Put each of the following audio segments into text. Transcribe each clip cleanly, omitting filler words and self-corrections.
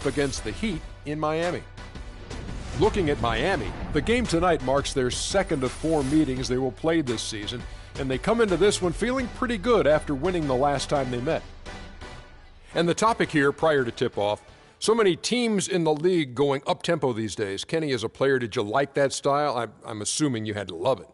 up against the Heat in Miami. Looking at Miami, the game tonight marks their second of 4 meetings they will play this season, and they come into this one feeling pretty good after winning the last time they met. And the topic here prior to tip-off, so many teams in the league going up-tempo these days. Kenny, as a player, did you like that style? I'm assuming you had to love it.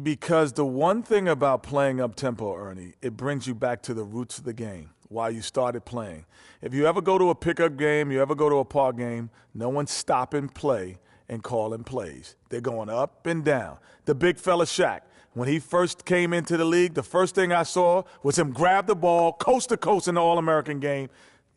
Because the one thing about playing up-tempo, Ernie, it brings you back to the roots of the game while you started playing. If you ever go to a pickup game, you ever go to a park game, no one's stopping play and calling plays. They're going up and down. The big fella Shaq, when he first came into the league, the first thing I saw was him grab the ball coast to coast in the All-American game.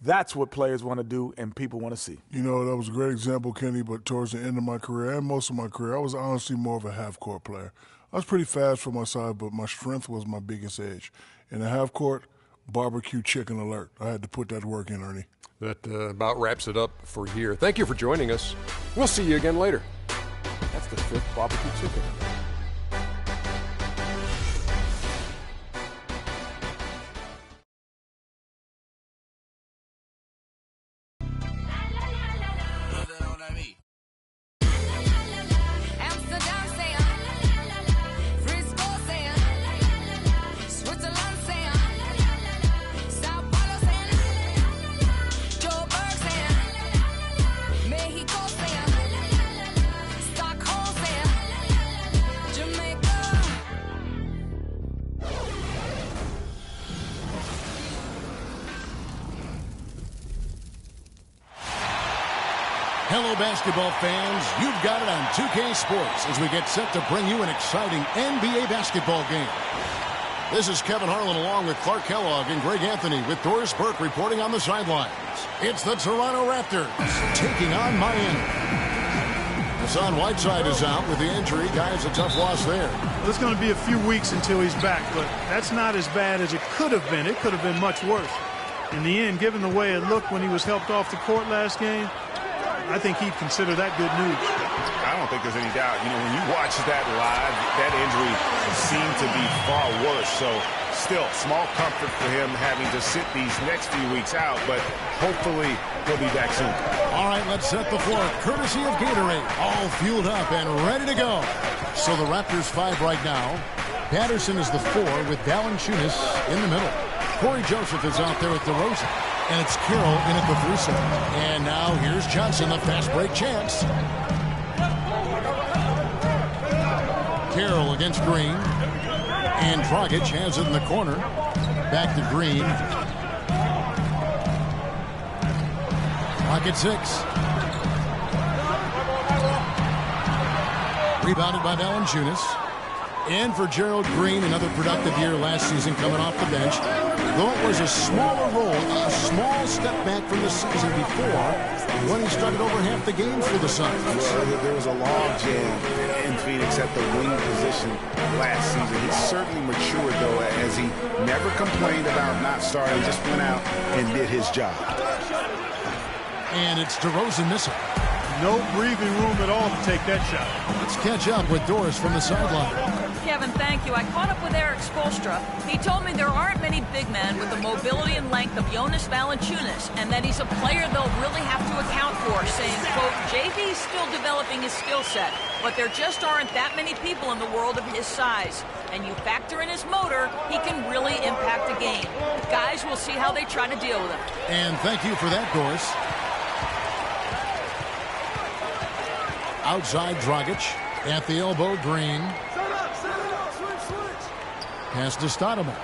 That's what players want to do and people want to see. You know, that was a great example, Kenny, but towards the end of my career and most of my career, I was honestly more of a half-court player. I was pretty fast for my size, but my strength was my biggest edge. In the half-court, barbecue chicken alert. I had to put that work in, Ernie. That about wraps it up for here. Thank you for joining us. We'll see you again later. That's the 5th barbecue chicken. Hello, basketball fans. You've got it on 2K Sports as we get set to bring you an exciting NBA basketball game. This is Kevin Harlan along with Clark Kellogg and Greg Anthony with Doris Burke reporting on the sidelines. It's the Toronto Raptors taking on Miami. Hassan Whiteside is out with the injury. Guys, a tough loss there. Well, it's going to be a few weeks until he's back, but that's not as bad as it could have been. It could have been much worse. In the end, given the way it looked when he was helped off the court last game, I think he'd consider that good news. I don't think there's any doubt. You know, when you watch that live, that injury seemed to be far worse. So still, small comfort for him having to sit these next few weeks out, but hopefully he'll be back soon. All right, let's set the floor. Courtesy of Gatorade, all fueled up and ready to go. So the Raptors 5 right now. Patterson is the 4 with Valanciunas in the middle. Corey Joseph is out there with DeRozan. And it's Carroll in at the 3 set. And now here's Johnson, the fast break chance. Carroll against Green. And Dragic has it in the corner. Back to Green. Pocket 6. Rebounded by Valanciunas. And for Gerald Green, another productive year last season coming off the bench. Though it was a smaller role, a small step back from the season before when he started over half the games for the Suns. Well, there was a log jam in Phoenix at the wing position last season. He certainly matured, though, as he never complained about not starting, just went out and did his job. And it's DeRozan missing. No breathing room at all to take that shot. Let's catch up with Doris from the sideline. Kevin, thank you. I caught up with Eric Spoelstra. He told me there aren't many big men with the mobility and length of Jonas Valanciunas, and that he's a player they'll really have to account for, saying, quote, JV's still developing his skill set, but there just aren't that many people in the world of his size. And you factor in his motor, he can really impact a game. Guys, we'll see how they try to deal with him. And thank you for that, Doris. Outside Dragic. At the elbow, Green. Pass to Stoudemire.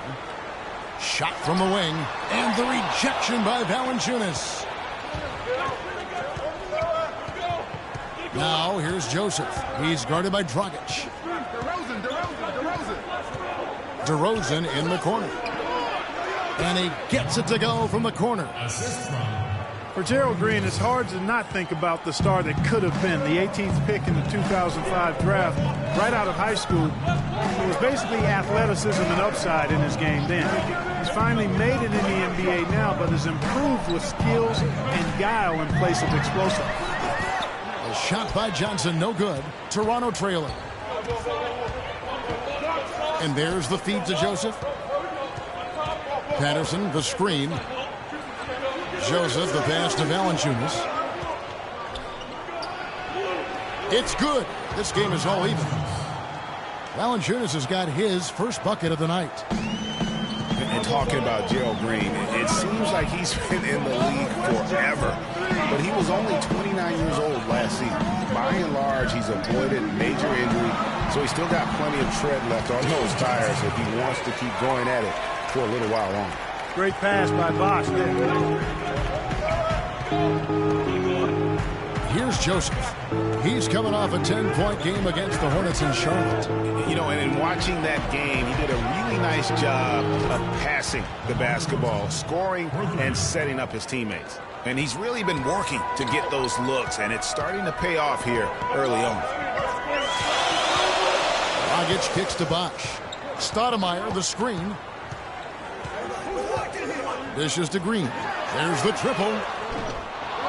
Shot from the wing. And the rejection by Valanciunas. Now here's Joseph. He's guarded by Dragic. DeRozan in the corner. And he gets it to go from the corner. For Gerald Green, it's hard to not think about the star that could have been the 18th pick in the 2005 draft. Right out of high school, it was basically athleticism and upside in his game then. He's finally made it in the NBA now, but has improved with skills and guile in place of explosive. A shot by Johnson, no good. Toronto trailing. And there's the feed to Joseph. Patterson, the screen. Joseph, the pass to Valanciunas. It's good. This game is all even. Valanciunas has got his first bucket of the night. And talking about Gerald Green, it seems like he's been in the league forever. But he was only 29 years old last season. By and large, he's avoided major injury, so he's still got plenty of tread left on those tires if he wants to keep going at it for a little while longer. Great pass by Bosh there. Here's Joseph. He's coming off a 10-point game against the Hornets in Charlotte. You know, and in watching that game, he did a really nice job of passing the basketball, scoring, and setting up his teammates. And he's really been working to get those looks, and it's starting to pay off here early on. Dragic kicks to Bosh. Stoudemire, the screen. Dishes to Green. There's the triple.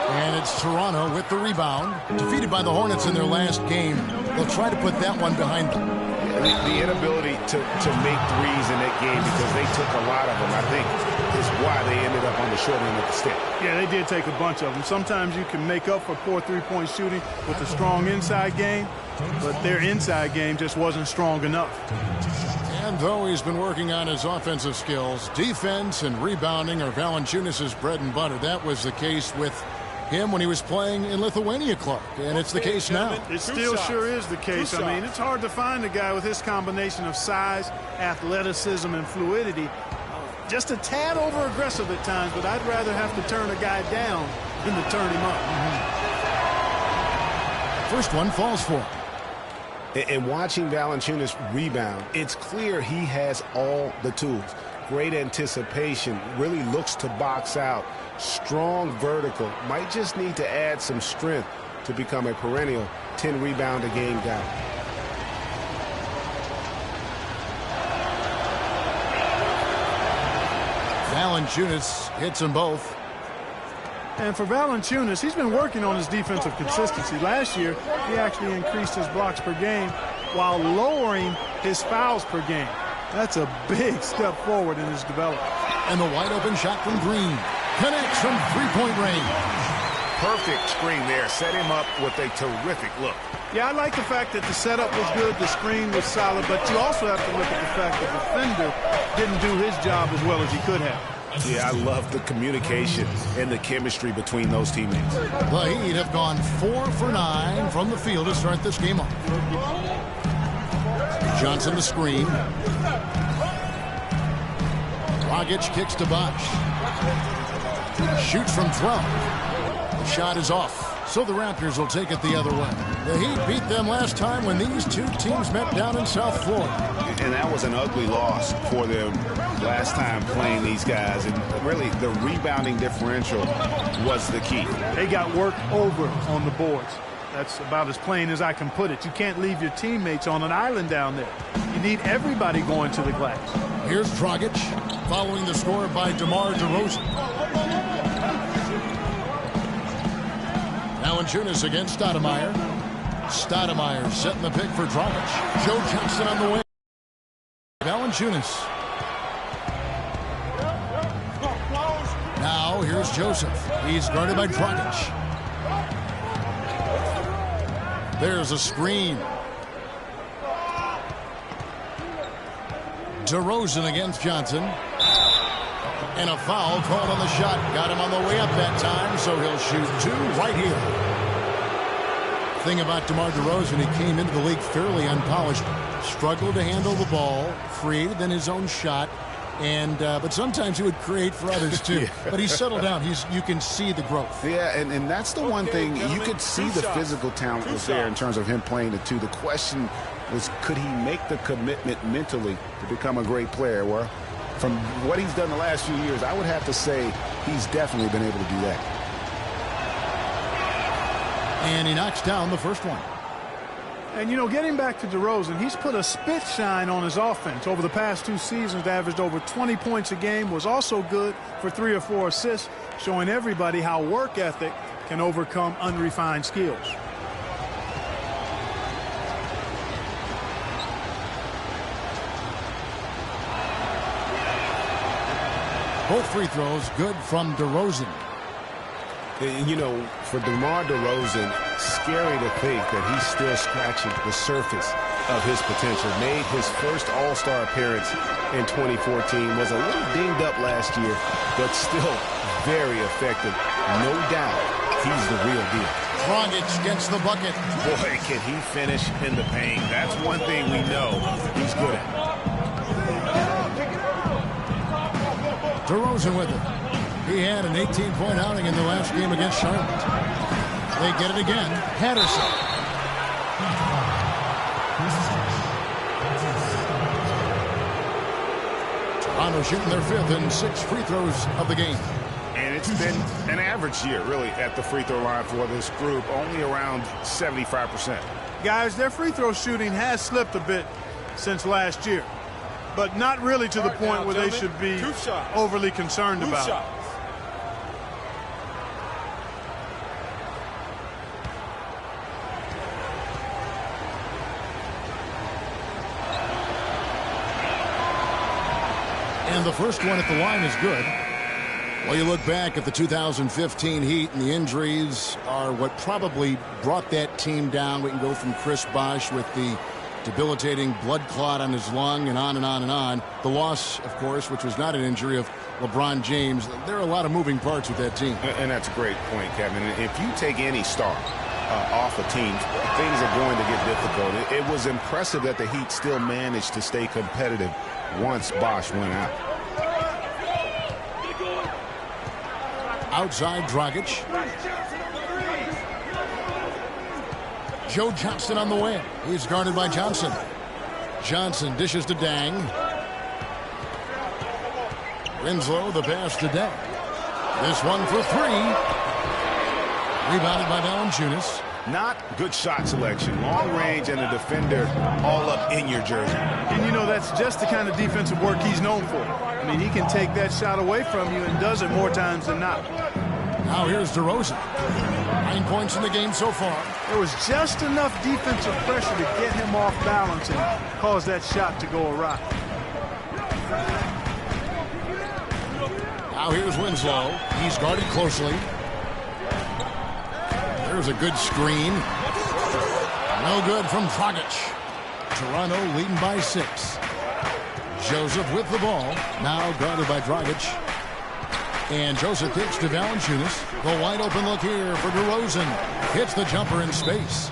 And it's Toronto with the rebound. Defeated by the Hornets in their last game. They'll try to put that one behind them. The inability to make threes in that game because they took a lot of them, I think, is why they ended up on the short end of the stick. Yeah, they did take a bunch of them. Sometimes you can make up for poor three-point shooting with a strong inside game, but their inside game just wasn't strong enough. And though he's been working on his offensive skills, defense and rebounding are Valanciunas' bread and butter. That was the case with him when he was playing in Lithuania, Clark, and it's the case now. It still sure is the case. I mean, it's hard to find a guy with his combination of size, athleticism, and fluidity. Just a tad over-aggressive at times, but I'd rather have to turn a guy down than to turn him up. First one falls for him. And watching Valanciunas rebound, it's clear he has all the tools. Great anticipation, really looks to box out. Strong vertical, might just need to add some strength to become a perennial 10-rebound-a-game guy. Valanciunas hits them both. And for Valanciunas, he's been working on his defensive consistency. Last year, he actually increased his blocks per game while lowering his fouls per game. That's a big step forward in his development. And the wide-open shot from Green connects from three-point range. Perfect screen there. Set him up with a terrific look. Yeah, I like the fact that the setup was good, the screen was solid, but you also have to look at the fact that the defender didn't do his job as well as he could have. Yeah, I love the communication and the chemistry between those teammates. The Heat have gone 4 for 9 from the field to start this game off. Johnson the screen. Dragic kicks to Bosh. Shoots from 12. The shot is off. So the Raptors will take it the other way. The Heat beat them last time when these two teams met down in South Florida. And that was an ugly loss for them last time playing these guys. And really, the rebounding differential was the key. They got worked over on the boards. That's about as plain as I can put it. You can't leave your teammates on an island down there. You need everybody going to the glass. Here's Dragic, following the score by DeMar DeRozan. Valanciunas against Stoudemire. Stoudemire setting the pick for Dragic. Joe Johnson on the wing. Valanciunas. Now here's Joseph. He's guarded by Dragic. There's a screen. DeRozan against Johnson. And a foul called on the shot. Got him on the way up that time, so he'll shoot two right here. Thing about DeMar DeRozan, he came into the league fairly unpolished. Struggled to handle the ball. Created then his own shot. And but sometimes he would create for others too. Yeah. But he's settled down. You can see the growth. Yeah, and that's the one thing. You could see the physical talent was there in terms of him playing the two. The question was, could he make the commitment mentally to become a great player? Well, from what he's done the last few years, I would have to say he's definitely been able to do that. And he knocks down the first one. And, you know, getting back to DeRozan, he's put a spit shine on his offense. Over the past 2 seasons, averaged over 20 points a game, was also good for 3 or 4 assists, showing everybody how work ethic can overcome unrefined skills. Both free throws good from DeRozan. And, you know, for DeMar DeRozan, scary to think that he's still scratching the surface of his potential. Made his first All-Star appearance in 2014. Was a little dinged up last year, but still very effective. No doubt he's the real deal. Dragic gets the bucket. Boy, can he finish in the paint. That's one thing we know he's good at. DeRozan with it. He had an 18-point outing in the last game against Charlotte. They get it again. Patterson. Toronto shooting their 5th and 6 free throws of the game. And it's been an average year, really, at the free throw line for this group, only around 75%. Guys, their free throw shooting has slipped a bit since last year, but not really to the point where they should be overly concerned about it. And the first one at the line is good. Well, you look back at the 2015 Heat, and the injuries are what probably brought that team down. We can go from Chris Bosh with the debilitating blood clot on his lung and on and on and on. The loss, of course, which was not an injury, of LeBron James. There are a lot of moving parts with that team. And that's a great point, Kevin. If you take any star off a team, things are going to get difficult. It was impressive that the Heat still managed to stay competitive once Bosh went out. Outside Dragic. Joe Johnson on the wing. He's guarded by Johnson. Johnson dishes to Dang. Winslow, the pass to Dang. This one for 3. Rebounded by Valanciunas. Not good shot selection. Long range and a defender all up in your jersey. And, you know, that's just the kind of defensive work he's known for. I mean, he can take that shot away from you and does it more times than not. Now here's DeRozan. 9 points in the game so far. There was just enough defensive pressure to get him off balance and cause that shot to go awry. Now here's Winslow. He's guarded closely. There's a good screen. No good from Dragic. Toronto leading by 6. Joseph with the ball. Now guarded by Dragic. And Joseph kicks to Valanciunas. The wide open look here for DeRozan. Hits the jumper in space.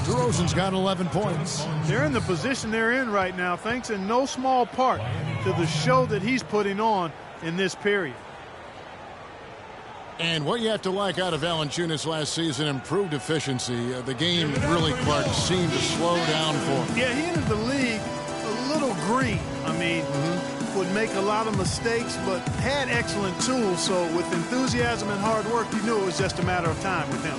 DeRozan's got 11 points. They're in the position they're in right now, thanks in no small part to the show that he's putting on in this period. And what you have to like out of Valanciunas last season, improved efficiency. The game really, Clark, seemed to slow down for him. Yeah, he entered the league a little green. I mean, would make a lot of mistakes, but had excellent tools. So with enthusiasm and hard work, you knew it was just a matter of time with him.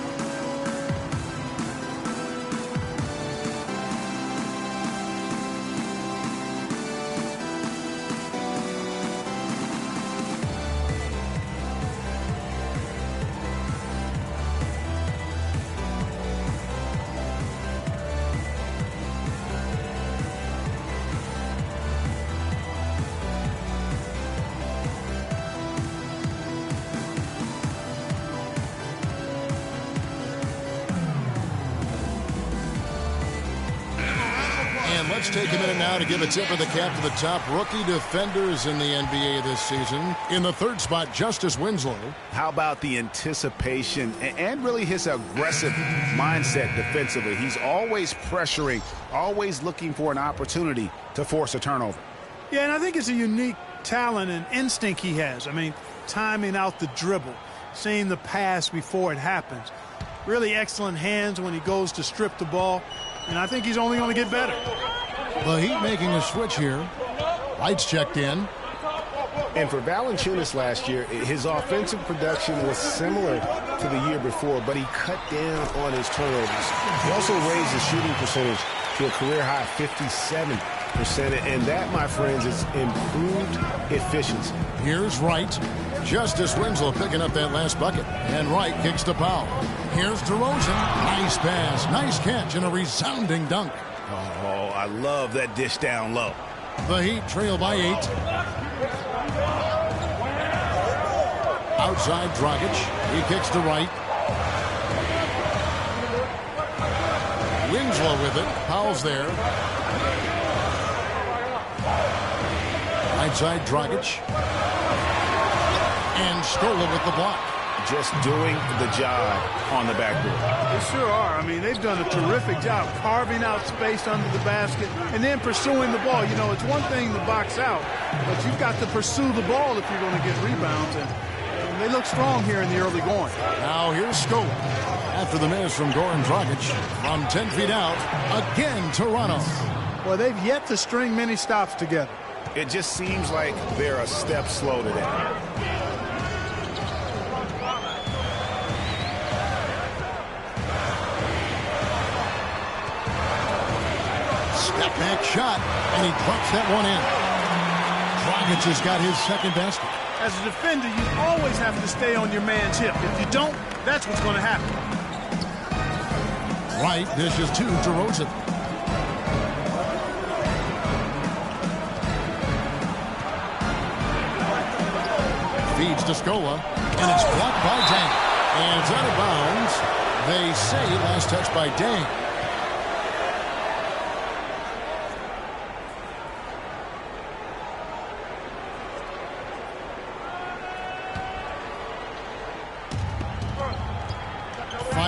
Let's take a minute now to give a tip of the cap to the top rookie defenders in the NBA this season. In the 3rd spot, Justice Winslow. How about the anticipation and really his aggressive mindset defensively? He's always pressuring, always looking for an opportunity to force a turnover. Yeah, and I think it's a unique talent and instinct he has. I mean, timing out the dribble, seeing the pass before it happens. Really excellent hands when he goes to strip the ball. And I think he's only going to get better. The Heat making a switch here. Lights checked in. And for Valanciunas last year, his offensive production was similar to the year before, but he cut down on his turnovers. He also raised his shooting percentage to a career-high 57%. And that, my friends, is improved efficiency. Here's Wright. Justice Winslow picking up that last bucket. And Wright kicks to Powell. Here's DeRozan. Nice pass, nice catch, and a resounding dunk. Oh, I love that dish down low. The Heat trail by 8. Outside Dragic. He kicks to right. Winslow with it. Powell's there. Outside Dragic. And Scola with the block. Just doing the job on the backboard. They sure are. I mean, they've done a terrific job carving out space under the basket and then pursuing the ball. You know, it's one thing to box out, but you've got to pursue the ball if you're going to get rebounds. And they look strong here in the early going. Now here's Scola. After the miss from Goran Dragic. From 10 feet out, again Toronto. Well, they've yet to string many stops together. It just seems like they're a step slow today. Step back shot, and he drops that one in. Dragic has got his second basket. As a defender, you always have to stay on your man's hip. If you don't, that's what's going to happen. Right dishes to DeRozan. Feeds to Scola, and it's blocked by Dang. And it's out of bounds. They say last touch by Dang.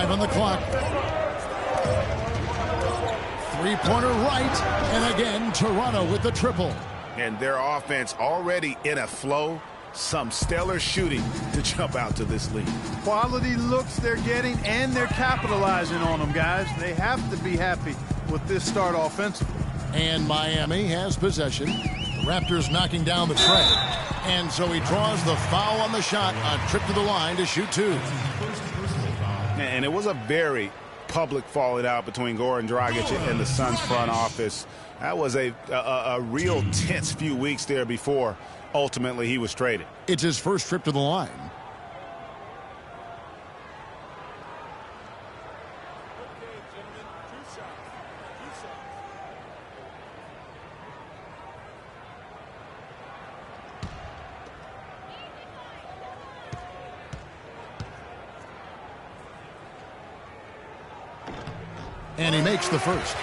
On the clock. Three-pointer right, and again Toronto with the triple. And their offense already in a flow. Some stellar shooting to jump out to this lead. Quality looks they're getting, and they're capitalizing on them, guys. They have to be happy with this start offensively. And Miami has possession. Raptors knocking down the tray. And so he draws the foul on the shot on trip to the line to shoot two. And it was a very public falling out between Goran Dragic and the Suns front office. That was a real tense few weeks there before ultimately he was traded. It's his first trip to the line. And he makes the first.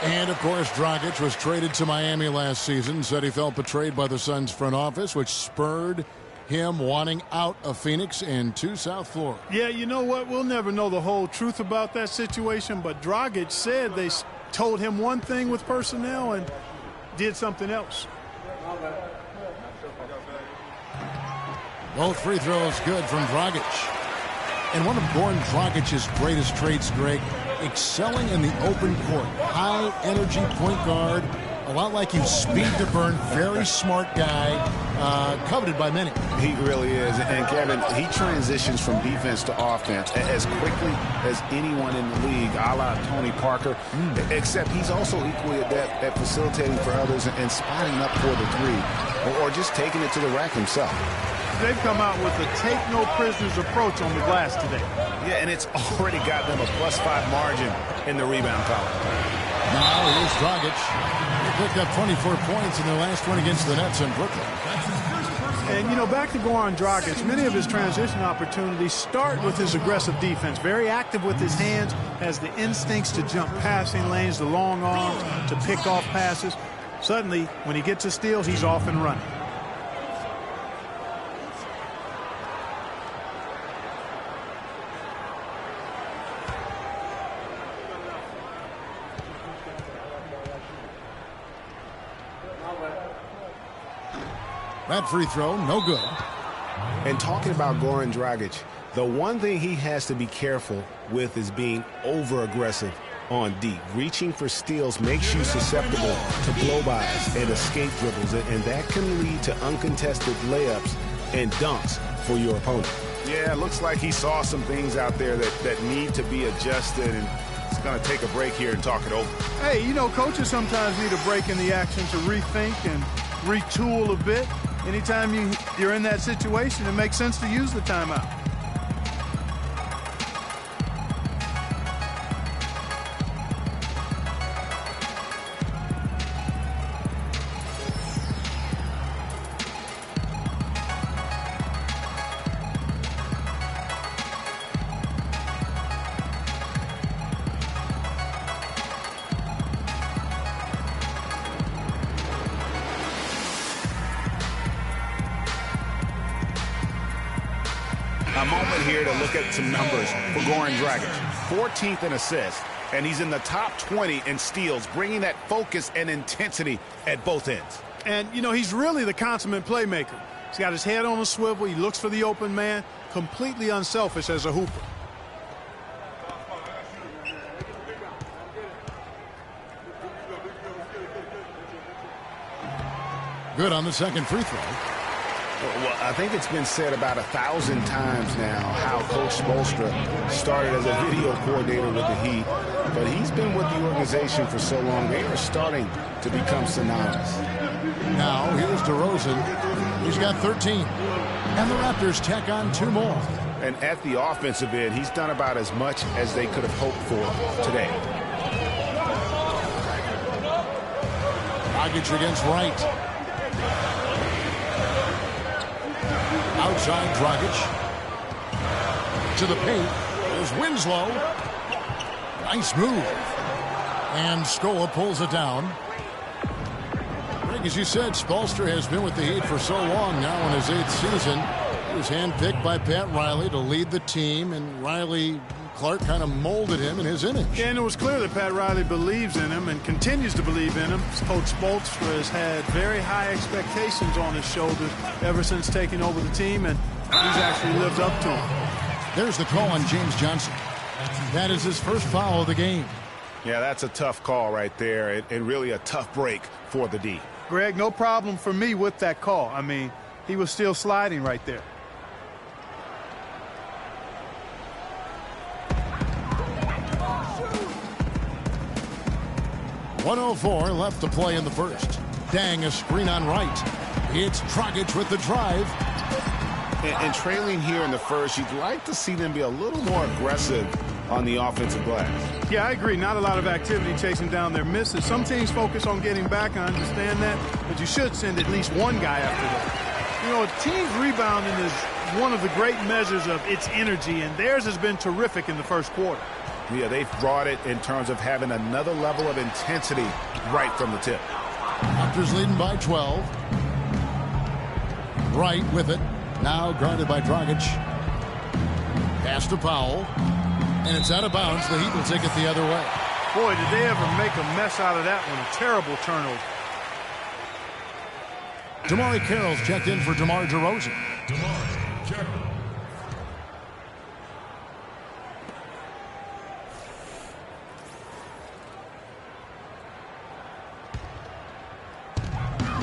And, of course, Dragic was traded to Miami last season. Said he felt betrayed by the Suns front office, which spurred him wanting out of Phoenix and to South Florida. Yeah, you know what? We'll never know the whole truth about that situation, but Dragic said they told him one thing with personnel and did something else. Both free throws good from Dragic. And one of Goran Dragic's greatest traits, Greg, excelling in the open court. High energy point guard, a lot like you, speed to burn, very smart guy, coveted by many. He really is. And Kevin, he transitions from defense to offense as quickly as anyone in the league, a la Tony Parker, except he's also equally adept at facilitating for others and spotting up for the three, or just taking it to the rack himself. They've come out with a take-no-prisoners approach on the glass today. Yeah, and it's already got them a +5 margin in the rebound column. Now here's Dragic. He picked up 24 points in their last one against the Nets in Brooklyn. And, you know, back to Goran Dragic, many of his transition opportunities start with his aggressive defense. Very active with his hands, has the instincts to jump passing lanes, the long arms, to pick off passes. Suddenly, when he gets a steal, he's off and running. That free throw, no good. And talking about Goran Dragic, the one thing he has to be careful with is being over-aggressive on D. Reaching for steals makes you susceptible to blow-bys and escape dribbles, and that can lead to uncontested layups and dunks for your opponent. Yeah, it looks like he saw some things out there that need to be adjusted, and it's going to take a break here and talk it over. Hey, you know, coaches sometimes need a break in the action to rethink and retool a bit. Anytime you're in that situation, it makes sense to use the timeout. a moment here to look at some numbers for Goran Dragic. 14th in assists, and he's in the top 20 in steals, bringing that focus and intensity at both ends. And, you know, he's really the consummate playmaker. He's got his head on a swivel. He looks for the open man. Completely unselfish as a hooper. Good on the second free throw. Well, I think it's been said about 1,000 times now how Coach Spoelstra started as a video coordinator with the Heat, but he's been with the organization for so long, they are starting to become synonymous. Now, here's DeRozan. He's got 13. And the Raptors tack on 2 more. And at the offensive end, he's done about as much as they could have hoped for today. Dragic against Wright. Outside Dragic. To the paint. There's Winslow. Nice move. And Scola pulls it down. Greg, as you said, Spoelstra has been with the Heat for so long now in his 8th season. He was handpicked by Pat Riley to lead the team, and Clark kind of molded him in his image. Yeah, and it was clear that Pat Riley believes in him and continues to believe in him. Coach Spoelstra has had very high expectations on his shoulders ever since taking over the team, and he's actually lived up to them. There's the call on James Johnson. That is his first foul of the game. Yeah, that's a tough call right there, and really a tough break for the D. Greg, no problem for me with that call. I mean, he was still sliding right there. .104 left to play in the first. Dang, a screen on Wright. It's Dragic with the drive. And trailing here in the first, you'd like to see them be a little more aggressive on the offensive glass. Yeah, I agree. Not a lot of activity chasing down their misses. Some teams focus on getting back. I understand that. But you should send at least one guy after that. You know, a team's rebounding is one of the great measures of its energy, and theirs has been terrific in the first quarter. Yeah, they've brought it in terms of having another level of intensity right from the tip. Raptors leading by 12. Wright with it. Now guarded by Dragic. Pass to Powell. And it's out of bounds. The Heat will take it the other way. Boy, did they ever make a mess out of that one. A terrible turnover. DeMar Carroll's checked in for DeMar DeRozan. DeMar Carroll.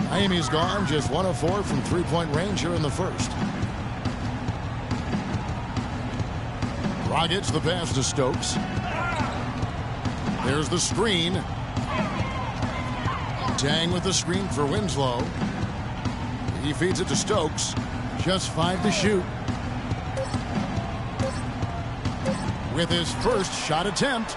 Miami's gone just 1 of 4 from three-point range here in the first. Dragic the pass to Stokes. There's the screen. Tang with the screen for Winslow. He feeds it to Stokes. Just 5 to shoot. With his first shot attempt.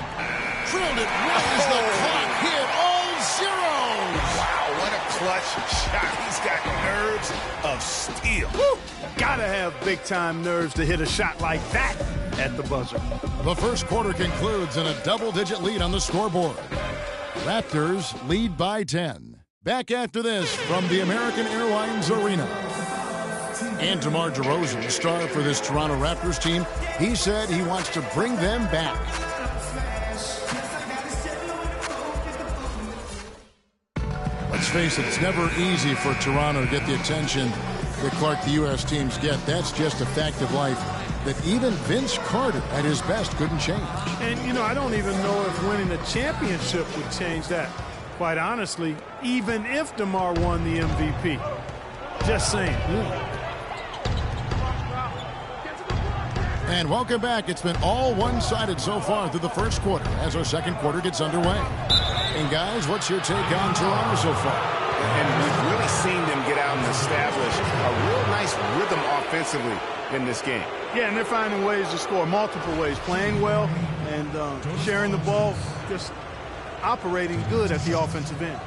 Drilled it right as the clock hit all zeros. Wow, what a clutch shot. He's got nerves of steel. Woo! Gotta have big-time nerves to hit a shot like that at the buzzer. The first quarter concludes in a double-digit lead on the scoreboard. Raptors lead by 10. Back after this from the American Airlines Arena. And DeMar DeRozan, star for this Toronto Raptors team, he said he wants to bring them back. Let's face it, it's never easy for Toronto to get the attention that Clark, the U.S. teams get. That's just a fact of life that even Vince Carter at his best couldn't change. And, you know, I don't even know if winning a championship would change that. Quite honestly, even if DeMar won the MVP. Just saying. Yeah. And welcome back. It's been all one-sided so far through the first quarter as our second quarter gets underway. And guys, what's your take on Toronto so far? And we've really seen them get out and establish a real nice rhythm offensively in this game. Yeah, and they're finding ways to score multiple ways, playing well and sharing the ball, just operating good at the offensive end.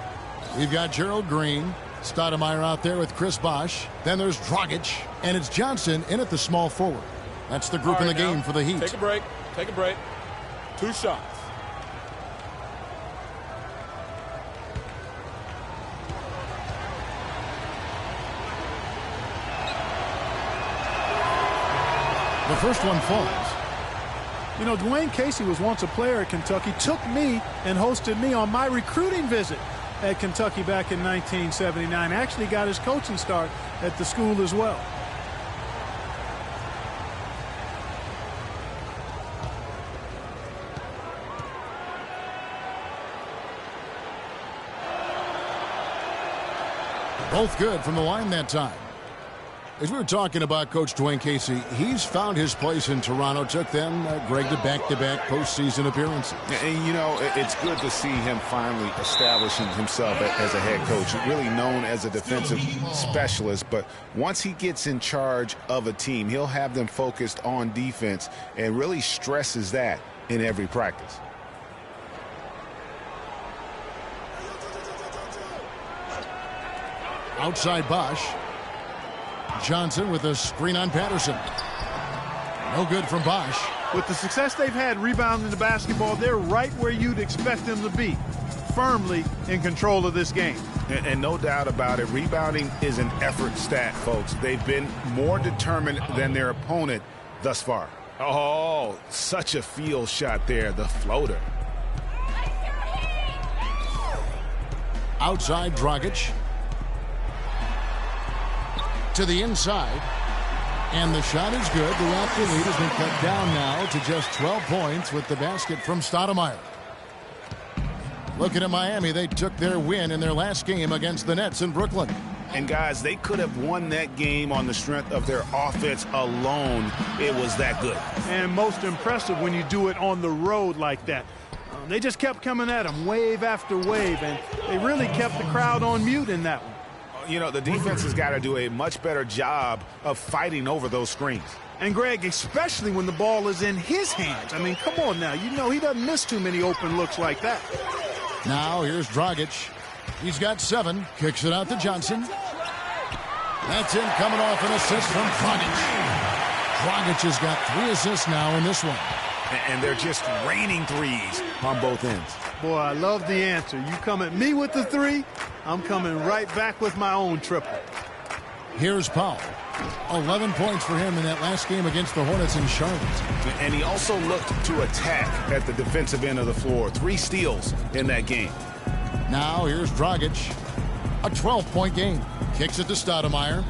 We've got Gerald Green, Stoudemire out there with Chris Bosh. Then there's Dragic, and it's Johnson in at the small forward. That's the group in the game for the Heat. Take a break. Take a break. 2 shots. The first one falls. You know, Dwayne Casey was once a player at Kentucky, took me and hosted me on my recruiting visit at Kentucky back in 1979. Actually got his coaching start at the school as well. Both good from the line that time. As we were talking about Coach Dwayne Casey, he's found his place in Toronto. Took them, Greg, to back-to-back postseason appearances. And, you know, it's good to see him finally establishing himself as a head coach, really known as a defensive specialist. But once he gets in charge of a team, he'll have them focused on defense and really stresses that in every practice. Outside Bosch. Johnson with a screen on Patterson. No good from Bosch. With the success they've had rebounding the basketball, they're right where you'd expect them to be, firmly in control of this game. And no doubt about it, rebounding is an effort stat, folks. They've been more determined than their opponent thus far. Oh, such a field shot there, the floater. Outside Dragic. To the inside. And the shot is good. The Raptor lead has been cut down now to just 12 points with the basket from Stoudemire. Looking at Miami, they took their win in their last game against the Nets in Brooklyn. And guys, they could have won that game on the strength of their offense alone. It was that good. And most impressive when you do it on the road like that. They just kept coming at them wave after wave, and they really kept the crowd on mute in that one. You know, the defense has got to do a much better job of fighting over those screens. And, Greg, especially when the ball is in his hands. I mean, come on now. You know he doesn't miss too many open looks like that. Now here's Dragic. He's got 7. Kicks it out to Johnson. That's in, coming off an assist from Dragic. Dragic has got 3 assists now in this one. And they're just raining threes on both ends. Boy, I love the answer. You come at me with the 3, I'm coming right back with my own triple. Here's Powell. 11 points for him in that last game against the Hornets in Charlotte. And he also looked to attack at the defensive end of the floor. 3 steals in that game. Now here's Dragic. A 12-point game. Kicks it to Stoudemire.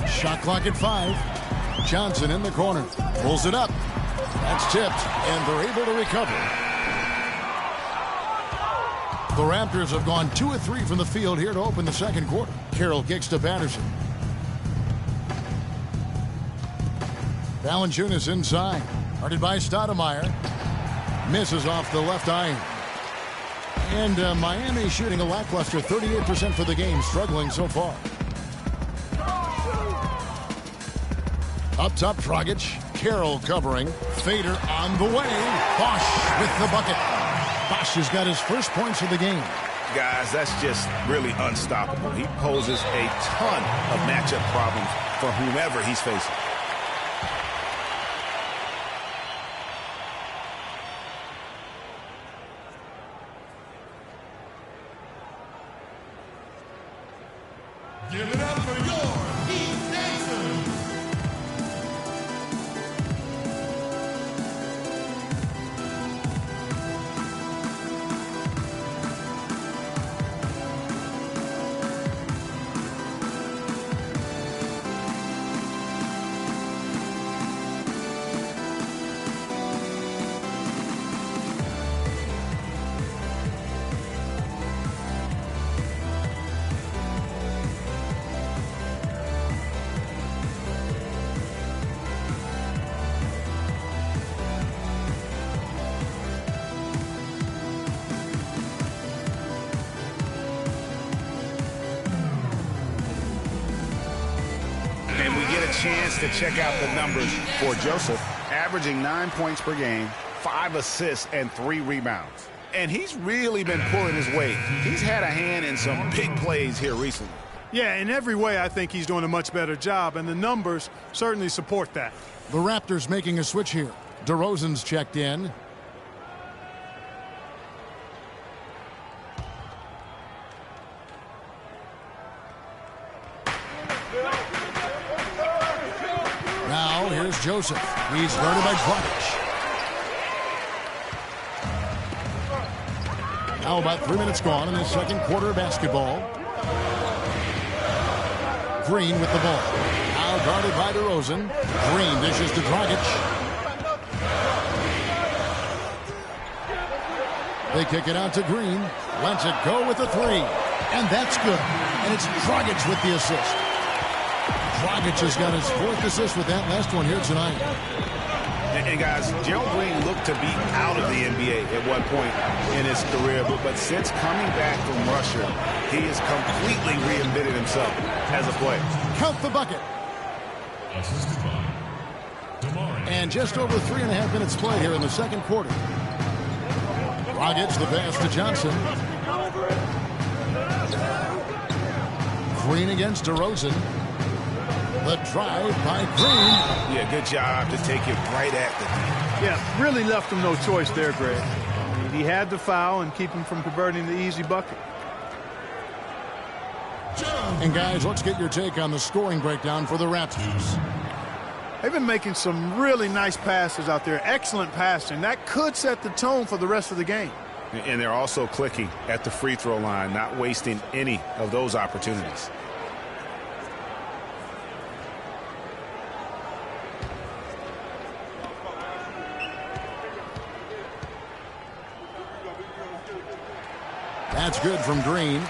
Shot clock at 5. Johnson in the corner. Pulls it up. That's tipped, and they're able to recover. The Raptors have gone 2 of 3 from the field here to open the second quarter. Carroll kicks to Patterson. Valanciunas inside. Guarded by Stoudemire. Misses off the left iron. And Miami shooting a lackluster 38% for the game, struggling so far. Up top, Dragic. Carroll covering. Fader on the way. Bosch with the bucket. Bosch has got his first points of the game. Guys, that's just really unstoppable. He poses a ton of matchup problems for whomever he's facing. Give it up for your Heath Davidson. Chance to check out the numbers for Joseph, averaging 9 points per game, 5 assists, and 3 rebounds. And he's really been pulling his weight. He's had a hand in some big plays here recently. Yeah, in every way, I think he's doing a much better job, and the numbers certainly support that. The Raptors making a switch here. DeRozan's checked in. Here's Joseph. He's guarded by Dragic. Now about 3 minutes gone in the second quarter of basketball. Green with the ball. Now guarded by DeRozan. Green dishes to Dragic. They kick it out to Green. Lets it go with the three. And that's good. And it's Dragic with the assist. Dragic has got his 4th assist with that last one here tonight. And guys, Gerald Green looked to be out of the NBA at one point in his career, but since coming back from Russia, he has completely reinvented himself as a player. Count the bucket. And just over 3.5 minutes play here in the second quarter. Dragic the pass to Johnson. Green against DeRozan. The drive by Green. Yeah, good job to take it right at the D. Yeah, really left him no choice there, Greg. I mean, he had to foul and keep him from converting the easy bucket. And guys, let's get your take on the scoring breakdown for the Raptors. They've been making some really nice passes out there. Excellent passing. That could set the tone for the rest of the game. And they're also clicking at the free throw line, not wasting any of those opportunities. That's good from Green.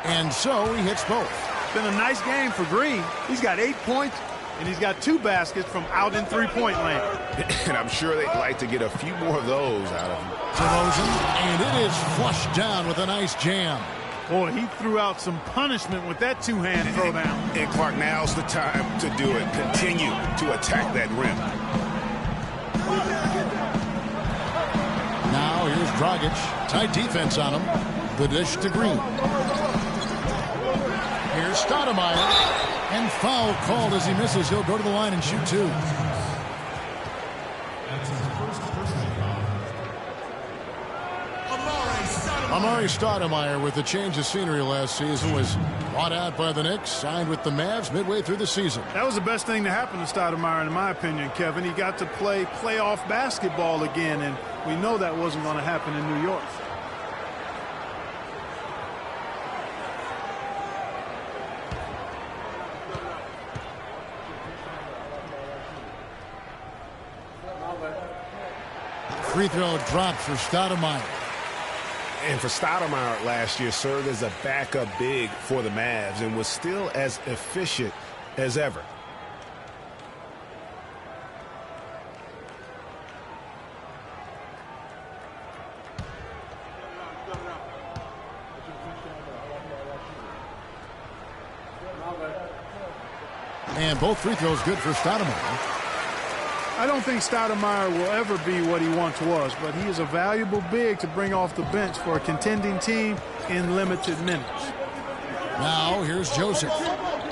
And so he hits both. It's been a nice game for Green. He's got 8 points, and he's got 2 baskets from out in three-point land. And I'm sure they'd like to get a few more of those out of him. DeRozan, and it is flushed down with a nice jam. Boy, he threw out some punishment with that two-hand throwdown. And Clark, now's the time to do it. Continue to attack that rim. Now here's Dragic. Tight defense on him. The dish to Green. Here's Stoudemire. And foul called as he misses. He'll go to the line and shoot 2. Amari Stoudemire, with the change of scenery last season, was bought out by the Knicks, signed with the Mavs midway through the season. That was the best thing to happen to Stoudemire, in my opinion, Kevin. He got to play playoff basketball again, and we know that wasn't going to happen in New York. Free throw dropped for Stoudemire. And for Stoudemire last year, served as a backup big for the Mavs and was still as efficient as ever. And both free throws good for Stoudemire. I don't think Stoudemire will ever be what he once was, but he is a valuable big to bring off the bench for a contending team in limited minutes. Now here's Joseph.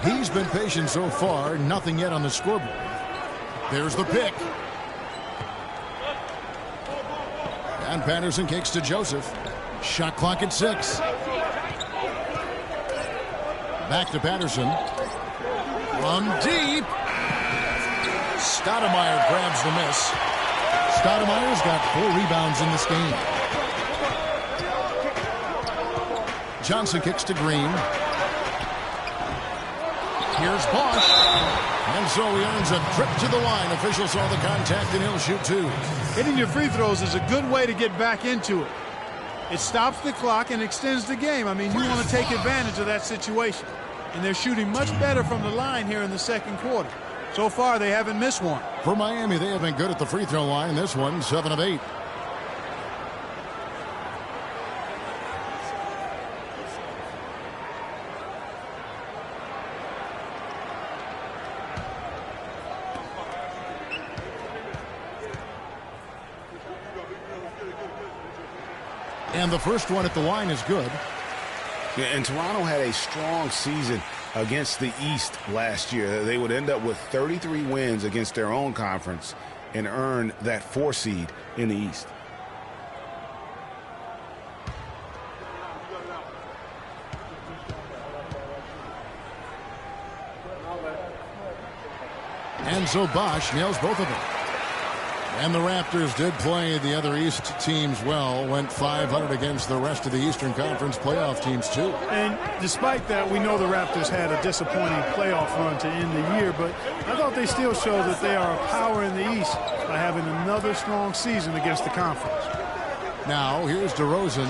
He's been patient so far, nothing yet on the scoreboard. There's the pick. And Patterson kicks to Joseph. Shot clock at 6. Back to Patterson. From deep. Stoudemire grabs the miss. Stoudemire's got 4 rebounds in this game. Johnson kicks to Green. Here's Bosch. And so he earns a trip to the line. Officials saw the contact and he'll shoot 2. Hitting your free throws is a good way to get back into it. It stops the clock and extends the game. I mean, you want to take advantage of that situation. And they're shooting much better from the line here in the second quarter. So far, they haven't missed one. For Miami, they have been good at the free throw line. This one, 7 of 8. And the first one at the line is good. Yeah, and Toronto had a strong season against the East last year. They would end up with 33 wins against their own conference and earn that 4 seed in the East. Enzo Bosch nails both of them. And the Raptors did play the other East teams well, went 500 against the rest of the Eastern Conference playoff teams, too. And despite that, we know the Raptors had a disappointing playoff run to end the year, but I thought they still showed that they are a power in the East by having another strong season against the conference. Now, here's DeRozan.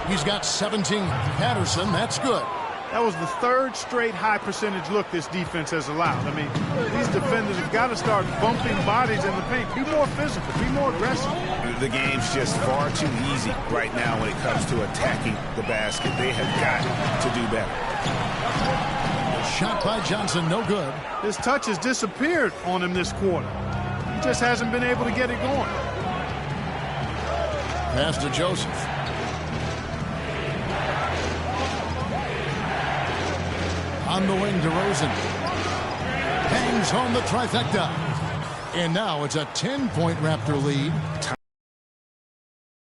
He's got 17. Patterson, that's good. That was the 3rd straight high percentage look this defense has allowed. I mean, these defenders have got to start bumping bodies in the paint. Be more physical, be more aggressive. The game's just far too easy right now when it comes to attacking the basket. They have got to do better. Shot by Johnson, no good. His touch has disappeared on him this quarter. He just hasn't been able to get it going. Pass to Joseph. On the wing, DeRozan bangs home the trifecta. And now it's a 10-point Raptor lead.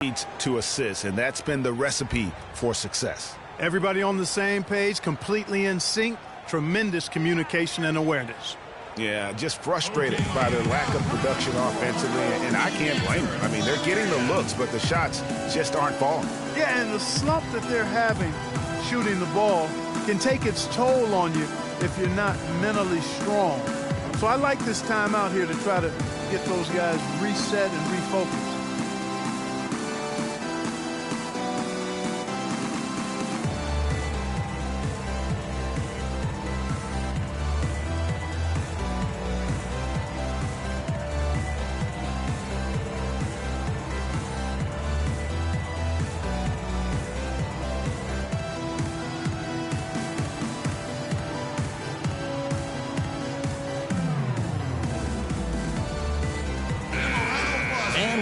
Needs to assist, and that's been the recipe for success. Everybody on the same page, completely in sync, tremendous communication and awareness. Yeah, just frustrated by their lack of production offensively, and I can't blame them. I mean, they're getting the looks, but the shots just aren't falling. Yeah, and the slump that they're having shooting the ball can take its toll on you if you're not mentally strong. So I like this time out here to try to get those guys reset and refocused.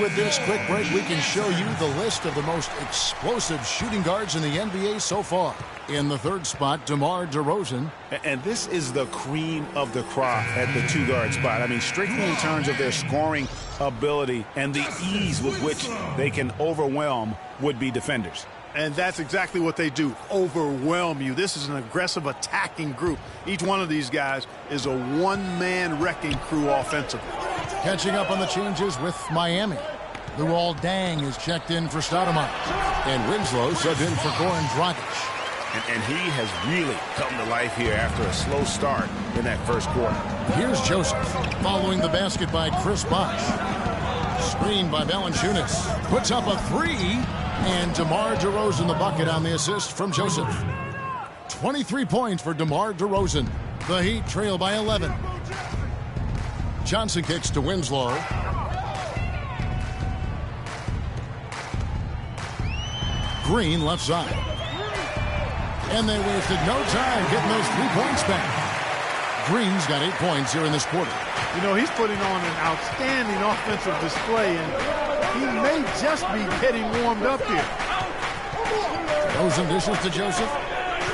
With this quick break, we can show you the list of the most explosive shooting guards in the NBA so far. In the 3rd spot, DeMar DeRozan. And this is the cream of the crop at the 2-guard spot. I mean, strictly in terms of their scoring ability and the ease with which they can overwhelm would-be defenders. And that's exactly what they do, overwhelm you. This is an aggressive attacking group. Each one of these guys is a one-man wrecking crew offensively. Catching up on the changes with Miami. Luol Deng is checked in for Stoudemire. And Winslow subbed in for Goran Dragic. And he has really come to life here after a slow start in that first quarter. Here's Joseph following the basket by Chris Bosh. Screen by Valanciunas. Puts up a 3. And DeMar DeRozan the bucket on the assist from Joseph. 23 points for DeMar DeRozan. The Heat trail by 11. Johnson kicks to Winslow. Green left side. And they wasted no time getting those 3 points back. Green's got 8 points here in this quarter. You know, he's putting on an outstanding offensive display, and he may just be getting warmed up here. DeRozan dishes to Joseph.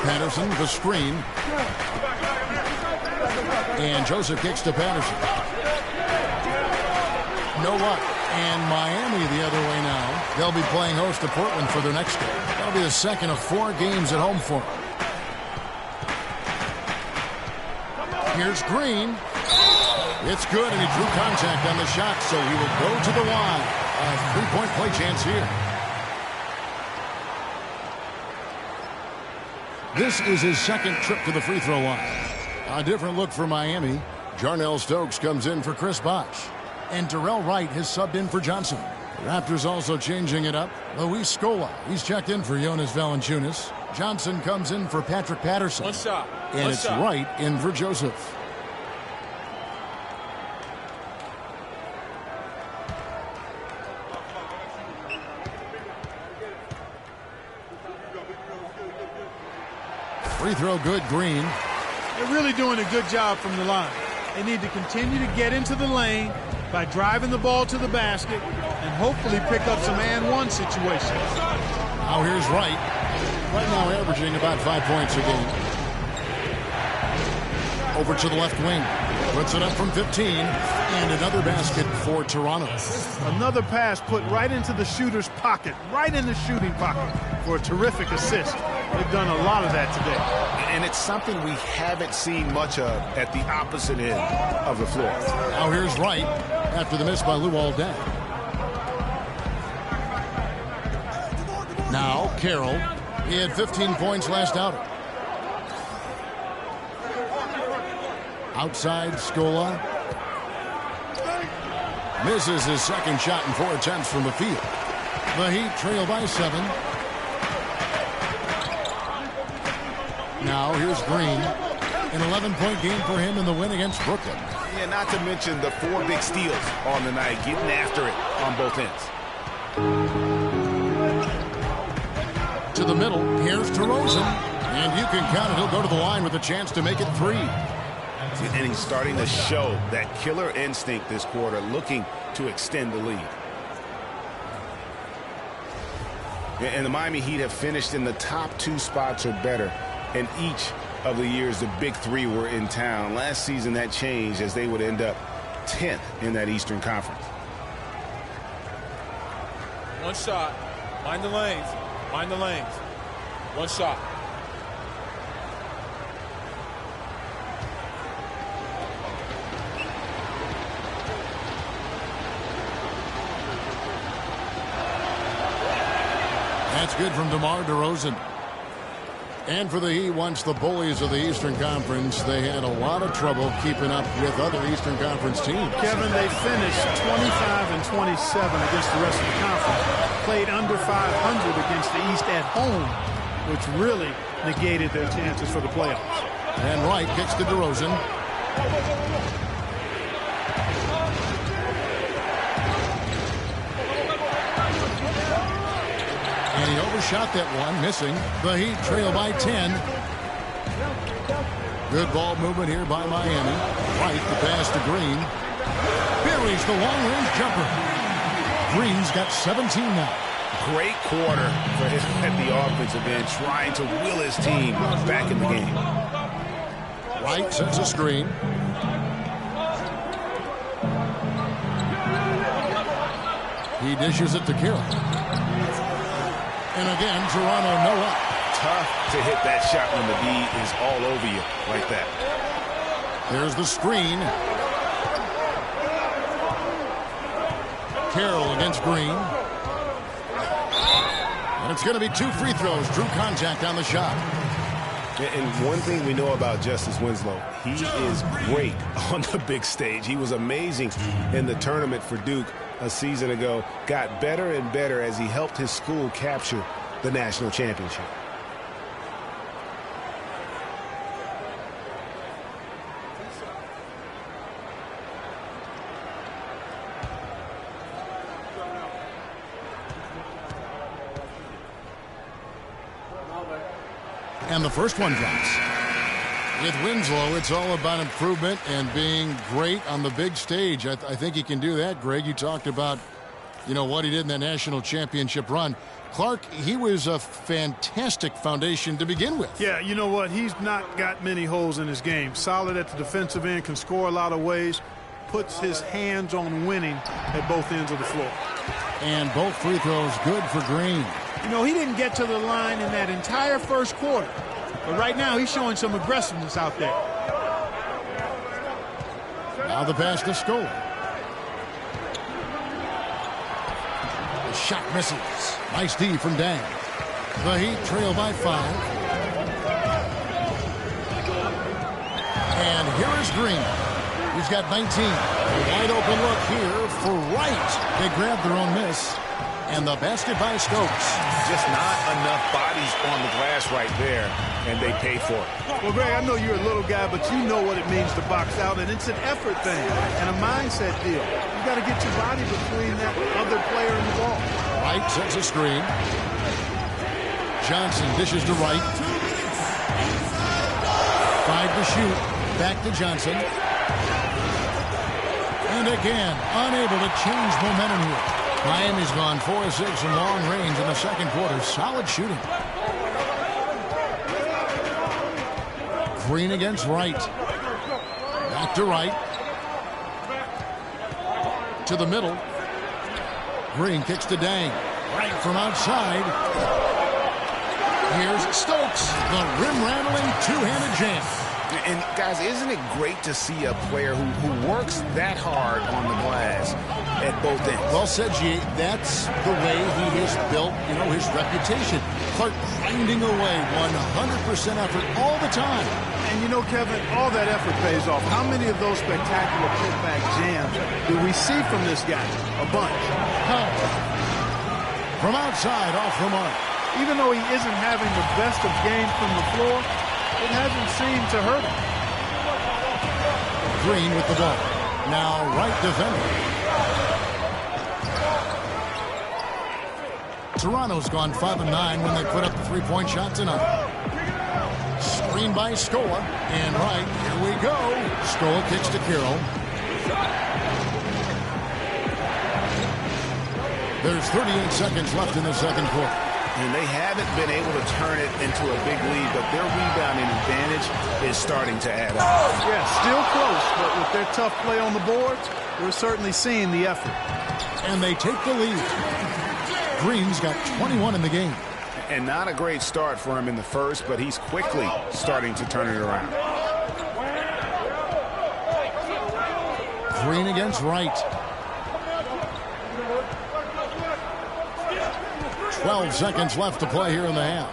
Patterson, the screen. And Joseph kicks to Patterson. No luck. And Miami the other way now. They'll be playing host to Portland for their next game. That'll be the second of 4 games at home for them. Here's Green. It's good, and he drew contact on the shot, so he will go to the line. A 3-point play chance here. This is his second trip to the free throw line. A different look for Miami. Jarnell Stokes comes in for Chris Bosh. And Terrell Wright has subbed in for Johnson. The Raptors also changing it up. Luis Scola, he's checked in for Jonas Valanciunas. Johnson comes in for Patrick Patterson. One shot. And it's Wright in for Joseph. Free throw good, Green. They're really doing a good job from the line. They need to continue to get into the lane by driving the ball to the basket and hopefully pick up some and one situations. Now here's Wright. Right now averaging about 5 points a game. Over to the left wing. Puts it up from 15. And another basket for Toronto. Another pass put right into the shooter's pocket, right in the shooting pocket for a terrific assist. They've done a lot of that today. And it's something we haven't seen much of at the opposite end of the floor. Now here's Wright after the miss by Luol Deng. Now Carroll. He had 15 points last outing. Outside Scola. Misses his second shot in 4 attempts from the field. The Heat trail by 7. Now here's Green. An 11-point game for him in the win against Brooklyn. Yeah, not to mention the 4 big steals on the night, getting after it on both ends. To the middle, here's DeRozan. And you can count it, he'll go to the line with a chance to make it 3. And he's starting to show that killer instinct this quarter, looking to extend the lead. And the Miami Heat have finished in the top 2 spots or better in each of the years the big 3 were in town. Last season that changed as they would end up 10th in that Eastern Conference. One shot. Mind the lanes. Mind the lanes. One shot. That's good from DeMar DeRozan. And for the Heat, once the bullies of the Eastern Conference, they had a lot of trouble keeping up with other Eastern Conference teams. Kevin, they finished 25 and 27 against the rest of the conference. Played under 500 against the East at home, which really negated their chances for the playoffs. And Wright kicks to DeRozan. And he overshot that one, missing. The Heat trail by 10. Good ball movement here by Miami. Wright, the pass to Green. Buries the long-range jumper. Green's got 17 now. Great quarter for him at the offensive end, trying to will his team back in the game. Wright sets a screen. He dishes it to Carroll. And again, Toronto no up. Tough to hit that shot when the D is all over you like that. There's the screen. Carroll against Green. And it's going to be 2 free throws. Drew contact on the shot. And one thing we know about Justice Winslow, he is great on the big stage. He was amazing in the tournament for Duke a season ago. Got better and better as he helped his school capture the national championship. And the first one drops. With Winslow, it's all about improvement and being great on the big stage. I think he can do that, Greg. You talked about, what he did in that national championship run. Clark, he was a fantastic foundation to begin with. Yeah, you know what? He's not got many holes in his game. Solid at the defensive end, can score a lot of ways, puts his hands on winning at both ends of the floor. And both free throws good for Green. He didn't get to the line in that entire first quarter. But right now, he's showing some aggressiveness out there. Now the pass to Scola. The shot misses. Nice D from Deng. The Heat trail by 5. And here is Green. He's got 19. A wide open look here for Wright. They grab their own miss. And the basket by Stokes. Just not enough bodies on the glass right there, and they pay for it. Well, Greg, I know you're a little guy, but you know what it means to box out, and it's an effort thing and a mindset deal. You got to get your body between that other player and the ball. Wright sets a screen. Johnson dishes to Wright. 5 to shoot. Back to Johnson. And again, unable to change momentum here. Miami's gone 4 of 6 in long range in the second quarter. Solid shooting. Green against Wright. Back to Wright. To the middle. Green kicks to Dang. Wright from outside. Here's Stokes. The rim-rattling two-handed jam. And, guys, isn't it great to see a player who works that hard on the glass at both ends? Well said, G. That's the way he has built, his reputation. Clark grinding away, 100% effort all the time. And Kevin, all that effort pays off. How many of those spectacular putback jams do we see from this guy? A bunch. From outside, off the mark. Even though he isn't having the best of games from the floor, it hasn't seemed to hurt him. Green with the ball. Now Wright defending. Toronto's gone 5 of 9 when they put up the three-point shot tonight. Screen by Scola. And Wright, here we go. Scola kicks to Carroll. There's 38 seconds left in the second quarter. And they haven't been able to turn it into a big lead, but their rebounding advantage is starting to add up. Yeah, still close, but with their tough play on the boards, we're certainly seeing the effort. And they take the lead. Green's got 21 in the game. And not a great start for him in the first, but he's quickly starting to turn it around. Green against Wright. 12 seconds left to play here in the half.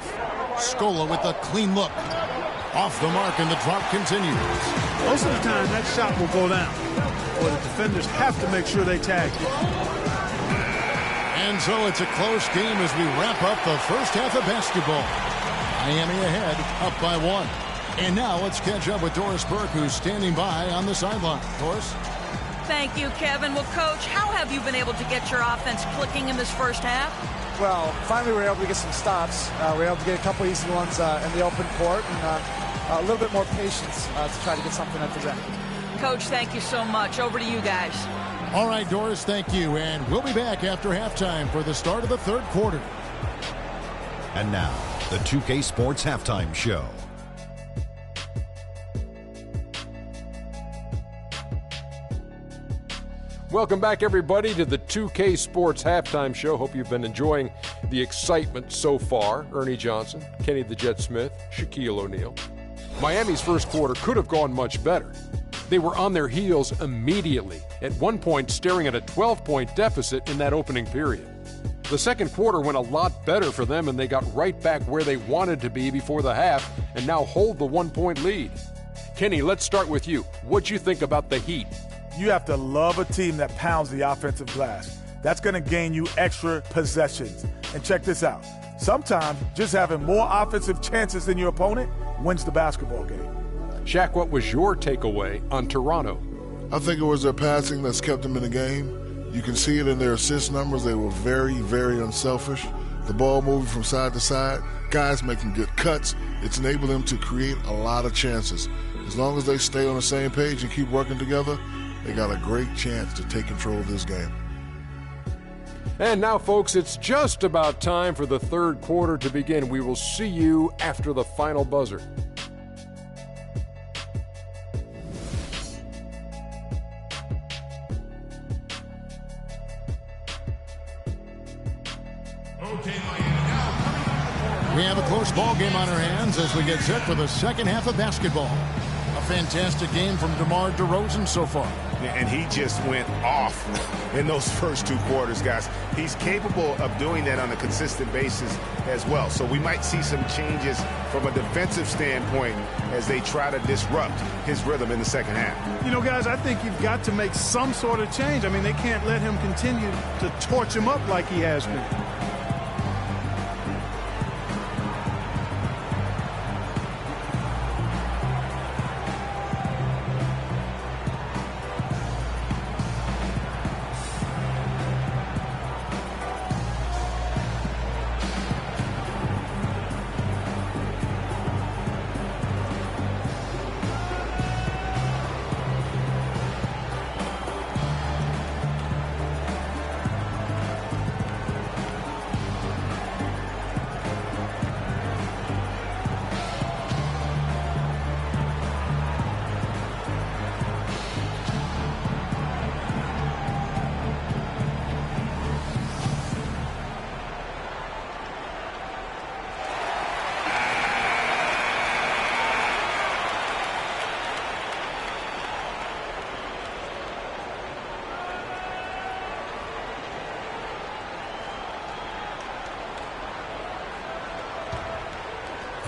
Scola with a clean look. Off the mark, and the drought continues. Most of the time, that shot will go down. Or the defenders have to make sure they tag it. And so it's a close game as we wrap up the first half of basketball. Miami ahead, up by 1. And now let's catch up with Doris Burke, who's standing by on the sideline. Doris? Thank you, Kevin. Well, Coach, how have you been able to get your offense clicking in this first half? Well, finally we were able to get some stops. We were able to get a couple easy ones in the open court and a little bit more patience to try to get something at the end. Coach, thank you so much. Over to you guys. All right, Doris, thank you. And we'll be back after halftime for the start of the third quarter. And now, the 2K Sports Halftime Show. Welcome back, everybody, to the 2K Sports Halftime Show. Hope you've been enjoying the excitement so far. Ernie Johnson, Kenny the Jet Smith, Shaquille O'Neal. Miami's first quarter could have gone much better. They were on their heels immediately, at one point staring at a 12-point deficit in that opening period. The second quarter went a lot better for them, and they got right back where they wanted to be before the half and now hold the one-point lead. Kenny, let's start with you. What'd you think about the Heat? You have to love a team that pounds the offensive glass. That's going to gain you extra possessions. And check this out. Sometimes just having more offensive chances than your opponent wins the basketball game. Shaq, what was your takeaway on Toronto? I think it was their passing that's kept them in the game. You can see it in their assist numbers. They were very, very unselfish. The ball moving from side to side, guys making good cuts. It's enabled them to create a lot of chances. As long as they stay on the same page and keep working together, they got a great chance to take control of this game. And now, folks, it's just about time for the third quarter to begin. We will see you after the final buzzer. We have a close ball game on our hands as we get set for the second half of basketball. A fantastic game from DeMar DeRozan so far. And he just went off in those first two quarters, guys. He's capable of doing that on a consistent basis as well. So we might see some changes from a defensive standpoint as they try to disrupt his rhythm in the second half. You know, guys, I think you've got to make some sort of change. I mean, they can't let him continue to torch him up like he has been.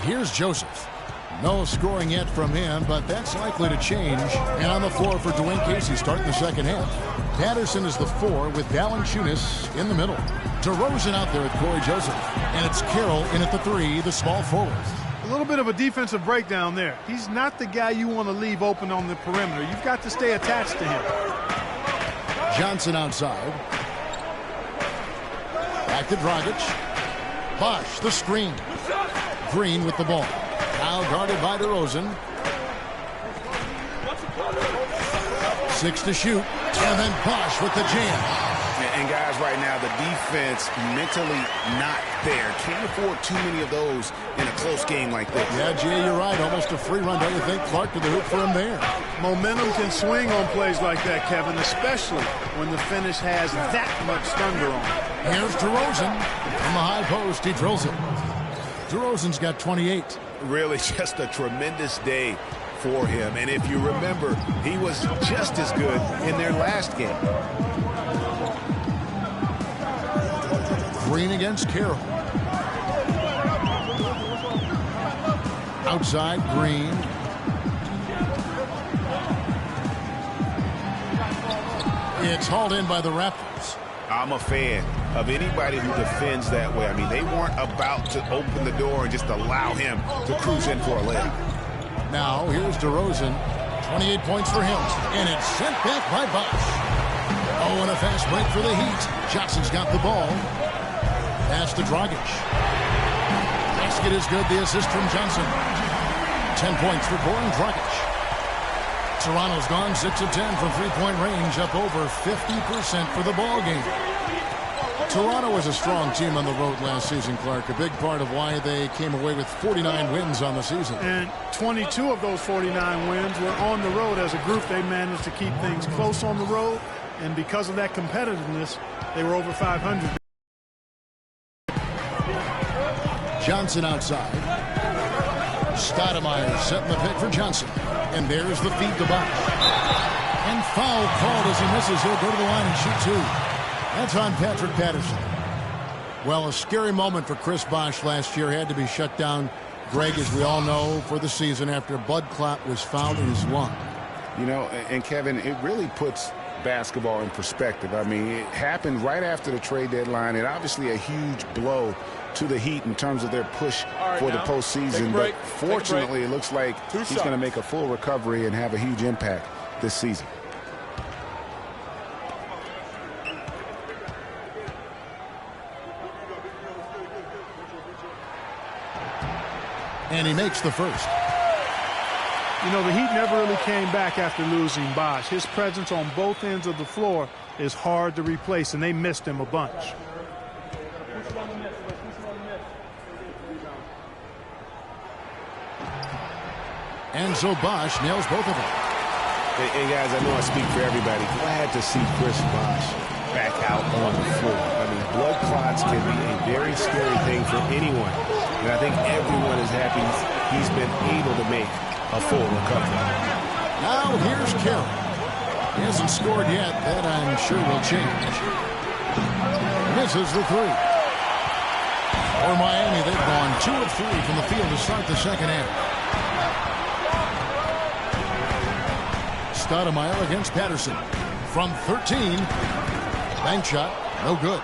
here's Joseph. No scoring yet from him, but that's likely to change. And on the floor for Dwayne Casey starting the second half. Patterson is the 4 with Valanciunas in the middle. DeRozan out there at Corey Joseph. And it's Carroll in at the 3, the small forward. A little bit of a defensive breakdown there. He's not the guy you want to leave open on the perimeter. You've got to stay attached to him. Johnson outside. Back to Dragic. Bosh, the screen. Green with the ball. Now guarded by DeRozan. 6 to shoot. And then Bosh with the jam. And guys, right now, the defense mentally not there. Can't afford too many of those in a close game like this. Yeah, Jay, you're right. Almost a free run, don't you think? Clark to the hoop for him there. Momentum can swing on plays like that, Kevin, especially when the finish has that much thunder on it. Here's DeRozan. From the high post, he drills it. DeRozan's got 28. Really just a tremendous day for him. And if you remember, he was just as good in their last game. Green against Carroll. Outside, Green. It's hauled in by the Raptors. I'm a fan of anybody who defends that way. I mean, they weren't about to open the door and just allow him to cruise in for a layup. Now, here's DeRozan. 28 points for him. And it's sent back by Bosh. Oh, and a fast break for the Heat. Johnson's got the ball. Pass to Dragic. Basket is good. The assist from Johnson. 10 points for Goran Dragic. Toronto's gone 6 of 10 from three-point range, up over 50% for the ball game. Toronto was a strong team on the road last season, Clark. A big part of why they came away with 49 wins on the season. And 22 of those 49 wins were on the road. As a group, they managed to keep things close on the road. And because of that competitiveness, they were over 500. Johnson outside. Stoudemire setting the pick for Johnson. And there's the feed to Bosh. And foul called as he misses. He'll go to the line and shoot 2. That's on Patrick Patterson. Well, a scary moment for Chris Bosh last year. Had to be shut down, Greg, as we all know, for the season after a blood clot was found in his lung. You know, and Kevin, it really puts basketball in perspective. I mean, it happened right after the trade deadline, and obviously a huge blow to the Heat in terms of their push for the postseason. But fortunately, it looks like he's going to make a full recovery and have a huge impact this season. And he makes the first. You know, the Heat never really came back after losing Bosh. His presence on both ends of the floor is hard to replace, and they missed him a bunch. And so Bosh nails both of them. Hey, guys, I know I speak for everybody. Glad to see Chris Bosh back out on the floor. I mean, blood clots can be a very scary thing for anyone. And I think everyone is happy he's been able to make a full recovery. Now here's Carroll. He hasn't scored yet. That I'm sure will change. Misses the 3. For Miami, they've gone 2 of 3 from the field to start the second half. Stoudemire against Patterson. From 13. Bank shot. No good.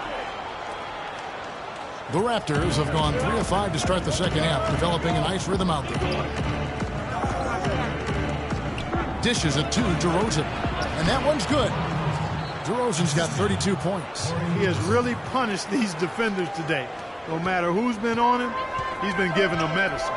The Raptors have gone 3 of 5 to start the second half, developing a nice rhythm out there. Dishes it to DeRozan. And that one's good. DeRozan's got 32 points. He has really punished these defenders today. No matter who's been on him, he's been giving them medicine.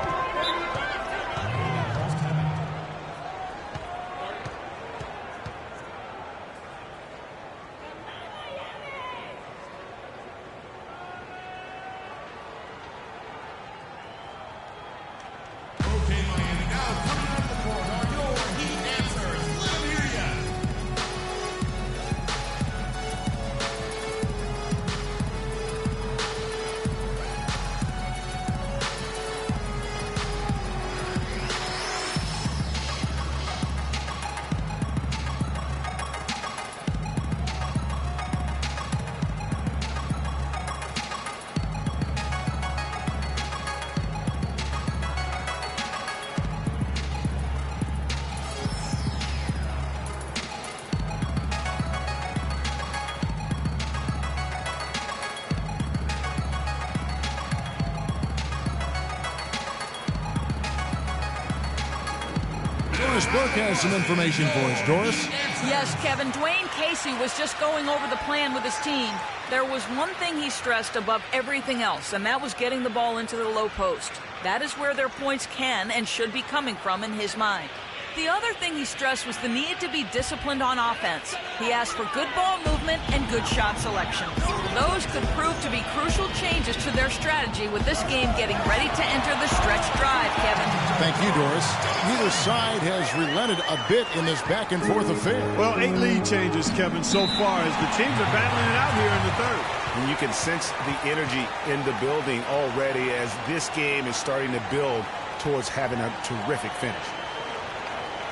Doris Burke has some information for us. Doris? Yes, Kevin. Dwayne Casey was just going over the plan with his team. There was one thing he stressed above everything else, and that was getting the ball into the low post. That is where their points can and should be coming from in his mind. The other thing he stressed was the need to be disciplined on offense. He asked for good ball movement and good shot selection. Those could prove to be crucial changes to their strategy with this game getting ready to enter the stretch drive, Kevin. Thank you, Doris. Neither side has relented a bit in this back-and-forth affair. Well, 8 lead changes, Kevin, so far as the teams are battling it out here in the third. And you can sense the energy in the building already as this game is starting to build towards having a terrific finish.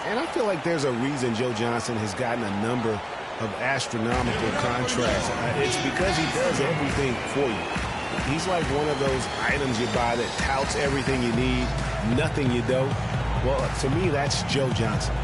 And I feel like there's a reason Joe Johnson has gotten a number of astronomical contracts. It's because he does everything for you. He's like one of those items you buy that touts everything you need, nothing you don't. Well, to me, that's Joe Johnson.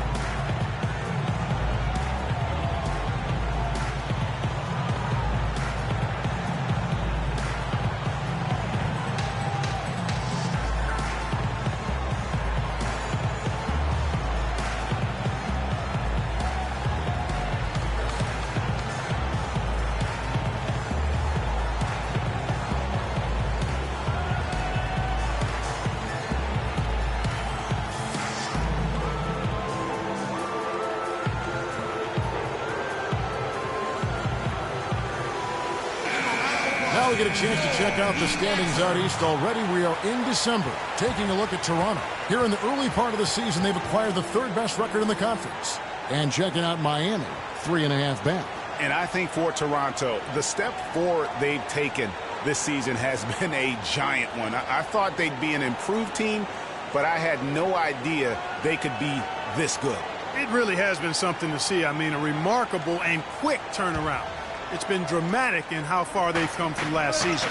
Now we get a chance to check out the standings out east. Already we are in December, taking a look at Toronto. Here in the early part of the season, they've acquired the third best record in the conference. And checking out Miami, 3.5 back. And I think for Toronto, the step forward they've taken this season has been a giant one. I thought they'd be an improved team, but I had no idea they could be this good. It really has been something to see. I mean, a remarkable and quick turnaround. It's been dramatic in how far they've come from last season.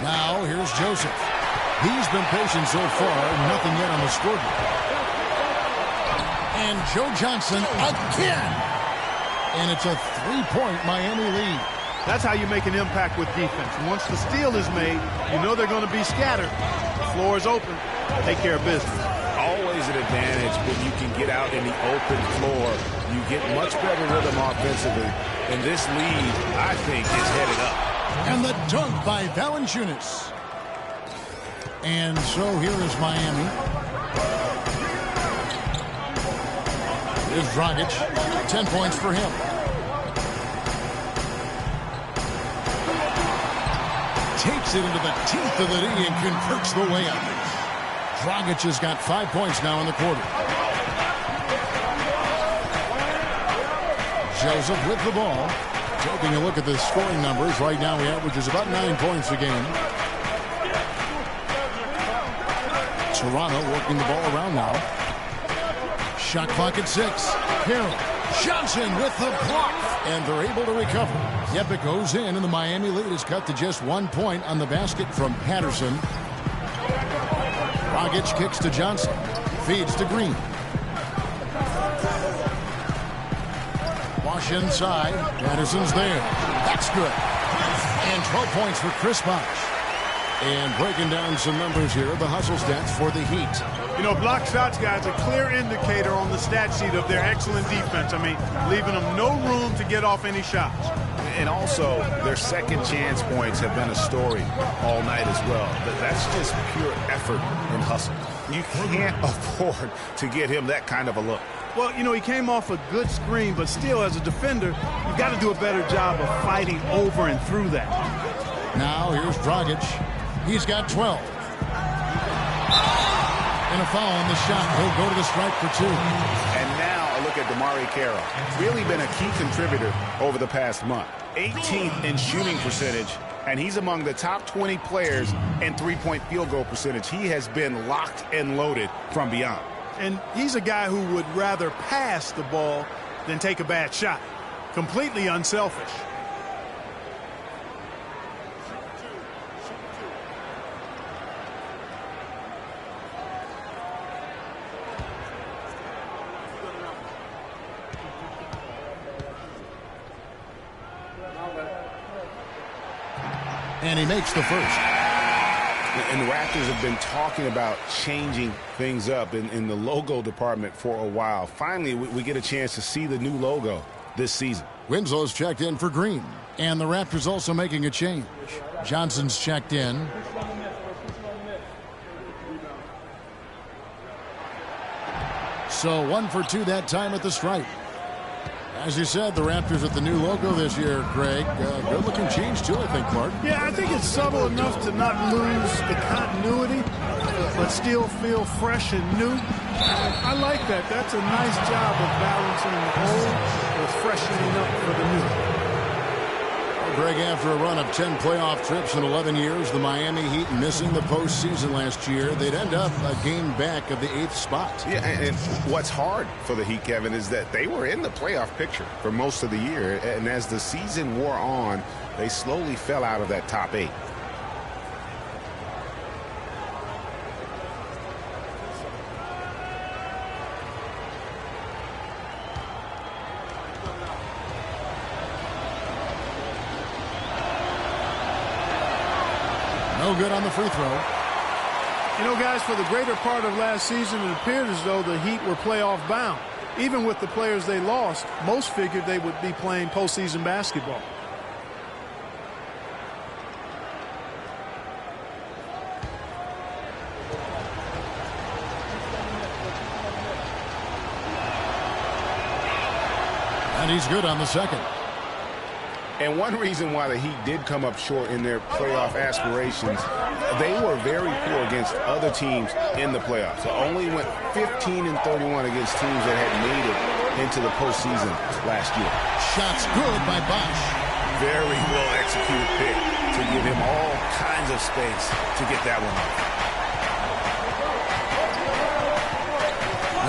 Now, here's Joseph. He's been patient so far, nothing yet on the scoreboard. And Joe Johnson again. And it's a 3-point Miami lead. That's how you make an impact with defense. Once the steal is made, you know they're going to be scattered. The floor is open. Take care of business. Always an advantage when you can get out in the open floor. You get much better rhythm offensively. And this lead, I think, is headed up. And the dunk by Valanciunas. And so here is Miami. Here's Dragic. 10 points for him. Takes it into the teeth of the knee and converts the layup. Dragic has got 5 points now in the quarter. Joseph with the ball. Taking a look at the scoring numbers. Right now he averages about 9 points a game. Toronto working the ball around now. Shot clock at 6. Hill. Johnson with the block. And they're able to recover. Yep, it goes in, and the Miami lead is cut to just 1 point on the basket from Patterson. Dragic kicks to Johnson. Feeds to Green. Wash inside. Patterson's there. That's good. And 12 points for Chris Bosh. And breaking down some numbers here, the hustle stats for the Heat. You know, block shots, guys, a clear indicator on the stat sheet of their excellent defense. I mean, leaving them no room to get off any shots. And also, their second chance points have been a story all night as well. That's just pure effort and hustle. You can't afford to get him that kind of a look. Well, you know, he came off a good screen, but still, as a defender, you've got to do a better job of fighting over and through that. Now, here's Dragic. He's got 12. And a foul on the shot. He'll go to the stripe for 2. And now a look at DeMarre Carroll. Really been a key contributor over the past month. 18th in shooting percentage, and he's among the top 20 players in three-point field goal percentage. He has been locked and loaded from beyond. And he's a guy who would rather pass the ball than take a bad shot. Completely unselfish. And he makes the first. And the Raptors have been talking about changing things up in the logo department for a while. Finally, we get a chance to see the new logo this season. Winslow's checked in for Green. And the Raptors also making a change. Johnson's checked in. So 1 for 2 that time at the stripe. As you said, the Raptors with the new logo this year, Greg. Good-looking change, too, I think, Clark. Yeah, I think it's subtle enough to not lose the continuity, but still feel fresh and new. I like that. That's a nice job of balancing the old with freshening up for the new. Greg, after a run of 10 playoff trips in 11 years, the Miami Heat missing the postseason last year, they'd end up a game back of the 8th spot. Yeah, and what's hard for the Heat, Kevin, is that they were in the playoff picture for most of the year, and as the season wore on, they slowly fell out of that top 8. No good on the free throw. You know, guys, for the greater part of last season, it appeared as though the Heat were playoff bound. Even with the players they lost, most figured they would be playing postseason basketball. And he's good on the second. And one reason why the Heat did come up short in their playoff aspirations, they were very poor against other teams in the playoffs. So only went 15 and 31 against teams that had made it into the postseason last year. Shots good by Bosh. Very well executed pick to give him all kinds of space to get that one off.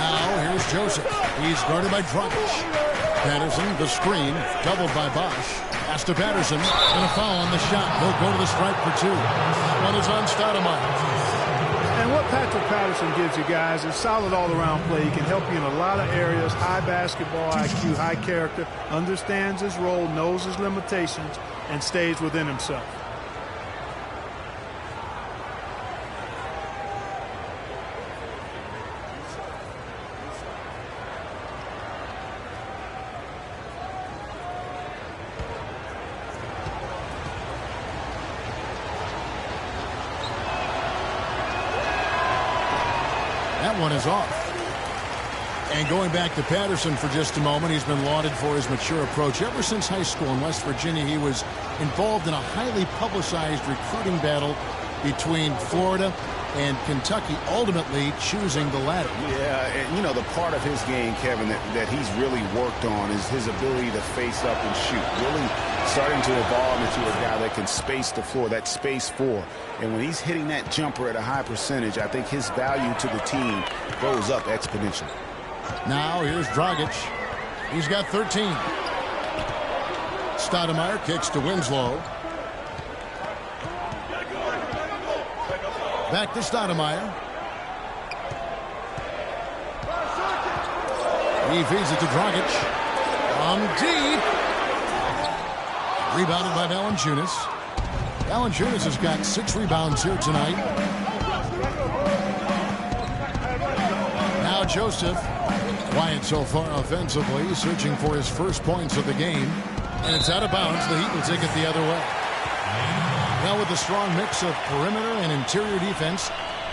Now here's Joseph. He's guarded by Dragic. Patterson, the screen, doubled by Bosh. Pass to Patterson, and a foul on the shot. He'll go to the stripe for 2. One is on Stoudemire. And what Patrick Patterson gives you guys is solid all-around play. He can help you in a lot of areas. High basketball IQ, high character, understands his role, knows his limitations, and stays within himself. One is off. And going back to Patterson for just a moment, he's been lauded for his mature approach. Ever since high school in West Virginia, he was involved in a highly publicized recruiting battle between Florida and Kentucky, ultimately choosing the latter. Yeah, and you know, the part of his game, Kevin, that he's really worked on is his ability to face up and shoot. Really starting to evolve into a guy that can space the floor, that space 4. And when he's hitting that jumper at a high percentage, I think his value to the team goes up exponentially. Now here's Dragic. He's got 13. Stoudemire kicks to Winslow. Back to Stoudemire. He feeds it to Dragic. From deep. Rebounded by Valanciunas. Valanciunas has got 6 rebounds here tonight. Now Joseph, quiet so far offensively, searching for his first points of the game. And it's out of bounds. The Heat will take it the other way. Now with a strong mix of perimeter and interior defense,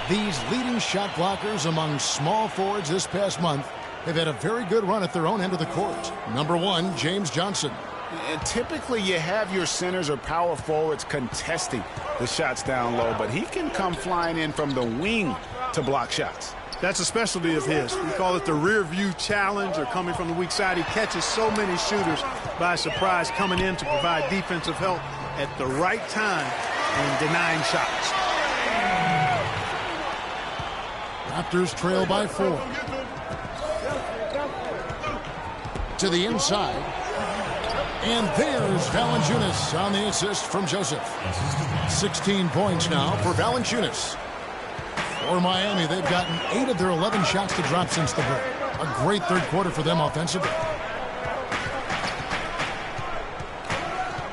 these leading shot blockers among small forwards this past month have had a very good run at their own end of the court. Number 1, James Johnson. And typically you have your centers or power forwards contesting the shots down low, but he can come flying in from the wing to block shots. That's a specialty of his. We call it the rear view challenge, or coming from the weak side. He catches so many shooters by surprise, coming in to provide defensive help at the right time and denying shots. Raptors trail by 4. To the inside. And there's Valanciunas on the assist from Joseph. 16 points now for Valanciunas. For Miami, they've gotten 8 of their 11 shots to drop since the break. A great third quarter for them offensively.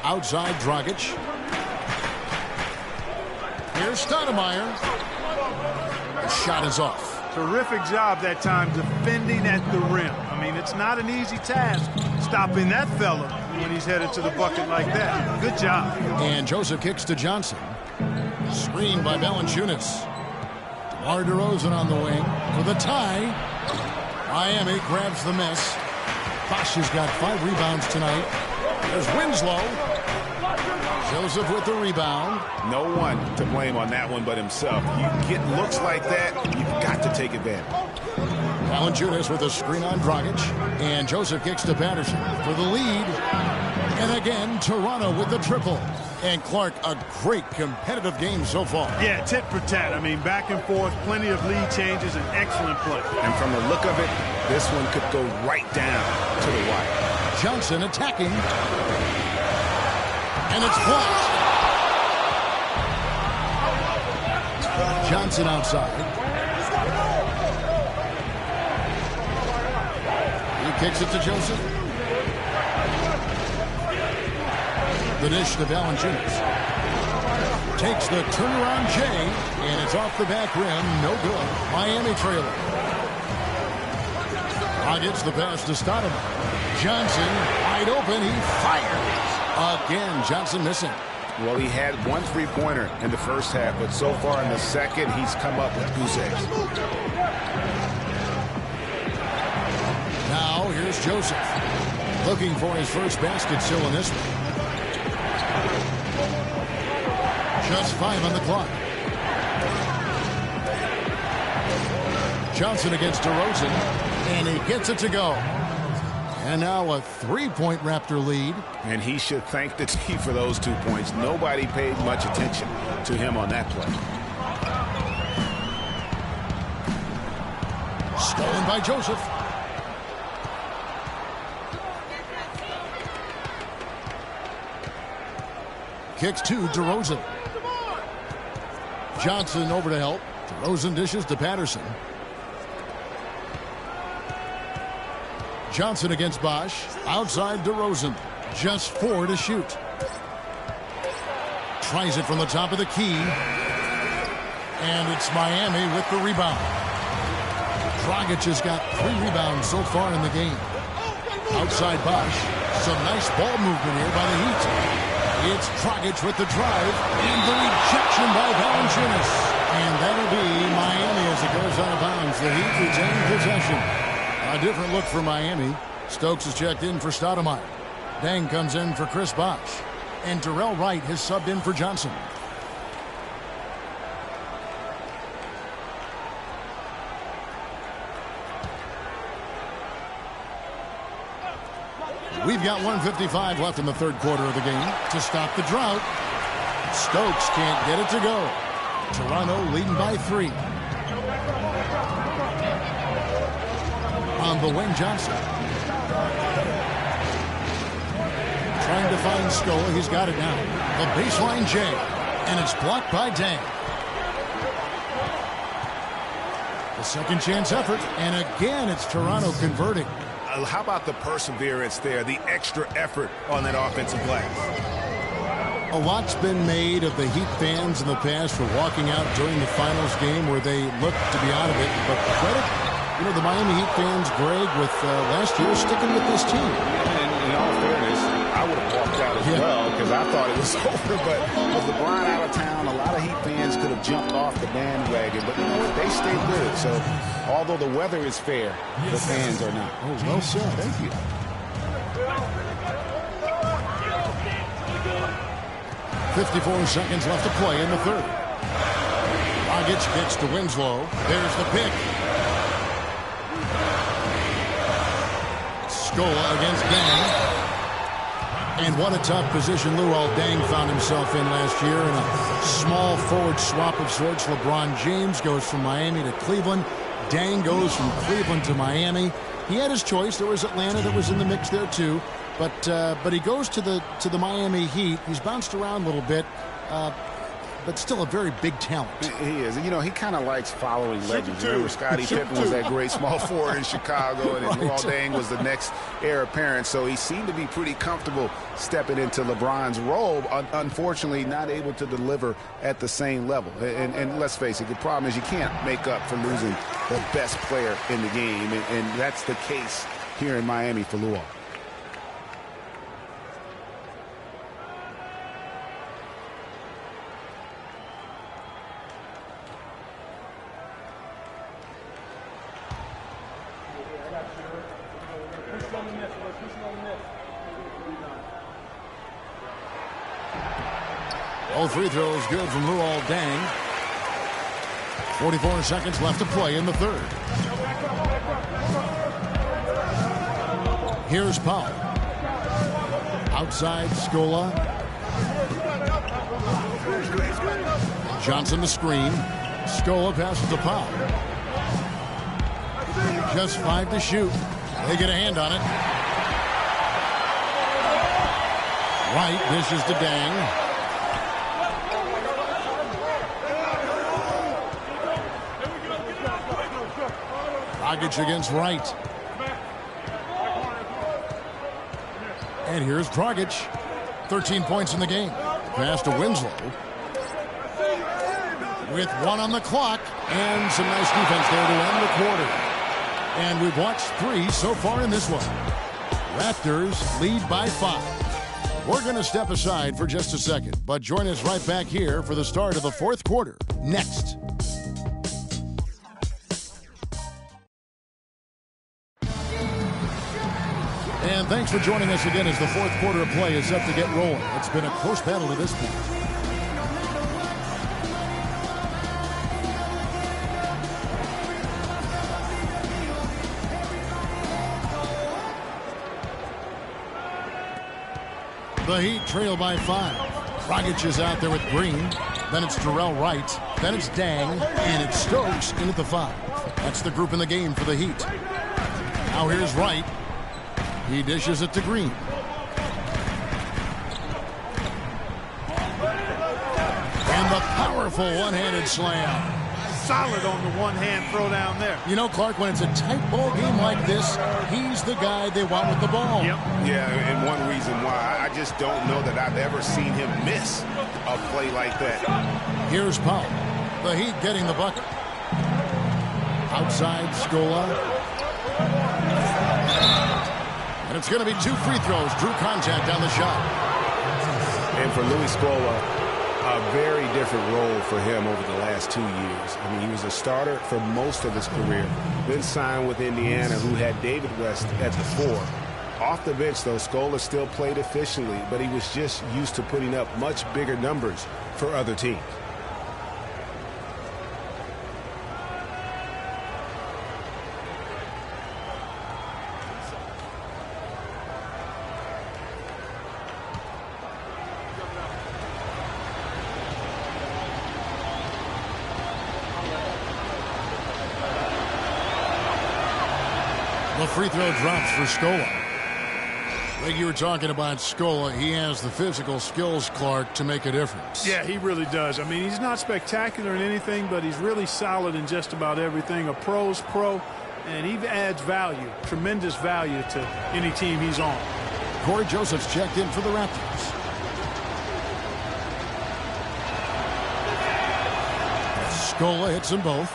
Outside Dragic. Here's Stoudemire. The shot is off. Terrific job that time defending at the rim. I mean, it's not an easy task stopping that fella when he's headed to the bucket like that. Good job. And Joseph kicks to Johnson. Screen by Valanciunas. DeMar DeRozan on the wing for the tie. Miami grabs the miss. Bosh has got 5 rebounds tonight. There's Winslow. Joseph with the rebound. No one to blame on that one but himself. You get looks like that, you've got to take advantage. Valanciunas with a screen on Dragic. And Joseph kicks to Patterson for the lead. And again, Toronto with the triple. And Clark, a great competitive game so far. Yeah, tit for tat. I mean, back and forth, plenty of lead changes, and excellent play. And from the look of it, this one could go right down to the wire. Johnson attacking. And it's blocked. Johnson outside. He kicks it to Joseph. The dish to Valanciunas. Takes the turnaround J, and it's off the back rim. No good. Miami trailer. Gets the pass to Stoudemire. Johnson wide open. He fires. Again, Johnson missing. Well, he had 1 3-pointer in the first half, but so far in the second, he's come up with goose eggs. Now, here's Joseph. Looking for his first basket still in this one. Just 5 on the clock. Johnson against DeRozan, and he gets it to go. And now a 3-point Raptor lead. And he should thank the team for those 2 points. Nobody paid much attention to him on that play. Stolen by Joseph. Kicks to DeRozan. Johnson over to help. DeRozan dishes to Patterson. Johnson against Bosh. Outside DeRozan. Just 4 to shoot. Tries it from the top of the key. And it's Miami with the rebound. Dragic has got 3 rebounds so far in the game. Outside Bosh. Some nice ball movement here by the Heat. It's Dragic with the drive. And the rejection by Valanciunas. And that'll be Miami as it goes out of bounds. The Heat retain possession. A different look for Miami. Stokes is checked in for Stoudemire. Deng comes in for Chris Bosh. And Terrell Wright has subbed in for Johnson. We've got 1:55 left in the third quarter of the game to stop the drought. Stokes can't get it to go. Toronto leading by 3. On the wing, Johnson. Trying to find Scola. He's got it now. The baseline J. And it's blocked by Deng. The second chance effort. And again, it's Toronto converting. How about the perseverance there, the extra effort on that offensive glass? A lot's been made of the Heat fans in the past for walking out during the finals game where they looked to be out of it. But credit, the Miami Heat fans, Greg, with last year sticking with this team. And in all fairness, I would have walked out as well because I thought it was over. But with LeBron out of town, a lot of Heat fans could have jumped off the bandwagon. But you know what? They stayed good. So although the weather is fair, the fans are not. Oh, well said. Thank you. 54 seconds left to play in the third. Dragic gets to Winslow. There's the pick. Scola against Deng. And what a tough position Luol Deng found himself in last year in a small forward swap of sorts. LeBron James goes from Miami to Cleveland. Deng goes from Cleveland to Miami. He had his choice. There was Atlanta that was in the mix there too. But he goes to the Miami Heat. He's bounced around a little bit. But but still a very big talent. He is. You know, he kind of likes following legends. Remember, Scottie Pippen was that great small forward in Chicago, and then Luol Deng was the next heir apparent. So he seemed to be pretty comfortable stepping into LeBron's role. Unfortunately, not able to deliver at the same level. And let's face it, the problem is you can't make up for losing the best player in the game, and that's the case here in Miami for Luol. All free throws good from Luol Deng. 44 seconds left to play in the third. Here's Powell. Outside Scola. Johnson the screen. Scola passes to Powell. Just 5 to shoot. They get a hand on it. Wright dishes to Deng. Dragic against Wright. And here's Dragic. 13 points in the game. Pass to Winslow. With 1 on the clock. And some nice defense there to end the quarter. And we've watched 3 so far in this one. Raptors lead by 5. We're going to step aside for just a second, but join us right back here for the start of the fourth quarter. Next. And thanks for joining us again as the fourth quarter of play is set to get rolling. It's been a close battle to this point. The Heat trail by 5. Dragic is out there with Green. Then it's Jarrell Wright. Then it's Deng. And it's Stokes in at the 5. That's the group in the game for the Heat. Now here's Wright. He dishes it to Green. And the powerful one-handed slam. Solid on the one-hand throw down there. You know, Clark, when it's a tight ball game like this, he's the guy they want with the ball. Yep. Yeah, and one reason why I just don't know that I've ever seen him miss a play like that. Here's Powell. The Heat getting the bucket. Outside Scola. And it's going to be 2 free throws. Drew contact on the shot. And for Louis Scola, a very different role for him over the last 2 years. I mean, he was a starter for most of his career. Then signed with Indiana, who had David West at the 4. Off the bench, though, Scola still played efficiently, but he was just used to putting up much bigger numbers for other teams. The free throw drops for Scola. Like you were talking about Scola, he has the physical skills, Clark, to make a difference. Yeah, he really does. I mean, he's not spectacular in anything, but he's really solid in just about everything. A pro's pro, and he adds value, tremendous value to any team he's on. Corey Joseph's checked in for the Raptors. Scola hits them both.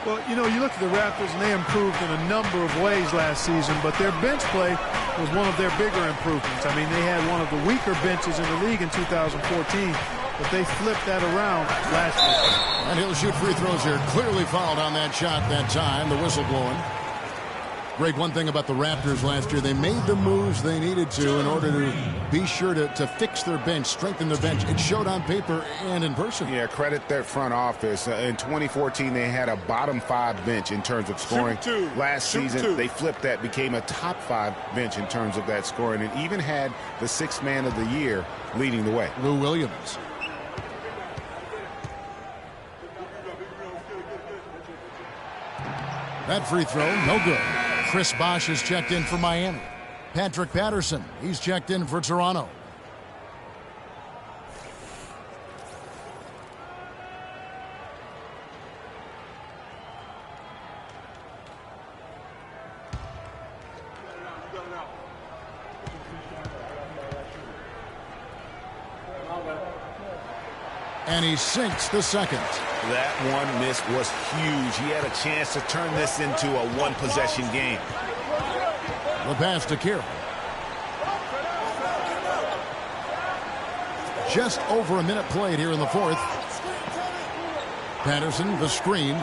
Well, you know, you look at the Raptors, and they improved in a number of ways last season, but their bench play was one of their bigger improvements. I mean, they had one of the weaker benches in the league in 2014, but they flipped that around last year. And he'll shoot free throws here. Clearly fouled on that shot that time. The whistle blowing. Greg, one thing about the Raptors last year, they made the moves they needed to in order to be sure to fix their bench, strengthen their bench. It showed on paper and in person. Yeah, credit their front office. In 2014, they had a bottom 5 bench in terms of scoring. Last season, they flipped that, became a top 5 bench in terms of that scoring, and even had the 6th man of the year leading the way. Lou Williams. That free throw, no good. Chris Bosh has checked in for Miami. Patrick Patterson, he's checked in for Toronto. And he sinks the second. That one miss was huge. He had a chance to turn this into a one-possession game. The pass to Carroll. Just over a minute played here in the fourth. Patterson, the screen.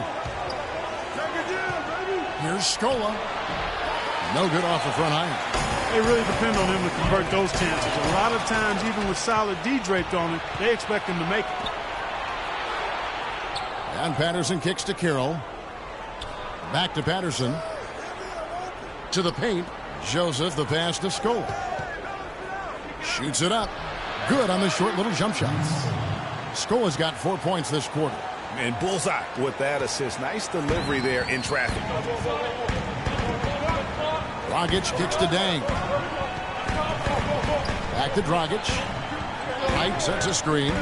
Here's Scola. No good off the front iron. They really depend on him to convert those chances. A lot of times, even with solid D draped on it, they expect him to make it. And Patterson kicks to Carroll. Back to Patterson. To the paint. Joseph, the pass to Scola. Shoots it up. Good on the short little jump shots. Scola's got 4 points this quarter. And bullseye with that assist. Nice delivery there in traffic. Dragic kicks to Dang. Back to Dragic. Knight sets a screen.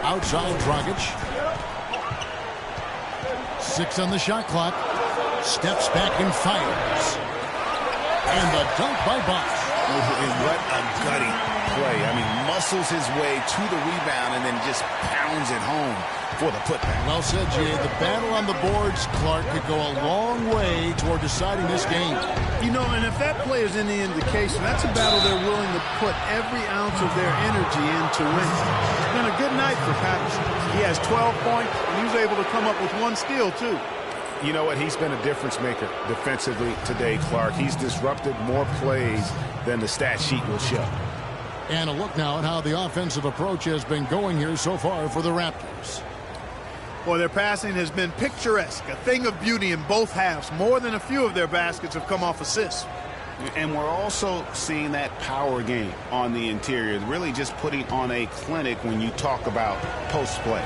Outside Dragic. 6 on the shot clock. Steps back and fires. And the dunk by Bosch. And what a gutty play. I mean, muscles his way to the rebound and then just pounds it home for the putback. Well said, Jay. The battle on the boards, Clark, could go a long way toward deciding this game. You know, and if that play is any indication, that's a battle they're willing to put every ounce of their energy into winning. It's been a good night for Patterson. He has 12 points, and he was able to come up with 1 steal, too. You know what? He's been a difference maker defensively today, Clark. He's disrupted more plays than the stat sheet will show. And a look now at how the offensive approach has been going here so far for the Raptors. Boy, their passing has been picturesque, a thing of beauty in both halves. More than a few of their baskets have come off assists. And we're also seeing that power game on the interior, really just putting on a clinic when you talk about post play.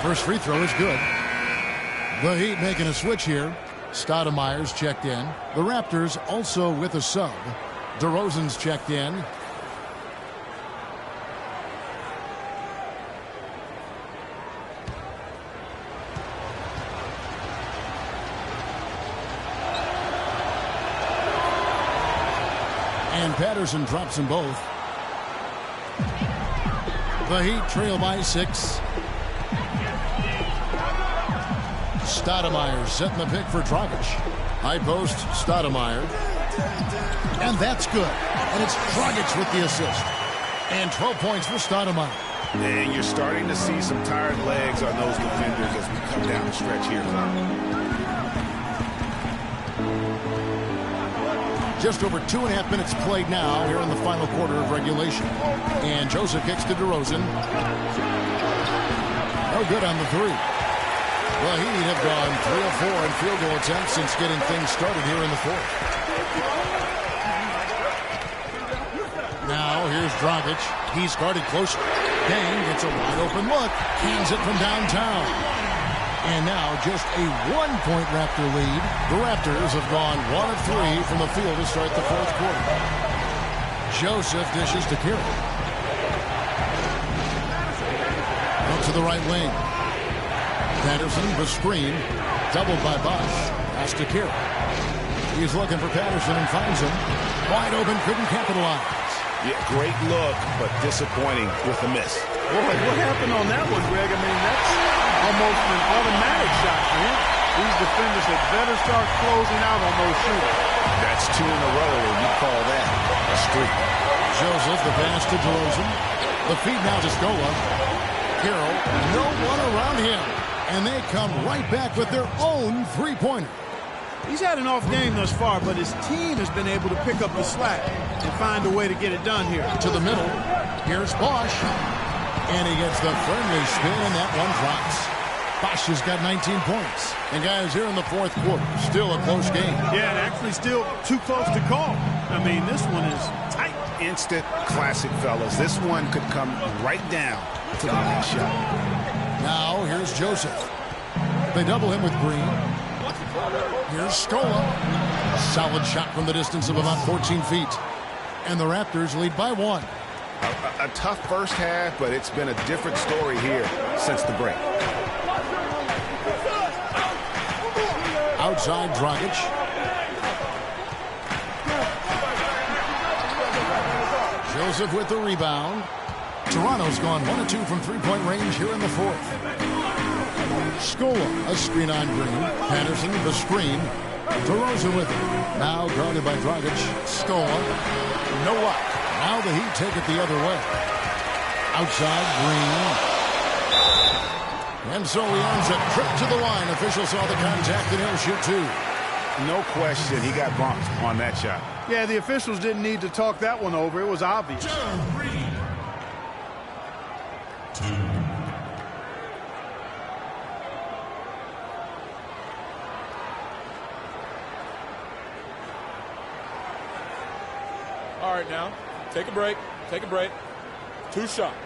First free throw is good. The Heat making a switch here. Stoudemire's checked in. The Raptors also with a sub. DeRozan's checked in. And Patterson drops them both. The Heat trail by 6. Stoudemire setting the pick for Dragic. High post, Stoudemire. And that's good. And it's Dragic with the assist. And 12 points for Stoudemire. And you're starting to see some tired legs on those defenders as we come down the stretch here. Just over 2.5 minutes played now here in the final quarter of regulation. And Joseph kicks to DeRozan. No good on the 3. The Heat have gone 3 of 4 in field goal attempts since getting things started here in the fourth. Now here's Dragic. He's guarded closer. Dang gets a wide open look. Cans it from downtown. And now just a 1-point Raptor lead. The Raptors have gone 1 of 3 from the field to start the fourth quarter. Joseph dishes to Carroll. Up to the right wing. Patterson, the screen, doubled by Bosch. Pass to Carroll. He's looking for Patterson and finds him. Wide open, couldn't capitalize. Yeah, great look, but disappointing with the miss. Boy, what happened on that one, Greg? I mean, that's almost an automatic shot for him. These defenders had better start closing out on those shooters. That's 2 in a row, and you call that a streak. Joseph, the pass to DeRozan. The feed now to Scola. Carroll, no one around him. And they come right back with their own three-pointer. He's had an off game thus far, but his team has been able to pick up the slack and find a way to get it done here. To the middle. Here's Bosch. And he gets the friendly spin, and that one drops. Bosch has got 19 points. And guys, here in the fourth quarter, still a close game. Yeah, and actually still too close to call. I mean, this one is tight. Instant classic, fellas. This one could come right down to the last shot. Now, here's Joseph. They double him with Green. Here's Scola. Solid shot from the distance of about 14 feet. And the Raptors lead by 1. A tough first half, but it's been a different story here since the break. Outside Dragic. Joseph with the rebound. Toronto's gone 1 of 2 from three-point range here in the fourth. Scola, a screen on Green. Patterson, the screen. DeRozan with it. Now guarded by Dragic. Scola. No luck. Now the Heat take it the other way. Outside, Green. And so he earns a trip to the line. Officials saw the contact, and he'll shoot 2. No question, he got bumped on that shot. Yeah, the officials didn't need to talk that one over. It was obvious. All right, now, take a break. Take a break. 2 shots.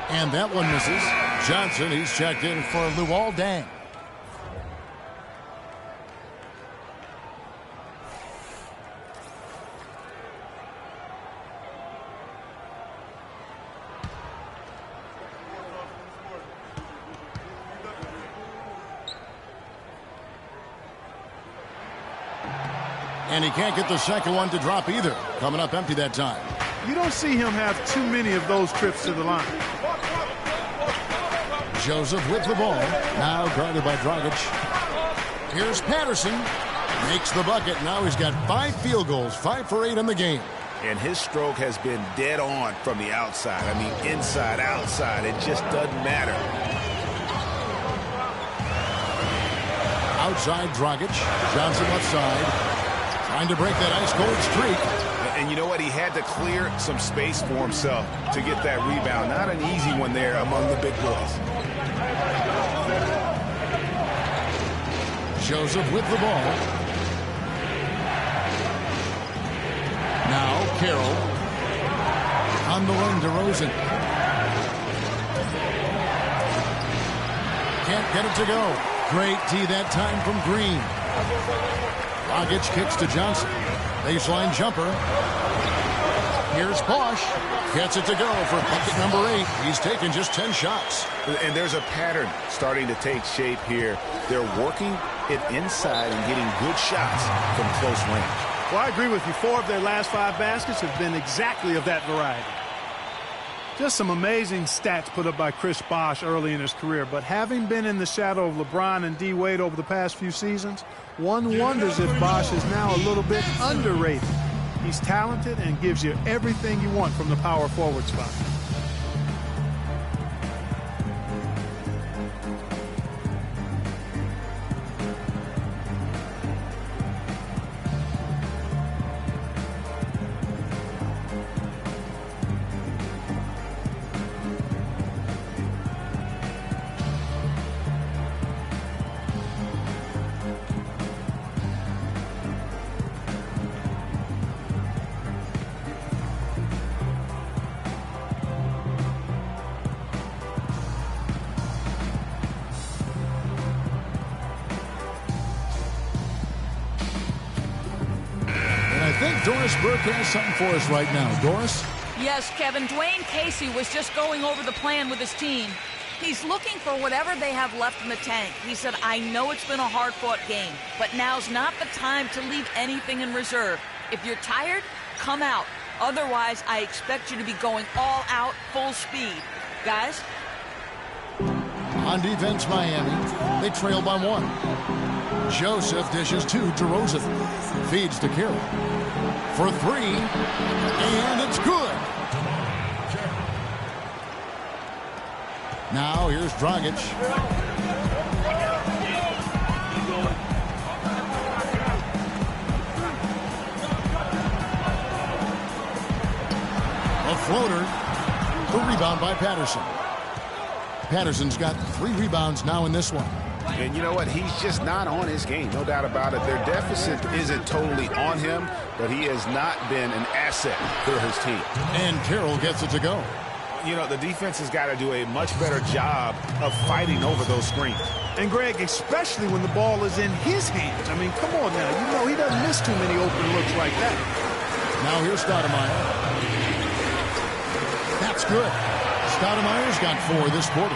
And that one misses. Johnson, he's checked in for Luol Deng. And he can't get the second one to drop either. Coming up empty that time. You don't see him have too many of those trips to the line. Joseph with the ball. Now guarded by Dragic. Here's Patterson. Makes the bucket. Now he's got 5 field goals. 5 for 8 in the game. And his stroke has been dead on from the outside. I mean, inside, outside. It just doesn't matter. Outside Dragic. Johnson left side. Trying to break that ice-cold streak. And you know what? He had to clear some space for himself to get that rebound. Not an easy one there among the big boys. Joseph with the ball. Now Carroll. On the wing, DeRozan. Can't get it to go. Great D that time from Green. Dragic kicks to Johnson. Baseline jumper. Here's Bosch. Gets it to go for bucket number 8. He's taken just 10 shots. And there's a pattern starting to take shape here. They're working it inside and getting good shots from close range. Well, I agree with you. 4 of their last 5 baskets have been exactly of that variety. Just some amazing stats put up by Chris Bosh early in his career. But having been in the shadow of LeBron and D. Wade over the past few seasons, one wonders if Bosh is now a little bit underrated. He's talented and gives you everything you want from the power forward spot. Doris Burke has something for us right now. Doris? Yes, Kevin. Dwayne Casey was just going over the plan with his team. He's looking for whatever they have left in the tank. He said, I know it's been a hard-fought game, but now's not the time to leave anything in reserve. If you're tired, come out. Otherwise, I expect you to be going all out, full speed. Guys? On defense, Miami. They trail by 1. Joseph dishes to DeRozan. Feeds to Carroll. For 3. And it's good. Now here's Dragic. A floater. The rebound by Patterson. Patterson's got 3 rebounds now in this one. And you know what? He's just not on his game, no doubt about it. Their deficit isn't totally on him, but he has not been an asset for his team. And Carroll gets it to go. You know, the defense has got to do a much better job of fighting over those screens. And, Greg, especially when the ball is in his hands. I mean, come on now. You know he doesn't miss too many open looks like that. Now here's Stoudemire. That's good. Stoudemire's got 4 this quarter.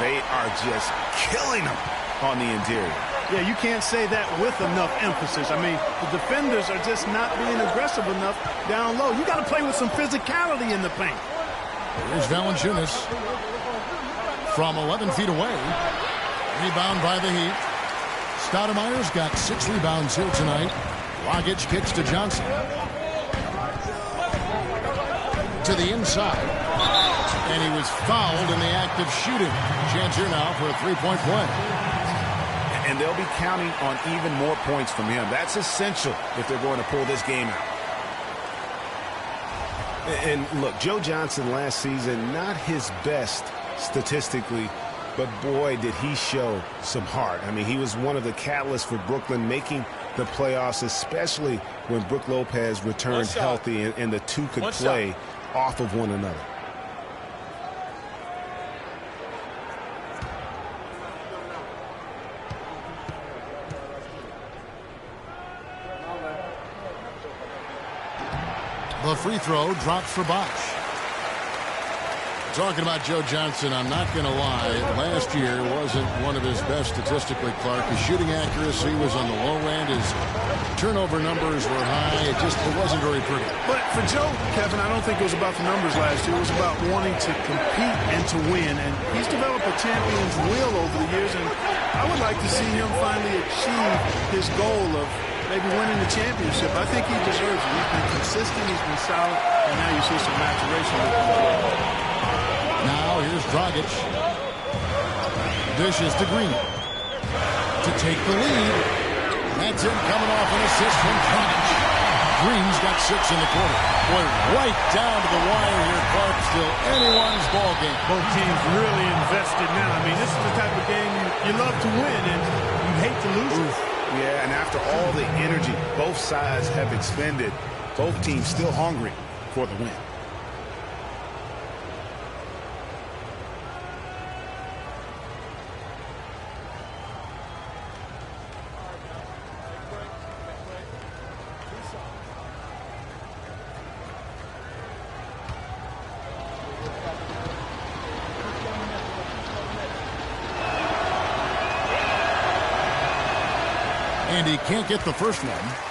They are just killing them on the interior. Yeah, you can't say that with enough emphasis. I mean, the defenders are just not being aggressive enough down low. You got to play with some physicality in the paint. Here's Valanciunas from 11 feet away. Rebound by the Heat. Stoudemire's got 6 rebounds here tonight. Dragic kicks to Johnson. To the inside. And he was fouled in the act of shooting. Chance here now for a three-point play. And they'll be counting on even more points from him. That's essential if they're going to pull this game out. And look, Joe Johnson last season, not his best statistically, but boy, did he show some heart. I mean, he was one of the catalysts for Brooklyn making the playoffs, especially when Brook Lopez returned healthy and the two could play off of one another. The free throw drops for Bosh. Talking about Joe Johnson, I'm not going to lie. Last year wasn't one of his best statistically, Clark. His shooting accuracy was on the low end. His turnover numbers were high. It wasn't very pretty. But for Joe, Kevin, I don't think it was about the numbers last year. It was about wanting to compete and to win. And he's developed a champion's will over the years. And I would like to see him finally achieve his goal of maybe winning the championship. I think he deserves it. He's been consistent. He's been solid. And now you see some maturation with him. Now here's Dragic. Dishes to Green. To take the lead. That's him coming off an assist from Dragic. Green's got 6 in the quarter. Boy, right down to the wire here, Clark. Still anyone's ball game. Both teams really invested now. I mean, this is the type of game you love to win and you hate to lose it. Yeah, and after all the energy both sides have expended, both teams still hungry for the win. And he can't get the first one.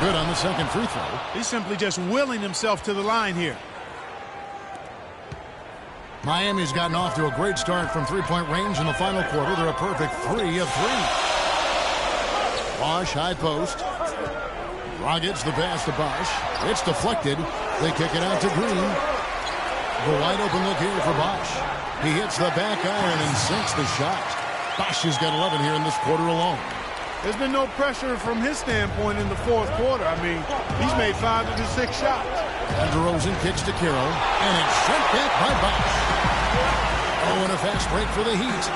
Good on the second free throw. He's simply just willing himself to the line here. Miami's gotten off to a great start from three-point range in the final quarter. They're a perfect 3 of 3. Bosh, high post. Dragic the pass to Bosh. It's deflected. They kick it out to Green. The wide open look here for Bosh. He hits the back iron and sinks the shot. Bosh has got 11 here in this quarter alone. There's been no pressure from his standpoint in the fourth quarter. I mean, he's made 5 of his 6 shots. And DeRozan kicks to Carroll, and it's sent back by Bosh. Oh, and a fast break for the Heat.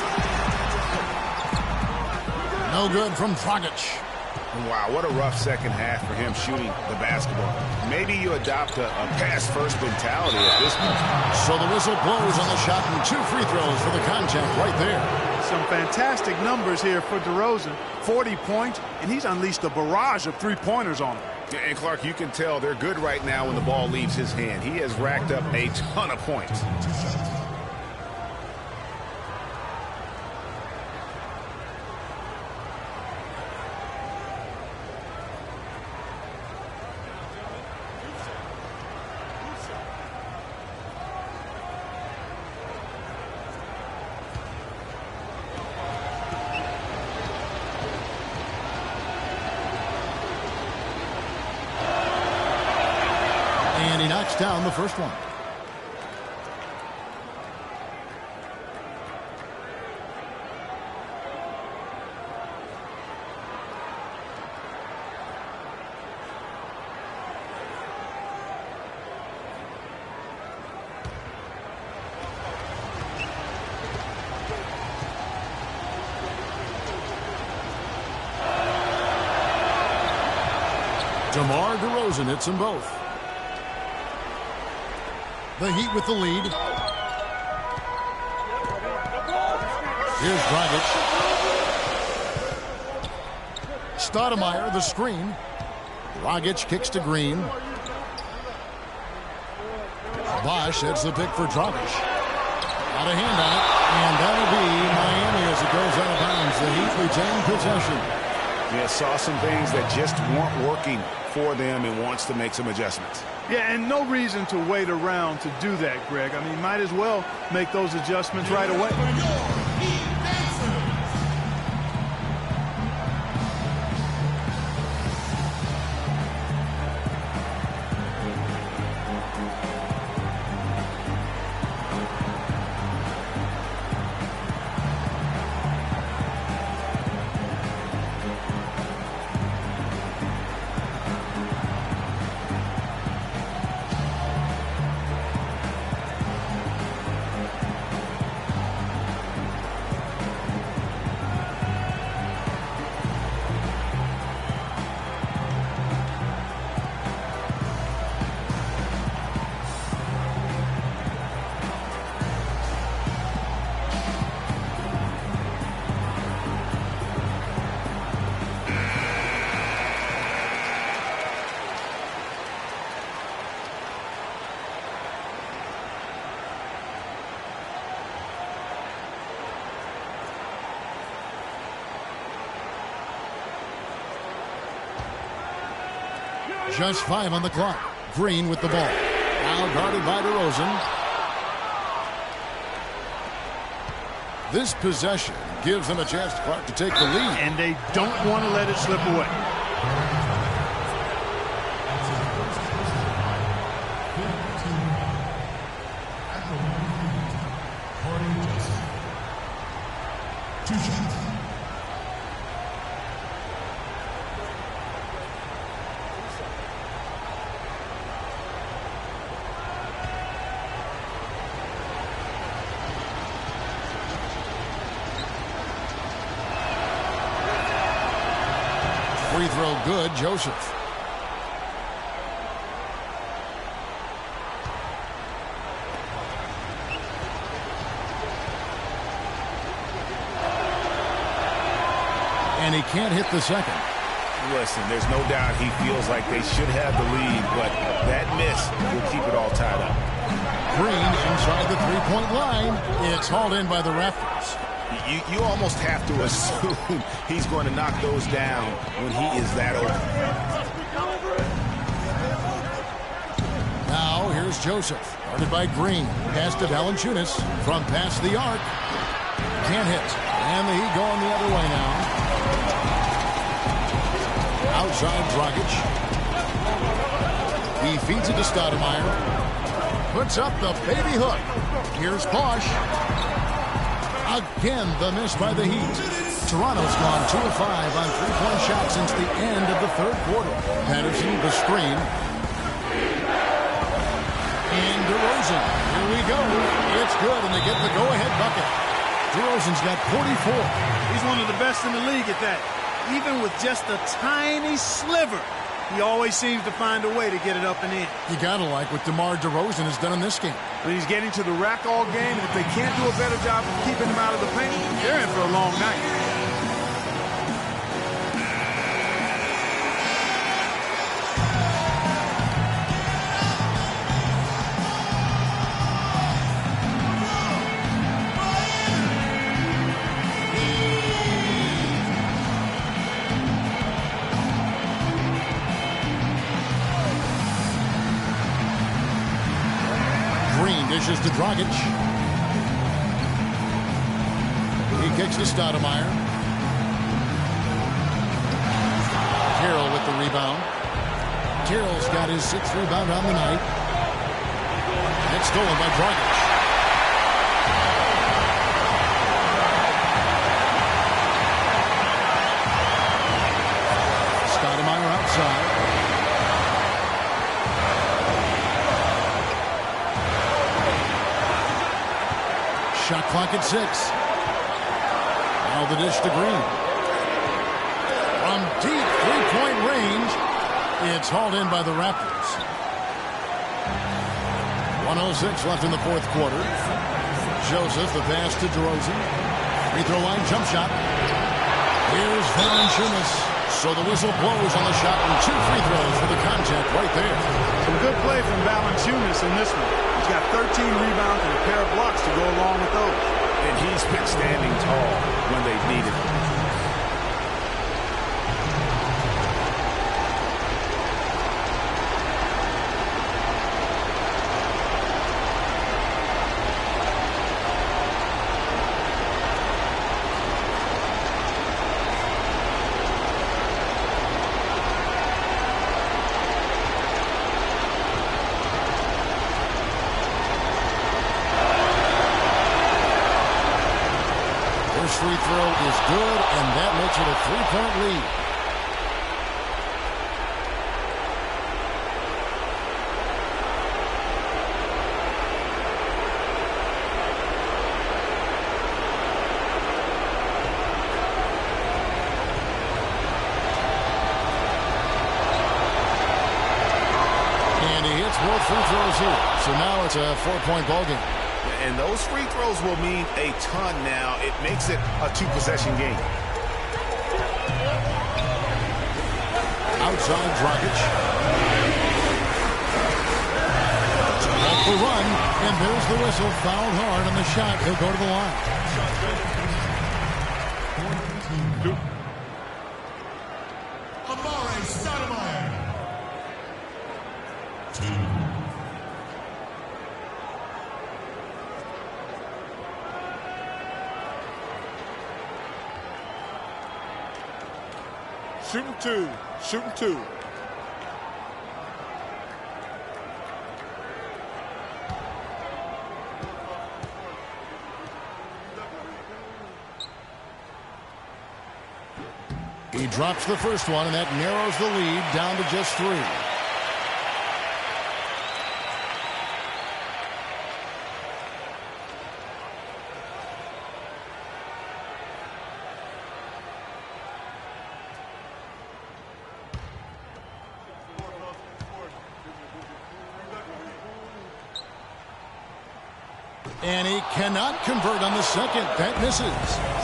No good from Dragic. Wow, what a rough second half for him shooting the basketball. Maybe you adopt a pass-first mentality at this point. So the whistle blows on the shot and 2 free throws for the contact right there. Some fantastic numbers here for DeRozan. 40 points, and he's unleashed a barrage of three-pointers on him. And Clark, you can tell they're good right now when the ball leaves his hand. He has racked up a ton of points. And he knocks down the first one. DeMar DeRozan hits them both. The Heat with the lead. Here's Dragic. Stoudemire, the screen. Dragic kicks to Green. Bosch heads the pick for Dragic. Out of hand on it. And that'll be Miami as it goes out of bounds. The Heat retain possession. Yeah, saw some things that just weren't working for them and wants to make some adjustments. Yeah, and no reason to wait around to do that, Greg. I mean, might as well make those adjustments right away. Just 5 on the clock. Green with the ball. Now guarded by DeRozan. This possession gives them a chance to take the lead. And they don't want to let it slip away. Free throw good, Joseph. And he can't hit the second. Listen, there's no doubt he feels like they should have the lead, but that miss will keep it all tied up. Green inside the three-point line. It's hauled in by the Raptors. You almost have to assume he's going to knock those down when he is that open. Now here's Joseph, guarded by Green. Pass to Valanciunas from past the arc. Can't hit. And the Heat going the other way now. Outside Dragic. He feeds it to Stoudemire. Puts up the baby hook. Here's Bosch. Again, the miss by the Heat. Toronto's gone 2 of 5 on three-point shots since the end of the third quarter. Patterson, the screen. And DeRozan. Here we go. It's good, and they get the go-ahead bucket. DeRozan's got 44. He's one of the best in the league at that. Even with just a tiny sliver, he always seems to find a way to get it up and in. You gotta like what DeMar DeRozan has done in this game. But he's getting to the rack all game, and if they can't do a better job of keeping him out of the paint, they're in for a long night. Dishes to Dragic. He kicks to Stoudemire. Carroll with the rebound. Carroll's got his 6th rebound on the night. It's stolen by Dragic. Stoudemire outside. Shot clock at 6. Now the dish to Green. From deep three-point range, It's hauled in by the Raptors. 1:06 left in the fourth quarter. Joseph, the pass to DeRozan. Free throw line jump shot. Here's Valanciunas. So the whistle blows on the shot and 2 free throws for the contact right there. Some good play from Valanciunas in this one. He's got 13 rebounds and a pair of blocks to go along with those. And he's been standing tall when they've needed him. Free throw is good, and that makes it a 3-point lead. And he hits both free throws here. So now it's a 4-point ball game. And those free throws will mean a ton now. It makes it a 2-possession game. Outside Dragic. Off the run, and there's the whistle. Fouled hard on the shot. He'll go to the line. Amare Stoudemire. 2. Shooting 2. Shooting 2. He drops the first one, and that narrows the lead down to just 3. And he cannot convert on the second. That misses.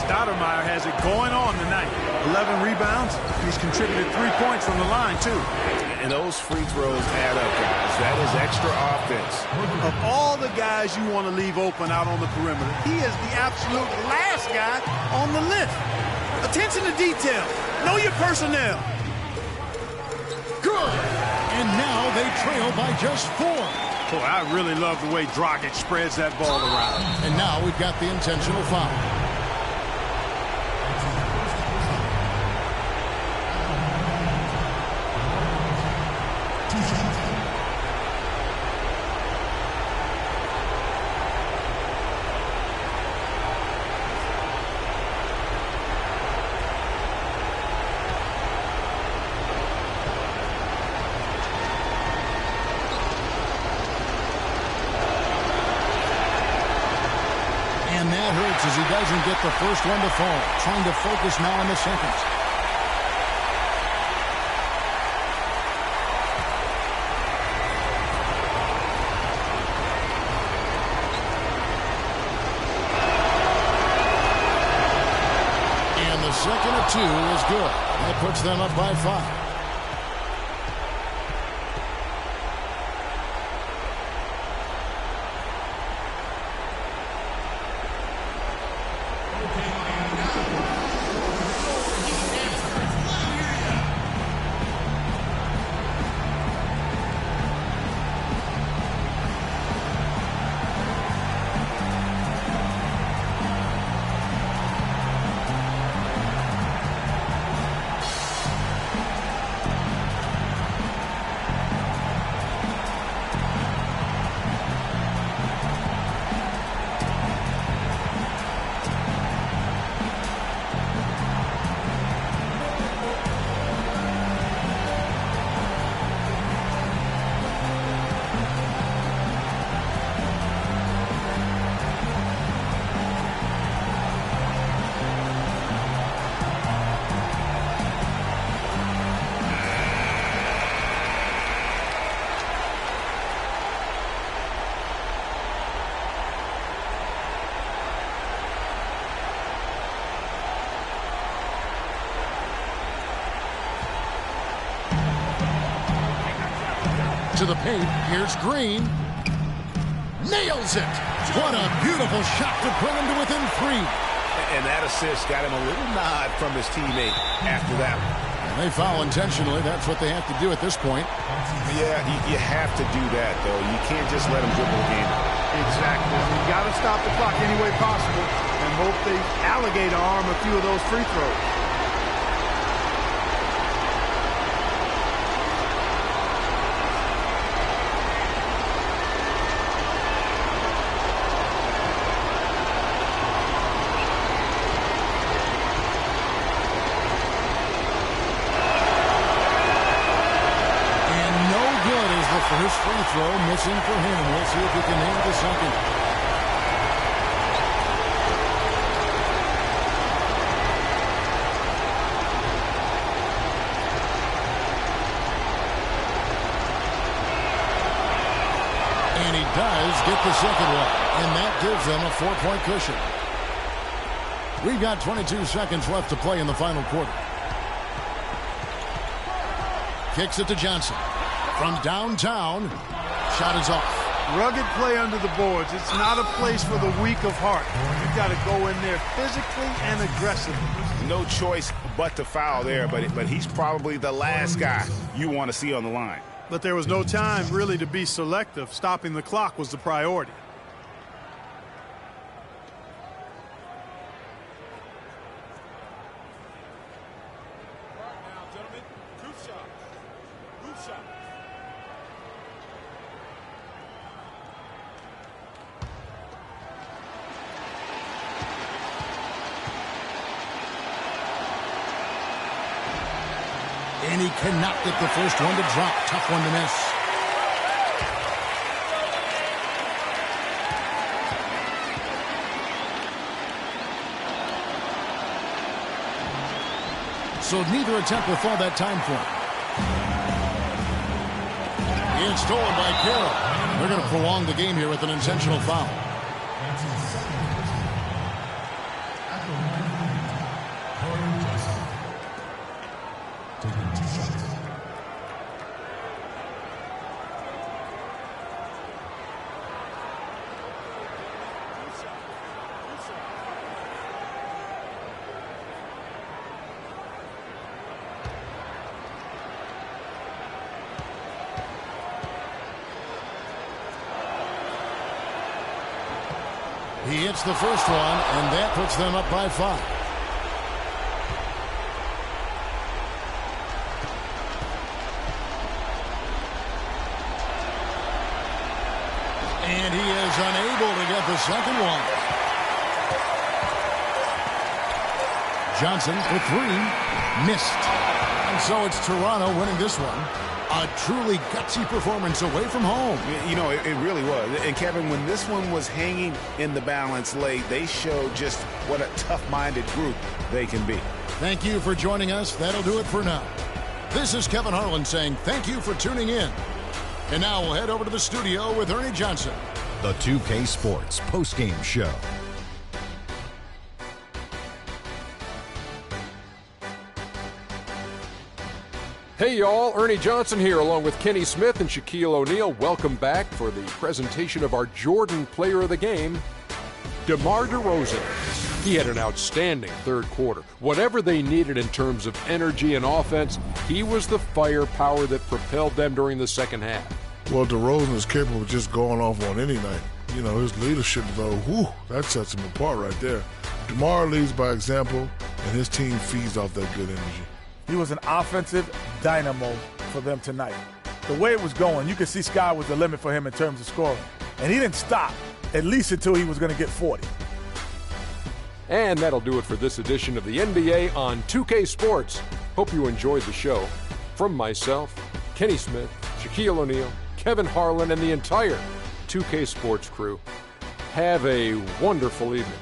Stoudemire has it going on tonight. 11 rebounds. He's contributed 3 points from the line, too. And those free throws add up, guys. That is extra offense. Of all the guys you want to leave open out on the perimeter, he is the absolute last guy on the list. Attention to detail. Know your personnel. Good. And now they trail by just 4. Boy, I really love the way Dragic spreads that ball around. And now we've got the intentional foul. And that hurts as he doesn't get the first one to fall. Trying to focus now on the second. And the second of 2 is good. That puts them up by 5. To the paint. Here's Green. Nails it. What a beautiful shot to bring him to within 3. And that assist got him a little nod from his teammate after that one. They foul intentionally. That's what they have to do at this point. Yeah, you have to do that, though. You can't just let them dribble the game. Exactly. You got to stop the clock any way possible and hope they alligator arm a few of those free throws. First free throw missing for him. We'll see if he can nail the second. And he does get the second one. And that gives them a 4-point cushion. We've got 22 seconds left to play in the final quarter. Kicks it to Johnson. From downtown, shot is off. Rugged play under the boards. It's not a place for the weak of heart. You've got to go in there physically and aggressively. No choice but to foul there, but he's probably the last guy you want to see on the line. But there was no time really to be selective. Stopping the clock was the priority. And he cannot get the first one to drop. Tough one to miss. So neither attempt will fall that time for him. It's stolen by Carroll. They're going to prolong the game here with an intentional foul. He hits the first one, and that puts them up by 5. And he is unable to get the second one. Johnson for 3. Missed. And so it's Toronto winning this one. A truly gutsy performance away from home. You know, it really was. And, Kevin, when this one was hanging in the balance late, they showed just what a tough-minded group they can be. Thank you for joining us. That'll do it for now. This is Kevin Harlan saying thank you for tuning in. And now we'll head over to the studio with Ernie Johnson. The 2K Sports postgame show. Hey y'all, Ernie Johnson here along with Kenny Smith and Shaquille O'Neal. Welcome back for the presentation of our Jordan Player of the Game, DeMar DeRozan. He had an outstanding third quarter. Whatever they needed in terms of energy and offense, he was the firepower that propelled them during the second half. Well, DeRozan is capable of just going off on any night. You know, his leadership, though, that sets him apart right there. DeMar leads by example, and his team feeds off that good energy. He was an offensive dynamo for them tonight. The way it was going, you could see sky was the limit for him in terms of scoring. And he didn't stop, at least until he was going to get 40. And that'll do it for this edition of the NBA on 2K Sports. Hope you enjoyed the show. From myself, Kenny Smith, Shaquille O'Neal, Kevin Harlan, and the entire 2K Sports crew, have a wonderful evening.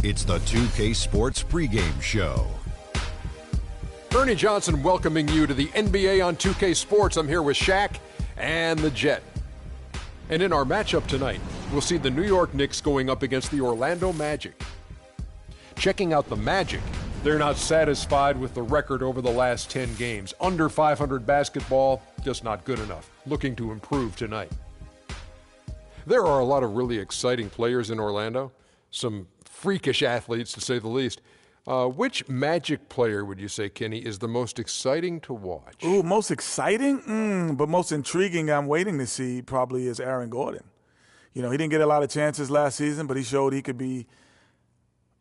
It's the 2K Sports pregame show. Ernie Johnson welcoming you to the NBA on 2K Sports. I'm here with Shaq and the Jet. And in our matchup tonight, we'll see the New York Knicks going up against the Orlando Magic. Checking out the Magic, they're not satisfied with the record over the last 10 games. Under 500 basketball, just not good enough. Looking to improve tonight. There are a lot of really exciting players in Orlando. Some freakish athletes, to say the least. Which Magic player, would you say, Kenny, is the most exciting to watch? Ooh, most exciting? But most intriguing I'm waiting to see probably is Aaron Gordon. You know, he didn't get a lot of chances last season, but he showed he could be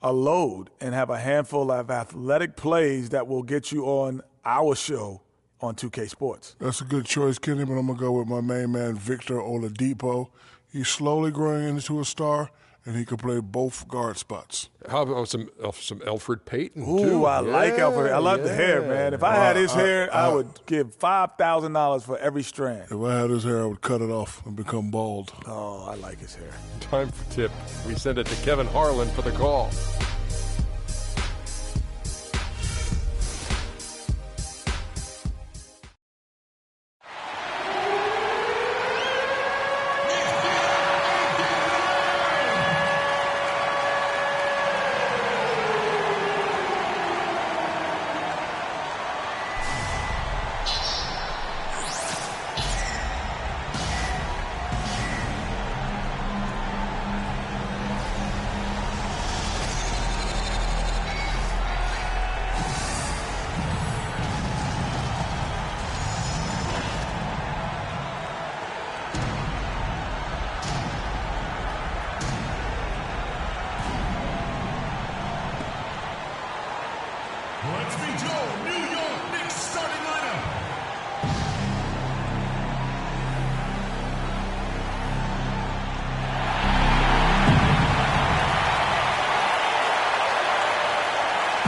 a load and have a handful of athletic plays that will get you on our show on 2K Sports. That's a good choice, Kenny, but I'm going to go with my main man, Victor Oladipo. He's slowly growing into a star, and he can play both guard spots. How about some Elfrid Payton, Ooh, too? I like Elfrid. I love the hair, man. If I had his hair, I would give $5,000 for every strand. If I had his hair, I would cut it off and become bald. Oh, I like his hair. Time for tip. We send it to Kevin Harlan for the call. Let's meet your New York Knicks starting lineup.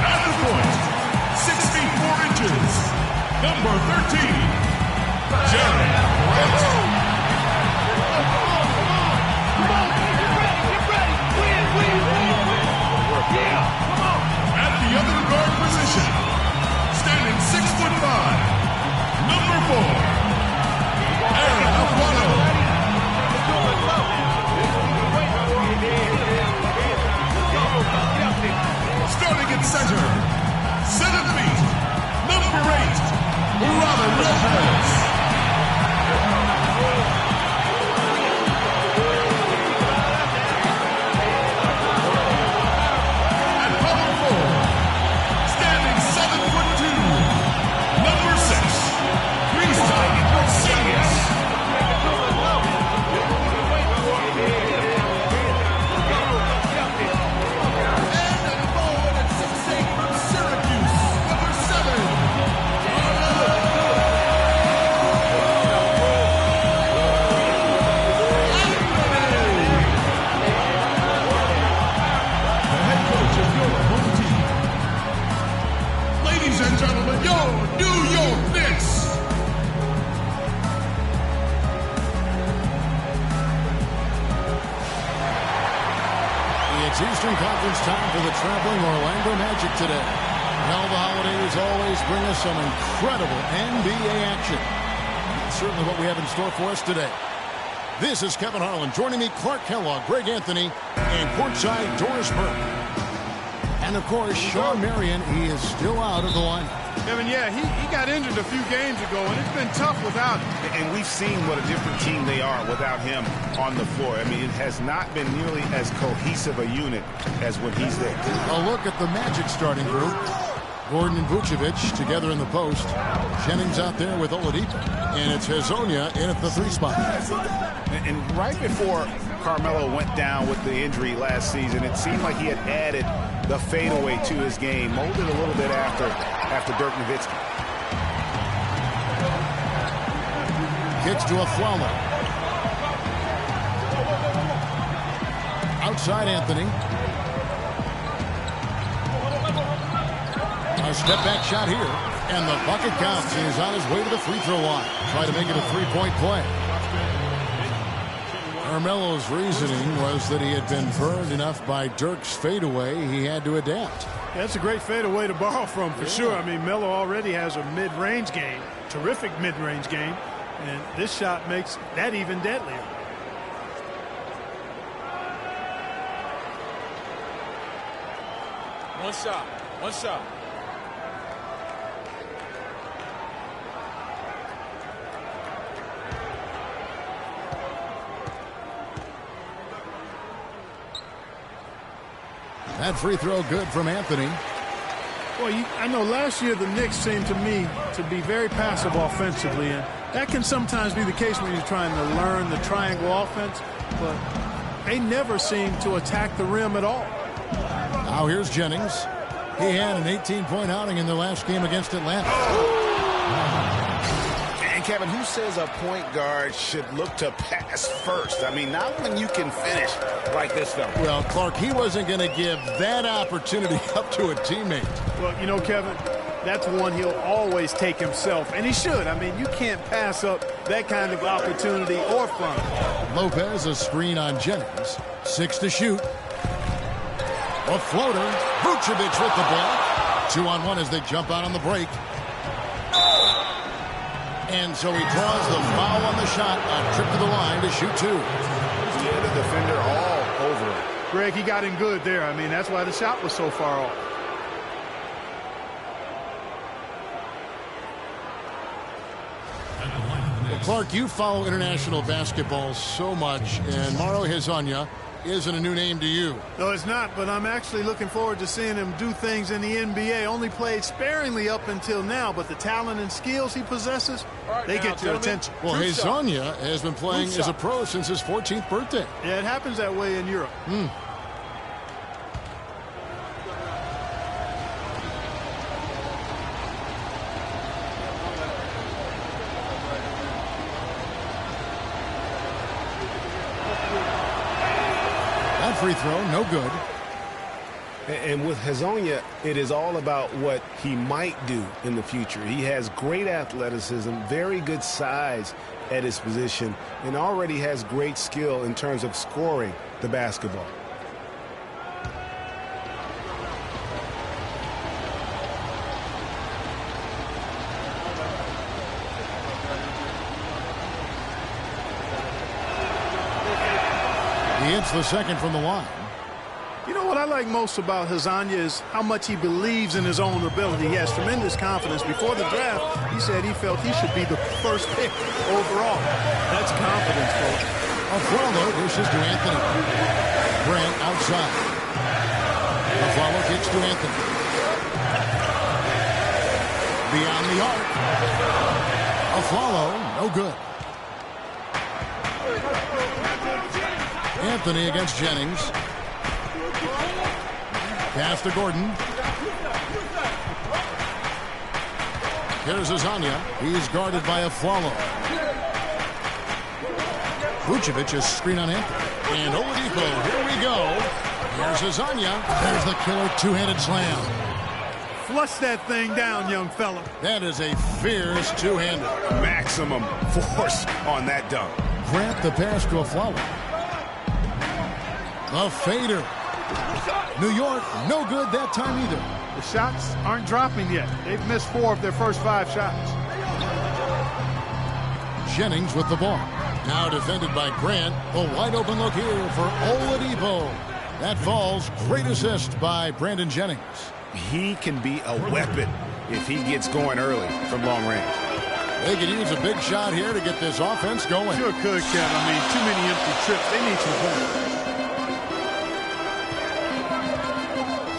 At the point, 64 inches, number 13, Jared Grant. At the other guard position, standing 6'5", number 4, Aaron Alfaro. Starting at center, 7 feet, number 8, Robin Lopez. It's Eastern Conference time for the traveling Orlando Magic today. Well, the holidays always bring us some incredible NBA action. That's certainly what we have in store for us today. This is Kevin Harlan. Joining me, Clark Kellogg, Greg Anthony, and courtside Doris Burke. And, of course, Shawn Marion, he is still out of the lineup. Kevin, yeah, he got injured a few games ago, and it's been tough without him. And we've seen what a different team they are without him on the floor. I mean, it has not been nearly as cohesive a unit as when he's there. A look at the Magic starting group. Gordon and Vucevic together in the post. Jennings out there with Oladipo. And it's Hezonja in at the 3 spot. And right before Carmelo went down with the injury last season, it seemed like he had added the fadeaway to his game, molded a little bit after Dirk Nowitzki. Kicks to Afflalo. Outside Anthony. A step back shot here, and the bucket counts. He is on his way to the free throw line. Try to make it a 3-point play. Carmelo's reasoning was that he had been burned enough by Dirk's fadeaway, he had to adapt. Yeah, that's a great fadeaway to borrow from, for sure. I mean, Melo already has a mid-range game, terrific mid-range game, and this shot makes that even deadlier. One shot. One shot. That free throw good from Anthony. Well, I know last year the Knicks seemed to me to be very passive offensively, and that can sometimes be the case when you're trying to learn the triangle offense, but they never seem to attack the rim at all. Now here's Jennings. He had an 18-point outing in the last game against Atlanta. And Kevin, who says a point guard should look to pass first? I mean, not when you can finish like this, though. Well, Clark, he wasn't going to give that opportunity up to a teammate. Well, you know, Kevin, that's one he'll always take himself, and he should. I mean, you can't pass up that kind of opportunity or fun. Lopez, a screen on Jennings. 6 to shoot. A floater. Vucevic with the ball. 2-on-1 as they jump out on the break. And so he draws the foul on the shot. A trip to the line to shoot 2. Yeah, the defender all over it. Greg, he got in good there. I mean, that's why the shot was so far off. Well, Clark, you follow international basketball so much, and Mauro Hezonja isn't a new name to you. No, it's not, but I'm actually looking forward to seeing him do things in the NBA. Only played sparingly up until now, but the talent and skills he possesses, they get your attention. Well, Hezonja has been playing as a pro since his 14th birthday. Yeah, it happens that way in Europe. Free throw, no good. And with Hezonja, it is all about what he might do in the future. He has great athleticism, very good size at his position, and already has great skill in terms of scoring the basketball. He hits the second from the line. You know what I like most about Hezonja is how much he believes in his own ability. He has tremendous confidence. Before the draft, he said he felt he should be the first pick overall. That's confidence, folks. Afflalo dishes to Anthony. Grant outside. Afflalo kicks to Anthony. Beyond the arc. Afflalo, no good. Anthony against Jennings. Pass to Gordon. Here's Hezonja. He's guarded by Afflalo. Vucevic is screen on Anthony. And Oladipo, here we go. Here's Hezonja. There's the killer two-handed slam. Flush that thing down, young fella. That is a fierce two-hander. Maximum force on that dunk. Grant the pass to Afflalo. A fader. New York, no good that time either. The shots aren't dropping yet. They've missed 4 of their first 5 shots. Jennings with the ball. Now defended by Grant. A wide open look here for Oladipo. That falls. Great assist by Brandon Jennings. He can be a weapon if he gets going early from long range. They could use a big shot here to get this offense going. Sure could, Kevin. I mean, too many empty trips. They need some points.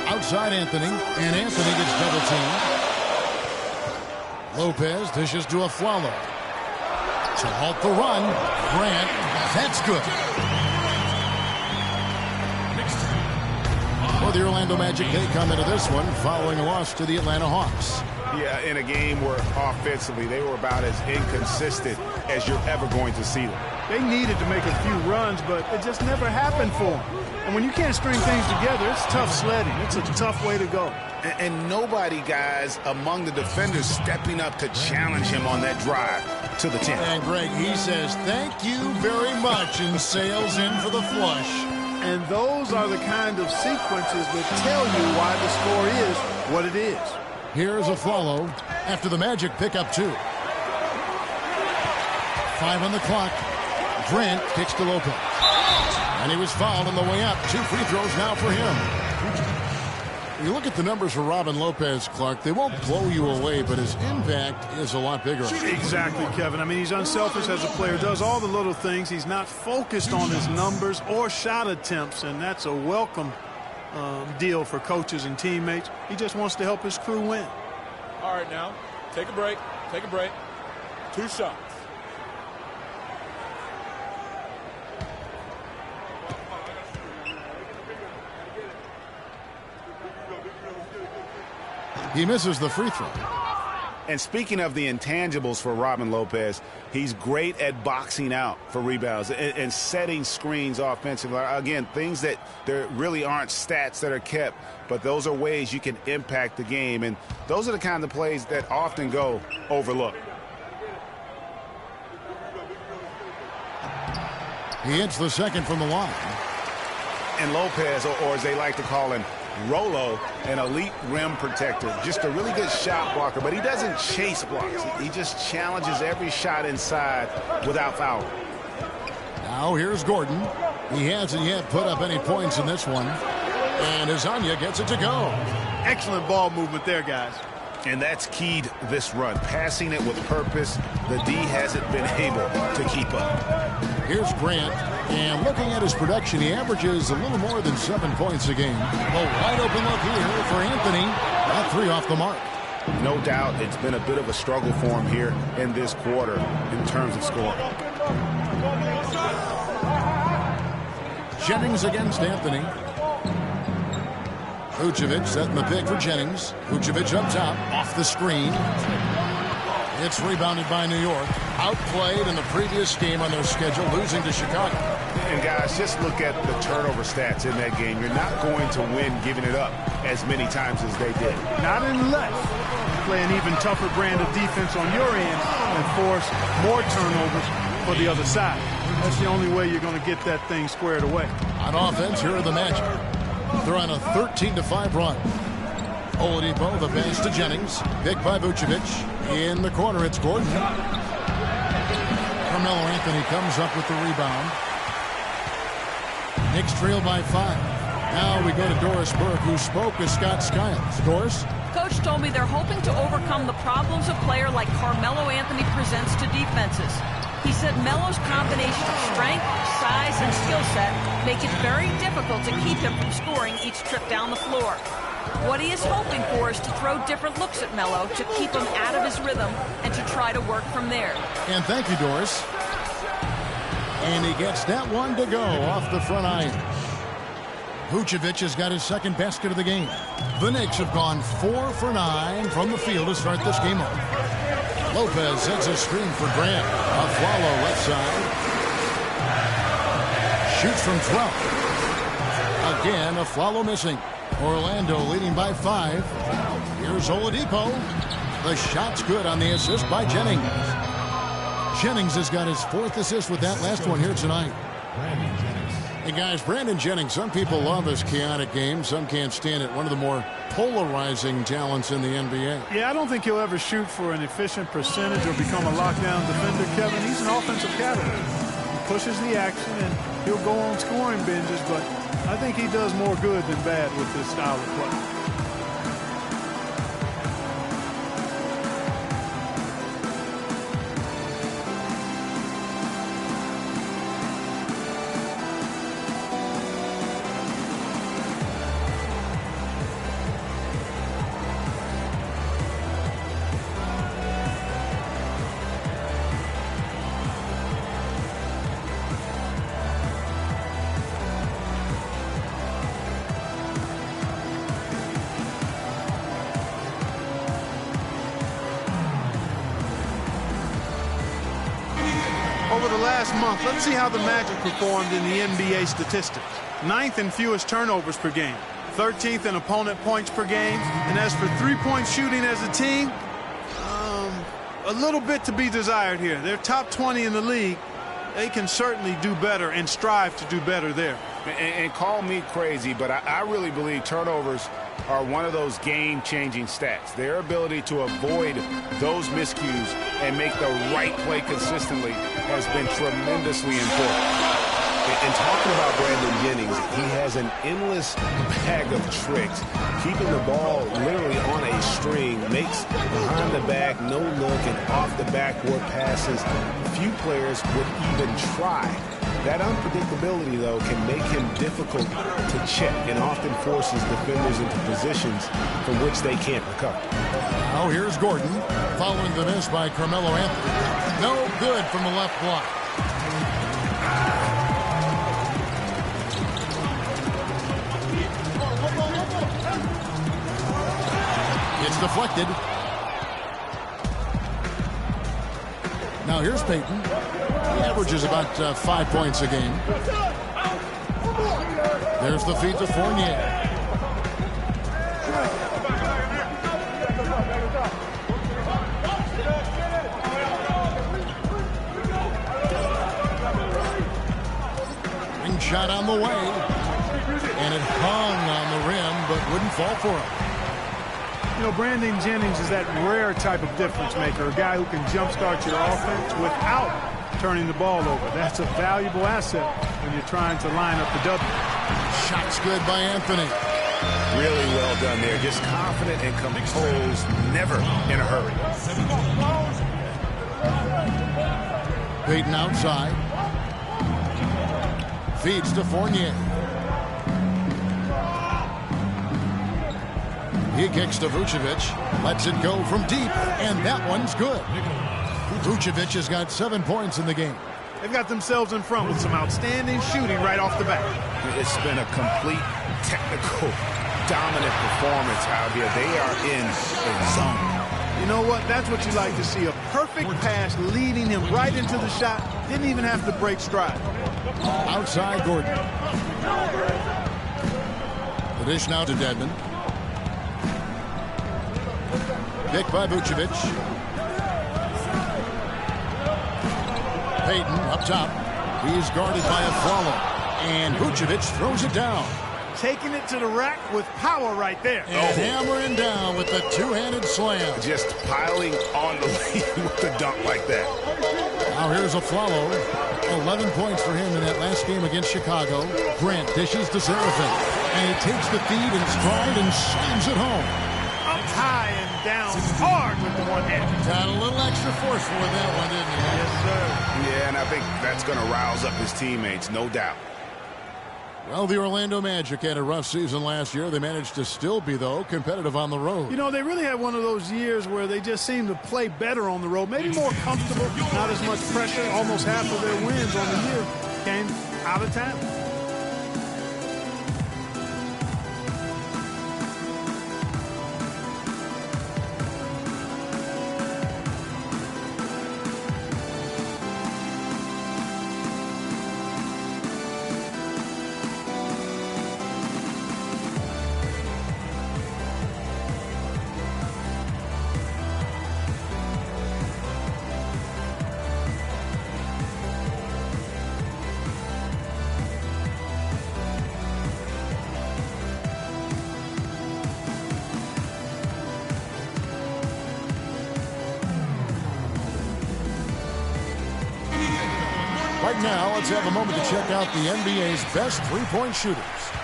Outside Anthony, and Anthony gets double teamed. Lopez dishes to Afflalo. To halt the run, Grant, that's good. For the Orlando Magic, they come into this one following a loss to the Atlanta Hawks. Yeah, in a game where offensively they were about as inconsistent as you're ever going to see them. They needed to make a few runs, but it just never happened for them. And when you can't string things together, it's tough sledding. It's a tough way to go. And nobody, guys, among the defenders stepping up to challenge him on that drive to the 10. And Greg, he says, thank you very much, and sails in for the flush. And those are the kind of sequences that tell you why the score is what it is. Here's Afflalo after the Magic pick up 2. 5 on the clock. Grant kicks to Lopez. And he was fouled on the way up. 2 free throws now for him. You look at the numbers for Robin Lopez, Clark, they won't blow you away, but his impact is a lot bigger. Exactly, Kevin. I mean, he's unselfish as a player, does all the little things. He's not focused on his numbers or shot attempts, and that's a welcome deal for coaches and teammates. He just wants to help his crew win. All right, now, take a break. Take a break. 2 shots. He misses the free throw. And speaking of the intangibles for Robin Lopez, he's great at boxing out for rebounds and setting screens offensively. Again, things that there really aren't stats that are kept, but those are ways you can impact the game. And those are the kind of plays that often go overlooked. He hits the second from the line. And Lopez, or as they like to call him, Rolo, an elite rim protector, just a really good shot blocker, but he doesn't chase blocks. He just challenges every shot inside without fouling. Now here's Gordon. He hasn't yet put up any points in this one. And Hezonja gets it to go. Excellent ball movement there, guys. And that's keyed this run, passing it with purpose. The D hasn't been able to keep up. Here's Grant, and looking at his production, he averages a little more than 7 points a game. A wide open look here for Anthony. That 3 off the mark. No doubt it's been a bit of a struggle for him here in this quarter in terms of scoring. Jennings against Anthony. Vucevic setting the pick for Jennings. Vucevic up top, off the screen. It's rebounded by New York. Outplayed in the previous game on their schedule, losing to Chicago. And guys, just look at the turnover stats in that game. You're not going to win giving it up as many times as they did. Not unless you play an even tougher brand of defense on your end and force more turnovers for the other side. That's the only way you're going to get that thing squared away. On offense, here are the Magic. They're on a 13-5 run. Oladipo, the pass to Jennings. Picked by Vucevic. In the corner, it's Gordon. Carmelo Anthony comes up with the rebound. Knicks trail by 5. Now we go to Doris Burke, who spoke with Scott Skiles. Doris? Coach told me they're hoping to overcome the problems a player like Carmelo Anthony presents to defenses. He said Melo's combination of strength, size, and skill set make it very difficult to keep him from scoring each trip down the floor. What he is hoping for is to throw different looks at Melo to keep him out of his rhythm and to try to work from there. And thank you, Doris. And he gets that one to go off the front iron. Vucevic has got his second basket of the game. The Knicks have gone 4 for 9 from the field to start this game off. Lopez sets a screen for Grant. Afflalo left side. Shoots from 12. Again, Afflalo missing. Orlando leading by 5. Here's Oladipo. The shot's good on the assist by Jennings. Jennings has got his 4th assist with that last one here tonight. Hey guys, Brandon Jennings, some people love his chaotic game, some can't stand it. One of the more polarizing talents in the NBA. Yeah, I don't think he'll ever shoot for an efficient percentage or become a lockdown defender, Kevin. He's an offensive catalyst. He pushes the action and he'll go on scoring binges, but I think he does more good than bad with this style of play. over the last month, let's see how the Magic performed in the NBA statistics. 9th in fewest turnovers per game, 13th in opponent points per game, and as for three-point shooting as a team, a little bit to be desired here. They're top 20 in the league. They can certainly do better and strive to do better there. And call me crazy, but I really believe turnovers are one of those game-changing stats. Their ability to avoid those miscues and make the right play consistently has been tremendously important. And talking about Brandon Jennings, he has an endless bag of tricks. Keeping the ball literally on a string, makes behind the back, no look, and off the backboard passes few players would even try. That unpredictability, though, can make him difficult to check and often forces defenders into positions from which they can't recover. Now here's Gordon, following the miss by Carmelo Anthony. No good from the left block. It's deflected. Now here's Payton. He averages about 5 points a game. There's the feed to Fournier. Ring shot on the way. And it hung on the rim, but wouldn't fall for him. You know, Brandon Jennings is that rare type of difference maker, a guy who can jumpstart your offense without turning the ball over. That's a valuable asset when you're trying to line up the W. Shot's good by Anthony. Really well done there. Just confident and composed, never in a hurry. Payton outside. Feeds to Fournier. He kicks to Vucevic, lets it go from deep, and that one's good. Vucevic has got 7 points in the game. They've got themselves in front with some outstanding shooting right off the bat. It's been a complete technical, dominant performance out here. They are in a zone. You know what? That's what you like to see. A perfect pass leading him right into the shot. Didn't even have to break stride. Outside Gordon. The dish now to Dedmon. Pick by Vucevic. Payton up top. He's guarded by Afflalo. And Vucevic throws it down. Taking it to the rack with power right there. And hammering down with the two-handed slam. Just piling on the lead with the dunk like that. Now here's Afflalo. 11 points for him in that last game against Chicago. Grant dishes to Seraphin. And he takes the feed in stride and slams it home. Up high and down hard with the one hand. Got a little extra forceful with that one, didn't he? Yes, sir. Yeah, and I think that's going to rouse up his teammates, no doubt. Well, the Orlando Magic had a rough season last year. They managed to still be, though, competitive on the road. You know, they really had one of those years where they just seemed to play better on the road. Maybe more comfortable, not as much pressure. Almost half of their wins on the year came out of town. Right now, let's have a moment to check out the NBA's best three-point shooters.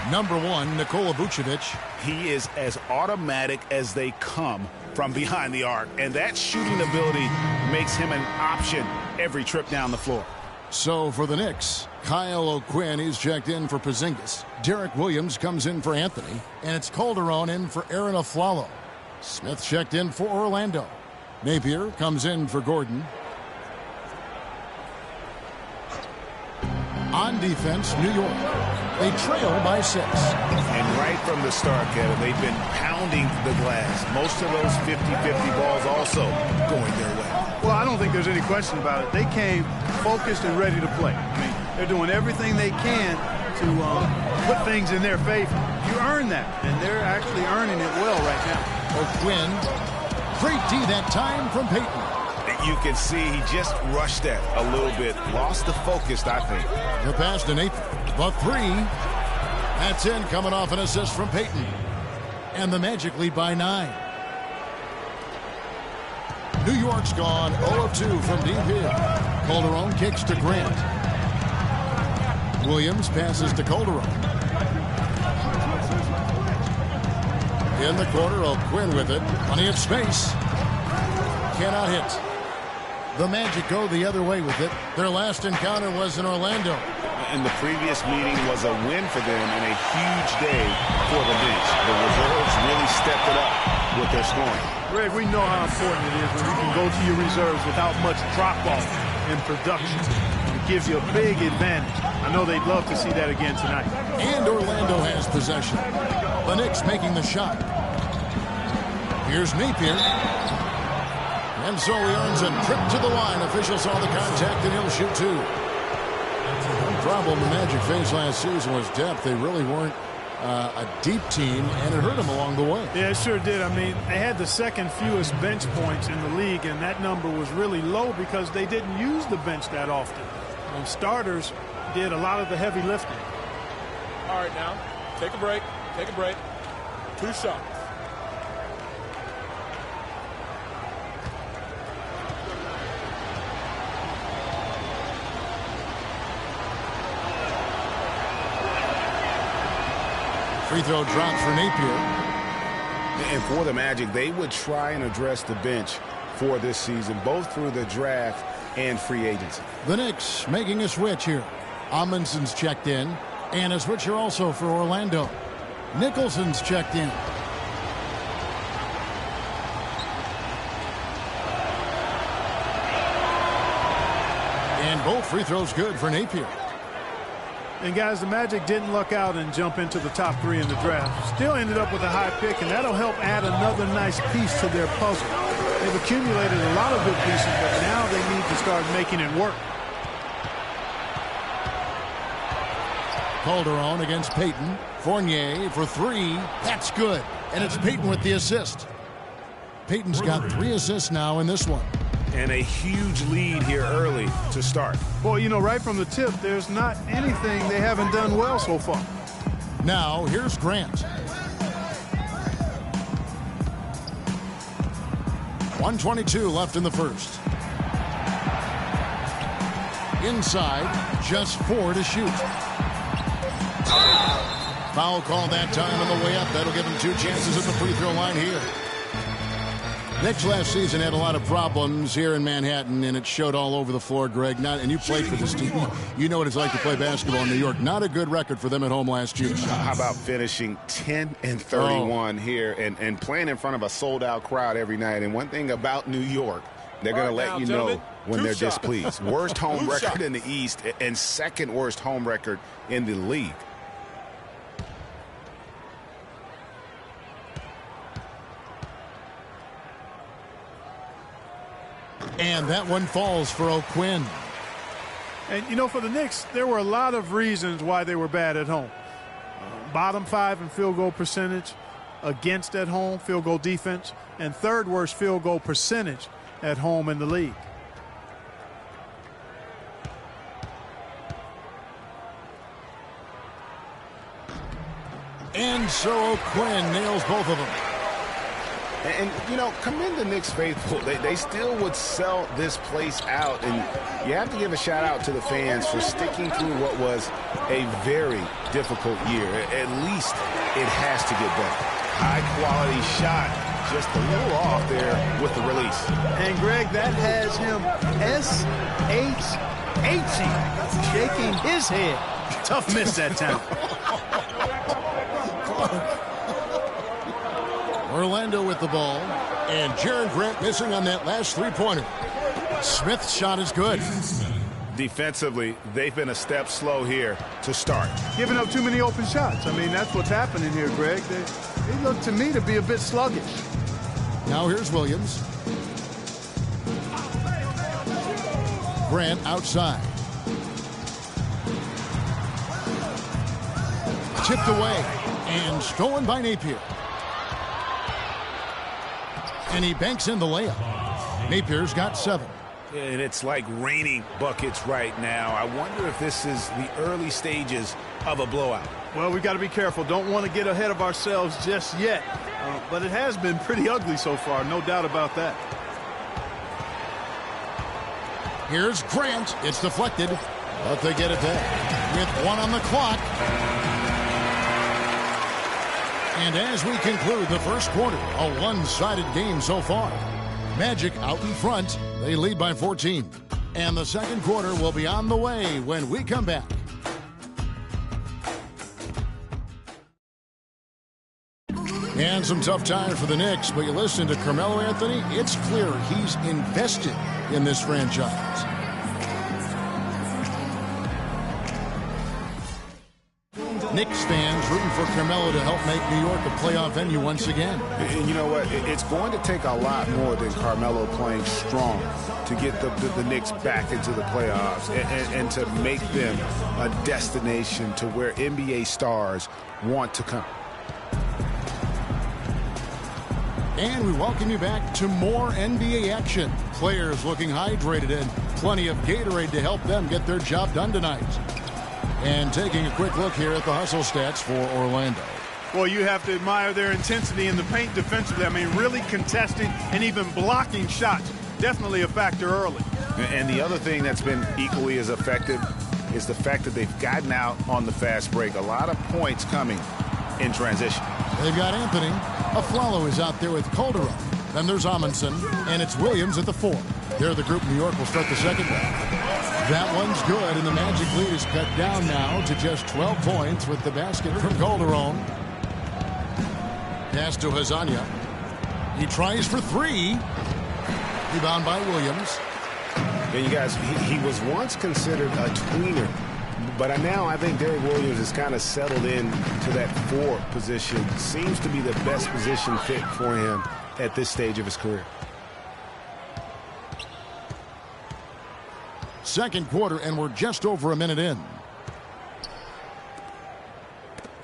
Number 1, Nikola Vucevic. He is as automatic as they come from behind the arc, and that shooting ability makes him an option every trip down the floor. So for the Knicks, Kyle O'Quinn is checked in for Porzingis. Derek Williams comes in for Anthony, and it's Calderon in for Aaron Afflalo. Smith checked in for Orlando. Napier comes in for Gordon. On defense, New York. They trail by 6. And right from the start, Kevin, they've been pounding the glass. Most of those 50-50 balls also going their way. Well, I don't think there's any question about it. They came focused and ready to play. I mean, they're doing everything they can to put things in their favor. You earn that, and they're actually earning it well right now. O'Quinn, great D that time from Payton. You can see he just rushed that a little bit. Lost the focus, I think. The pass to Nathan. The three. That's in, coming off an assist from Payton. And the Magic lead by 9. New York's gone 0 of 2 from deep here. Calderon kicks to Grant. Williams passes to Calderon. In the corner, O'Quinn with it. Plenty of space. Cannot hit. The Magic go the other way with it. Their last encounter was in Orlando. And the previous meeting was a win for them and a huge day for the bench. The reserves really stepped it up with their scoring. Greg, we know how important it is when you can go to your reserves without much drop-off in production. It gives you a big advantage. I know they'd love to see that again tonight. And Orlando has possession. The Knicks making the shot. Here's Napier. And so he earns a trip to the line. Official saw the contact and he'll shoot 2. The problem the Magic faced last season was depth. They really weren't a deep team, and it hurt them along the way. Yeah, it sure did. I mean, they had the second fewest bench points in the league, and that number was really low because they didn't use the bench that often. And starters did a lot of the heavy lifting. All right, now, take a break. Take a break. 2 shots. Free throw drops for Napier. And for the Magic, they would try and address the bench for this season, both through the draft and free agency. The Knicks making a switch here. Amundsen's checked in, and a switcher also for Orlando. Nicholson's checked in. And both free throws good for Napier. And guys, the Magic didn't luck out and jump into the top 3 in the draft. Still ended up with a high pick, and that'll help add another nice piece to their puzzle. They've accumulated a lot of good pieces, but now they need to start making it work. Calderon against Payton. Fournier for 3. That's good. And it's Payton with the assist. Payton's got 3 assists now in this one. And a huge lead here early to start. Boy, you know, right from the tip, there's not anything they haven't done well so far. Now, here's Grant. 1:22 left in the first. Inside, just 4 to shoot. Foul call that time on the way up. That'll give him 2 chances at the free throw line here. Knicks last season had a lot of problems here in Manhattan, and it showed all over the floor, Greg. And you played for this team. You know what it's like to play basketball in New York. Not a good record for them at home last year. How about finishing 10-31 here and playing in front of a sold-out crowd every night? And one thing about New York, they're going to let you know when they're displeased. Worst home record in the East and second worst home record in the league. And that one falls for O'Quinn. And, you know, for the Knicks, there were a lot of reasons why they were bad at home. Bottom 5 in field goal percentage against at home, field goal defense, and 3rd worst field goal percentage at home in the league. And so O'Quinn nails both of them. And, you know, commend the Knicks faithful. They still would sell this place out. And you have to give a shout-out to the fans for sticking through what was a very difficult year. At least it has to get better. High-quality shot. Just a little off there with the release. And, Greg, that has him S-H-H-ing, shaking his head. Tough miss that time. Orlando with the ball, and Jaren Grant missing on that last 3-pointer. Smith's shot is good. Defensively, they've been a step slow here to start. Giving up too many open shots. I mean, that's what's happening here, Greg. They look to me to be a bit sluggish. Now here's Williams. Grant outside. Tipped away and stolen by Napier. And he banks in the layup. Napier's got 7. And it's like raining buckets right now. I wonder if this is the early stages of a blowout. Well, we've got to be careful. Don't want to get ahead of ourselves just yet. But it has been pretty ugly so far, no doubt about that. Here's Grant. It's deflected, but they get it back with 1 on the clock. And as we conclude the first quarter, a one-sided game so far. Magic out in front. They lead by 14. And the second quarter will be on the way when we come back. And some tough times for the Knicks, but you listen to Carmelo Anthony, it's clear he's invested in this franchise. Knicks fans rooting for Carmelo to help make New York a playoff venue once again. And you know what? It's going to take a lot more than Carmelo playing strong to get the Knicks back into the playoffs and to make them a destination to where NBA stars want to come. And we welcome you back to more NBA action. Players looking hydrated and plenty of Gatorade to help them get their job done tonight. And taking a quick look here at the hustle stats for Orlando. Well, you have to admire their intensity in the paint defensively. I mean, really contesting and even blocking shots. Definitely a factor early. And the other thing that's been equally as effective is the fact that they've gotten out on the fast break. A lot of points coming in transition. They've got Anthony. Aflalo is out there with Calderon. Then there's Amundsen, and it's Williams at the 4. They're the group New York will start the second round. That one's good, and the Magic lead is cut down now to just 12 points with the basket from Calderon. Pass to Hazania. He tries for 3. Rebound by Williams. Yeah, you guys, he was once considered a tweener, but now I think Derrick Williams has kind of settled in to that 4 position. Seems to be the best position fit for him at this stage of his career. Second quarter, and we're just over a minute in.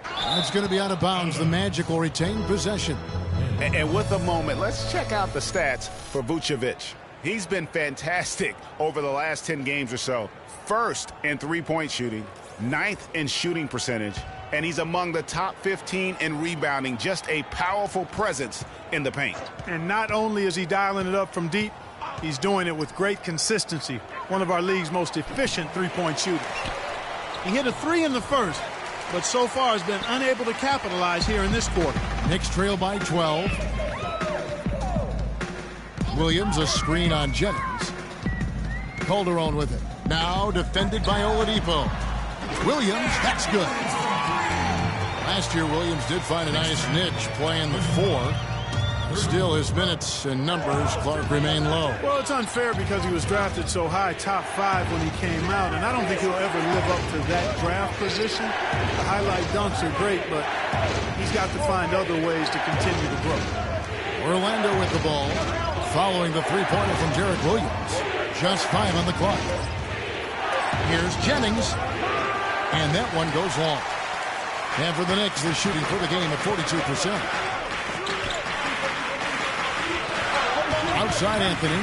It's going to be out of bounds. The Magic will retain possession. And with a moment, let's check out the stats for Vucevic. He's been fantastic over the last 10 games or so. First in three-point shooting, 9th in shooting percentage, and he's among the top 15 in rebounding. Just a powerful presence in the paint. And not only is he dialing it up from deep, he's doing it with great consistency. One of our league's most efficient three-point shooters. He hit a 3 in the first, but so far has been unable to capitalize here in this quarter. Knicks trail by 12. Williams, a screen on Jennings. Calderon with it. Now defended by Oladipo. Williams, that's good. Last year, Williams did find a nice niche playing the 4. Still, his minutes and numbers, Clark, remain low. Well, it's unfair because he was drafted so high, top 5 when he came out, and I don't think he'll ever live up to that draft position. The highlight dunks are great, but he's got to find other ways to continue to grow. Orlando with the ball, following the three-pointer from Derrick Williams. Just 5 on the clock. Here's Jennings, and that one goes long. And for the Knicks, they're shooting for the game at 42%. Outside Anthony.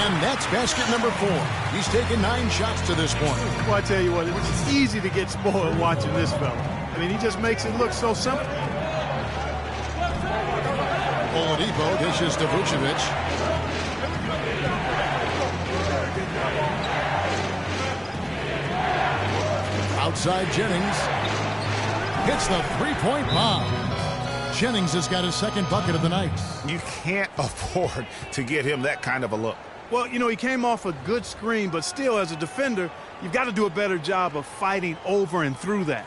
And that's basket number 4. He's taken 9 shots to this point. Well, I tell you what, it's easy to get spoiled watching this fella. I mean, he just makes it look so simple. Oladipo dishes to Vucevic. Outside Jennings. Hits the three-point bomb. Jennings has got his second bucket of the night. You can't afford to get him that kind of a look. Well, you know, he came off a good screen, but still, as a defender, you've got to do a better job of fighting over and through that.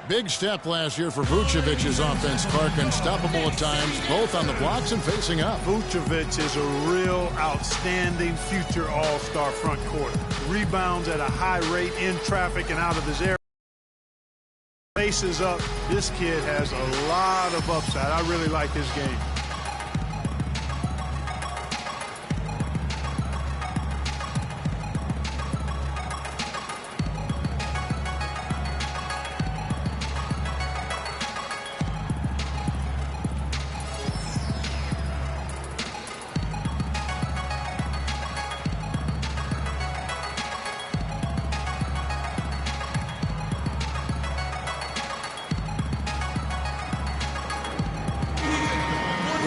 Big step last year for Vucevic's offense, Clark. Unstoppable at times, both on the blocks and facing up. Vucevic is a real outstanding future all-star front court. Rebounds at a high rate in traffic and out of his area. Faces up. This kid has a lot of upside. I really like his game.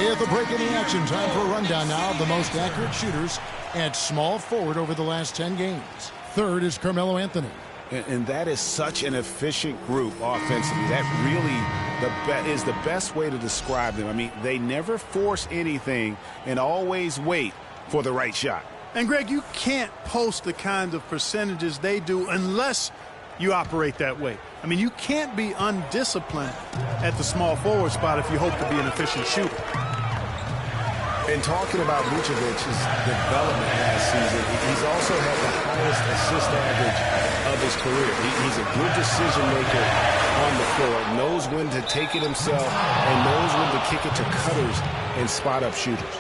At the break in the action, time for a rundown now of the most accurate shooters at small forward over the last 10 games. Third is Carmelo Anthony. And that is such an efficient group offensively. That really is the best way to describe them. I mean, they never force anything and always wait for the right shot. And, Greg, you can't post the kind of percentages they do unless you operate that way. I mean, you can't be undisciplined at the small forward spot if you hope to be an efficient shooter. And talking about Vucevic's development last season, he's also had the highest assist average of his career. He's a good decision maker on the floor, knows when to take it himself, and knows when to kick it to cutters and spot up shooters.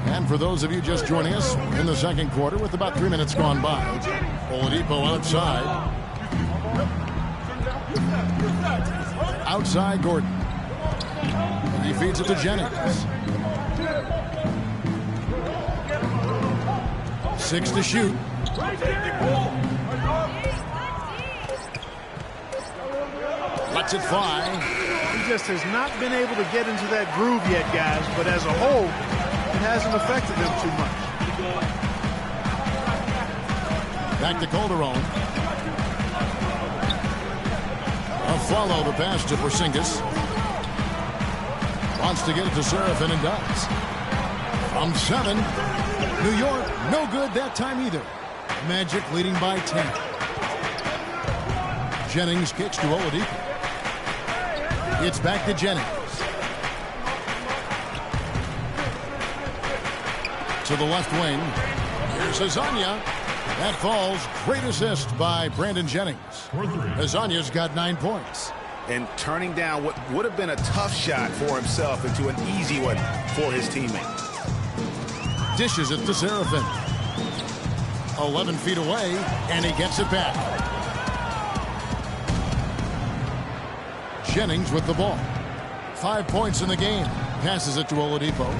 And for those of you just joining us in the second quarter with about 3 minutes gone by, Oladipo outside. Outside Gordon. He feeds it to Jennings. 6 to shoot. Lets it fly. He just has not been able to get into that groove yet, guys, but as a whole, it hasn't affected them too much. Back to Calderon. A follow the pass to Porzingis. Wants to get it to Serafin and does. From 7. New York, no good that time either. Magic leading by 10. Jennings kicks to Oladipo. It's back to Jennings. To the left wing. Here's Hezonja. That falls. Great assist by Brandon Jennings. Hezonja's got 9 points. And turning down what would have been a tough shot for himself into an easy one for his teammate. Dishes it to Serafin. 11 feet away, and he gets it back. Jennings with the ball. 5 points in the game. Passes it to Oladipo.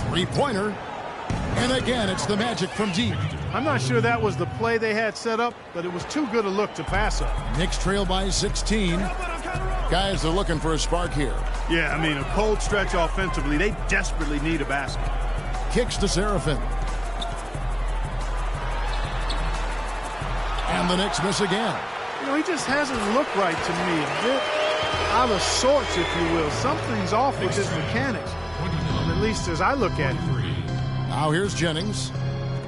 Three-pointer. And again, it's the Magic from deep. I'm not sure that was the play they had set up, but it was too good a look to pass up. Knicks trail by 16. Guys are looking for a spark here. Yeah, I mean, a cold stretch offensively. They desperately need a basket. Kicks to Serafin. And the Knicks miss again. You know, he just hasn't looked right to me. A bit out of sorts, if you will. Something's off with his mechanics, at least as I look at it. Now here's Jennings.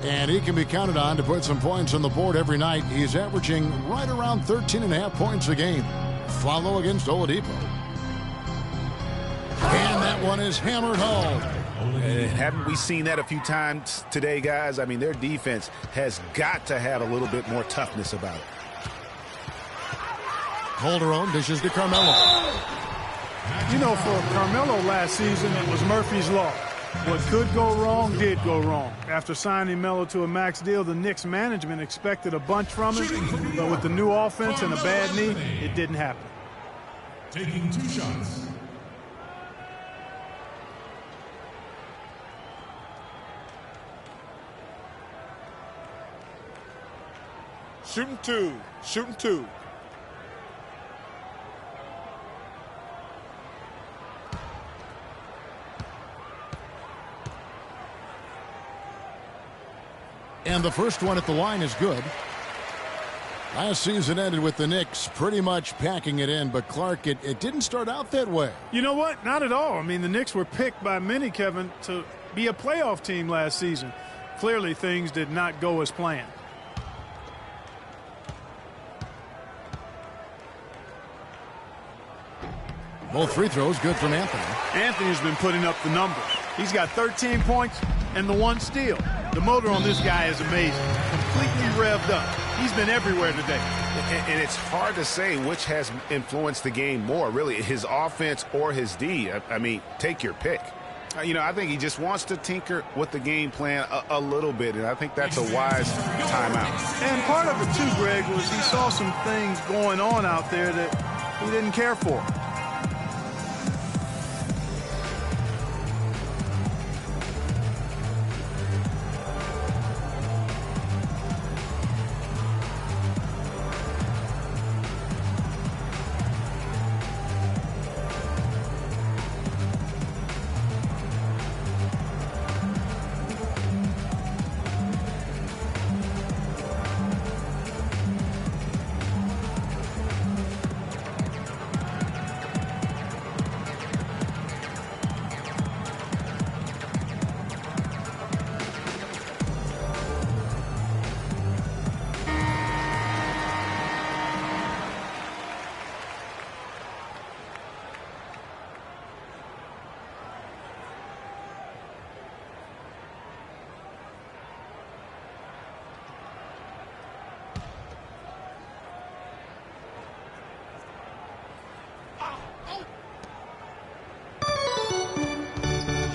And he can be counted on to put some points on the board every night. He's averaging right around 13.5 points a game. Follow against Oladipo. And that one is hammered home. Haven't we seen that a few times today, guys? I mean, their defense has got to have a little bit more toughness about it. Calderon dishes to Carmelo. You know, for Carmelo last season, it was Murphy's Law. What could go wrong did go wrong. After signing Melo to a max deal, the Knicks management expected a bunch from him, but with the new offense and a bad knee, it didn't happen. Taking 2 shots. Shooting 2. Shooting 2. And the first one at the line is good. Last season ended with the Knicks pretty much packing it in, but Clark, it didn't start out that way. You know what? Not at all. I mean, the Knicks were picked by many, Kevin, to be a playoff team last season. Clearly, things did not go as planned. Both free throws good from Anthony. Anthony's been putting up the numbers. He's got 13 points and the 1 steal. The motor on this guy is amazing. Completely revved up. He's been everywhere today. And it's hard to say which has influenced the game more, really, his offense or his D. I mean, take your pick. You know, I think he just wants to tinker with the game plan a little bit, and I think that's a wise timeout. And part of it, too, Greg, was he saw some things going on out there that he didn't care for.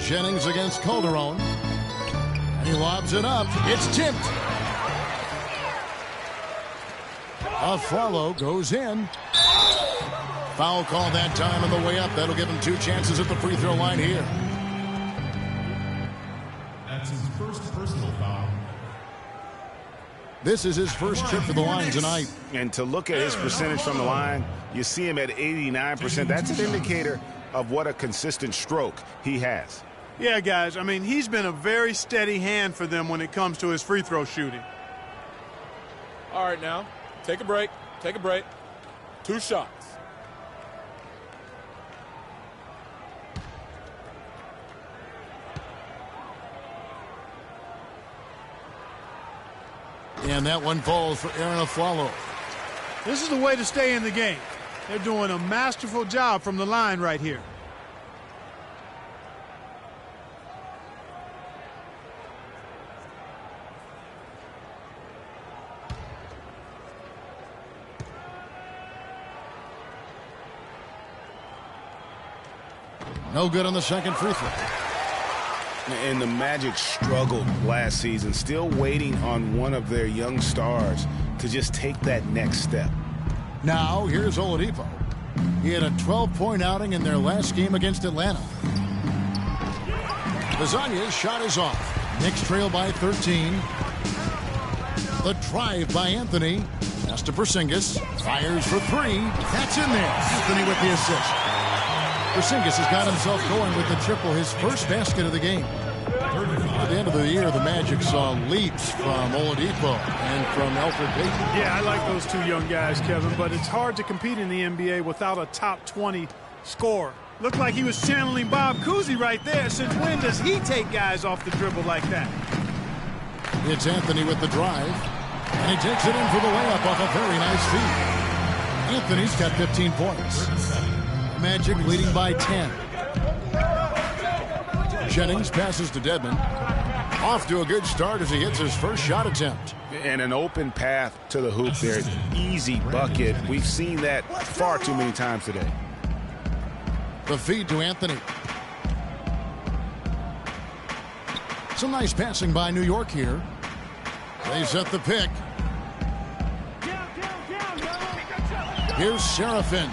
Jennings against Calderon. And he lobs it up. It's tipped. Aflalo goes in. Foul call that time on the way up. That'll give him 2 chances at the free throw line here. That's his first personal foul. This is his first trip to the line tonight. And to look at his percentage from the line, you see him at 89%. That's an indicator of what a consistent stroke he has. Yeah, guys, I mean, he's been a very steady hand for them when it comes to his free throw shooting. All right, now, take a break. Take a break. 2 shots. And that one falls for Arron Afflalo. This is the way to stay in the game. They're doing a masterful job from the line right here. No good on the second free throw. And the Magic struggled last season, still waiting on one of their young stars to just take that next step. Now, here's Oladipo. He had a 12-point outing in their last game against Atlanta. Bazania's shot is off. Knicks trail by 13. The drive by Anthony. Pass to Porzingis. Fires for 3. That's in there. Anthony with the assist. Porzingis has got himself going with the triple, his first basket of the game. At the end of the year, the Magic saw leaps from Oladipo and from Elfrid Payton. Yeah, I like those 2 young guys, Kevin, but it's hard to compete in the NBA without a top 20 scorer. Looked like he was channeling Bob Cousy right there. Since when does he take guys off the dribble like that? It's Anthony with the drive, and he takes it in for the layup off a very nice feed. Anthony's got 15 points. Magic leading by 10. Jennings passes to Dedmon. Off to a good start as he hits his first shot attempt. And an open path to the hoop there. Easy bucket. We've seen that far too many times today. The feed to Anthony. Some nice passing by New York here. They set the pick. Here's Serafin.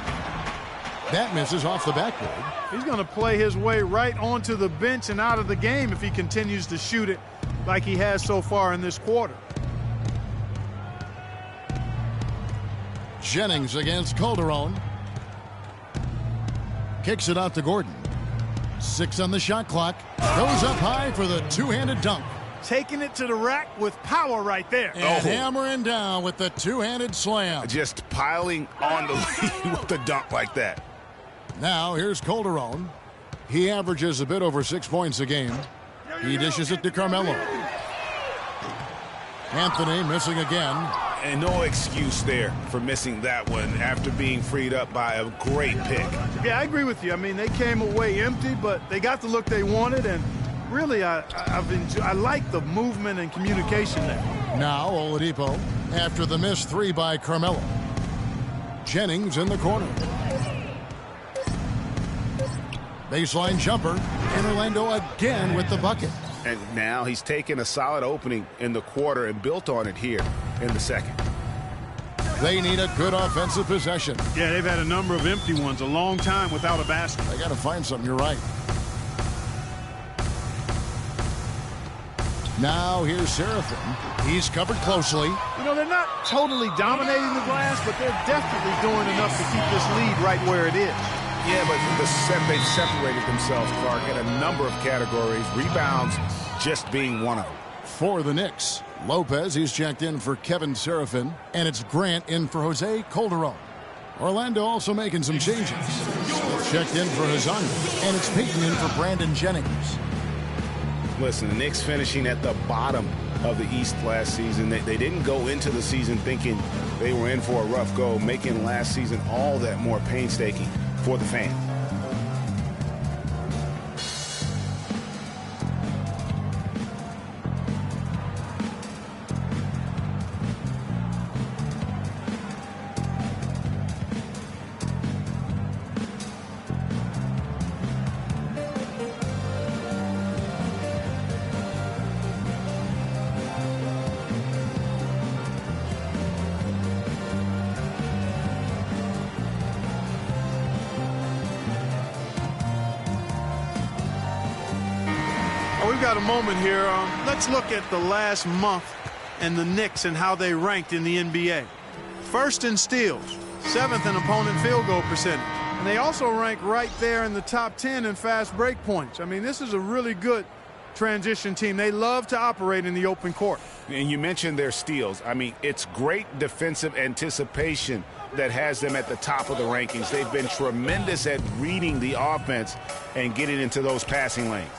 That misses off the backboard. He's going to play his way right onto the bench and out of the game if he continues to shoot it like he has so far in this quarter. Jennings against Calderon. Kicks it out to Gordon. 6 on the shot clock. Goes up high for the 2-handed dunk. Taking it to the rack with power right there. And hammering down with the 2-handed slam. Just piling on the lead with the dunk like that. Now here's Calderon. He averages a bit over 6 points a game. He dishes it to Carmelo. Anthony missing again. And no excuse there for missing that one after being freed up by a great pick. Yeah, I agree with you. I mean, they came away empty, but they got the look they wanted, and really, I like the movement and communication there. Now Oladipo after the missed 3 by Carmelo. Jennings in the corner. Baseline jumper, and Orlando again with the bucket. And now he's taken a solid opening in the quarter and built on it here in the second. They need a good offensive possession. Yeah, they've had a number of empty ones, a long time without a basket. They got to find something, you're right. Now here's Serafin. He's covered closely. You know, they're not totally dominating the glass, but they're definitely doing enough to keep this lead right where it is. Yeah, but they've separated themselves, Clark, in a number of categories. Rebounds just being one of them. For the Knicks, Lopez, he's checked in for Kevin Serafin, and it's Grant in for Jose Calderon. Orlando also making some changes. Checked in for Hazani, and it's Payton in for Brandon Jennings. Listen, the Knicks finishing at the bottom of the East last season. They didn't go into the season thinking they were in for a rough go, making last season all that more painstaking for the fans. we've got a moment here. Let's look at the last month and the Knicks and how they ranked in the NBA. First in steals, 7th in opponent field goal percentage. And they also rank right there in the top 10 in fast break points. I mean, this is a really good transition team. They love to operate in the open court. And you mentioned their steals. I mean, it's great defensive anticipation that has them at the top of the rankings. They've been tremendous at reading the offense and getting into those passing lanes.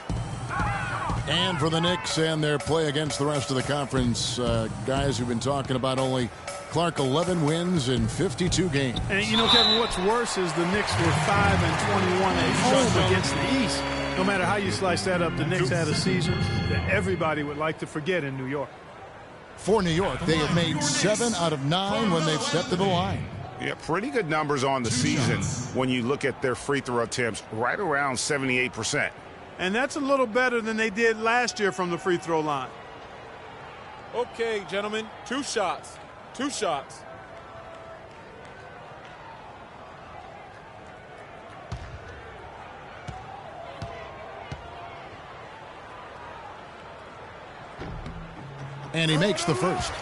And for the Knicks and their play against the rest of the conference, guys who've been talking about only Clark 11 wins in 52 games. And you know, Kevin, what's worse is the Knicks were 5-21 at home against the East. No matter how you slice that up, the Knicks had a season that everybody would like to forget in New York. For New York, they have made 7 out of 9 when they've stepped to the line. Yeah, pretty good numbers on the season when you look at their free throw attempts, right around 78%. And that's a little better than they did last year from the free throw line. Okay, gentlemen, 2 shots. 2 shots. And he makes the first.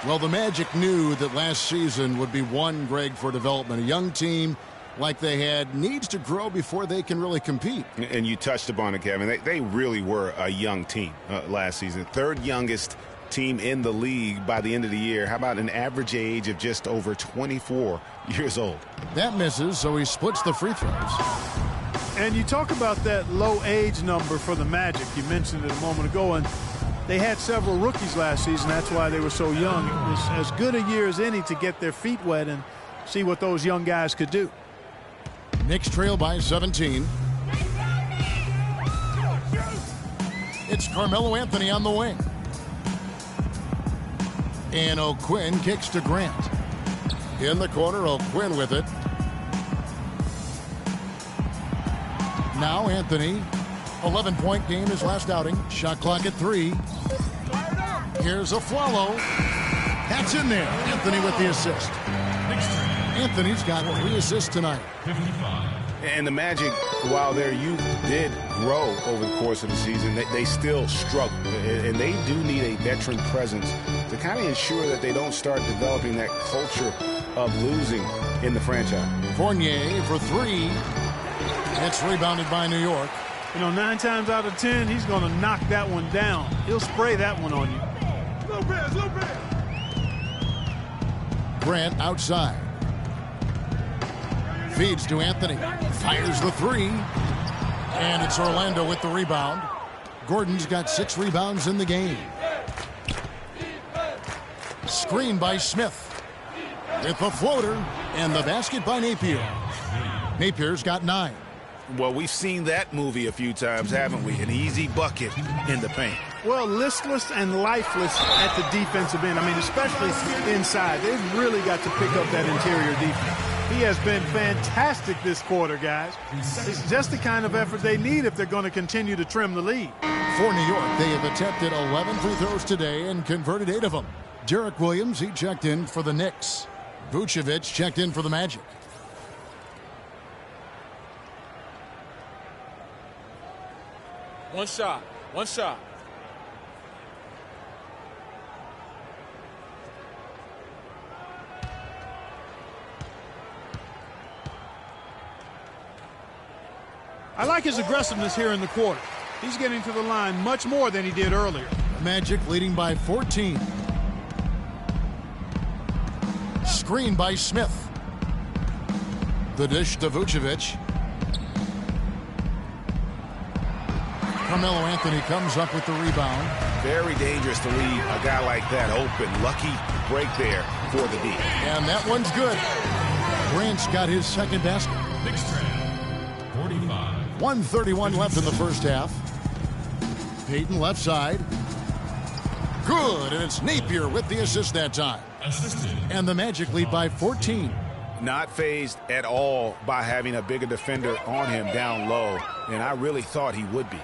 Well, the Magic knew that last season would be one, Greg, for development. A young team like they had needs to grow before they can really compete. And you touched upon it, Kevin. They really were a young team last season. 3rd youngest team in the league by the end of the year. How about an average age of just over 24 years old? That misses, so he splits the free throws. And you talk about that low age number for the Magic. You mentioned it a moment ago, and they had several rookies last season. That's why they were so young. It was as good a year as any to get their feet wet and see what those young guys could do. Knicks trail by 17. It's Carmelo Anthony on the wing. And O'Quinn kicks to Grant. In the corner, O'Quinn with it. Now Anthony, 11-point game his last outing. Shot clock at 3. Here's Afflalo. That's in there. Anthony with the assist. Anthony's got 3 assists tonight. And the Magic, while their youth did grow over the course of the season, they still struggle. And they do need a veteran presence to kind of ensure that they don't start developing that culture of losing in the franchise. Fournier for 3. It's rebounded by New York. You know, 9 times out of 10, he's going to knock that one down. He'll spray that one on you. Lopez. Grant outside. Feeds to Anthony. Fires the 3. And it's Orlando with the rebound. Gordon's got 6 rebounds in the game. Screen by Smith. With the floater. And the basket by Napier. Napier's got 9. Well, we've seen that movie a few times, haven't we? An easy bucket in the paint. Well, listless and lifeless at the defensive end. I mean, especially inside. They've really got to pick up that interior defense. He has been fantastic this quarter, guys. It's just the kind of effort they need if they're going to continue to trim the lead. For New York, they have attempted 11 free throws today and converted 8 of them. Derek Williams, he checked in for the Knicks. Vucevic checked in for the Magic. One shot. I like his aggressiveness here in the quarter. He's getting to the line much more than he did earlier. Magic leading by 14. Screen by Smith. The dish to Vucevic. Carmelo Anthony comes up with the rebound. Very dangerous to leave a guy like that open. Lucky break there for the D. And that one's good. Grant's got his second basket. 1:31 left in the first half. Payton left side. Good, and it's Napier with the assist that time. And the Magic lead by 14. Not fazed at all by having a bigger defender on him down low, and I really thought he would be.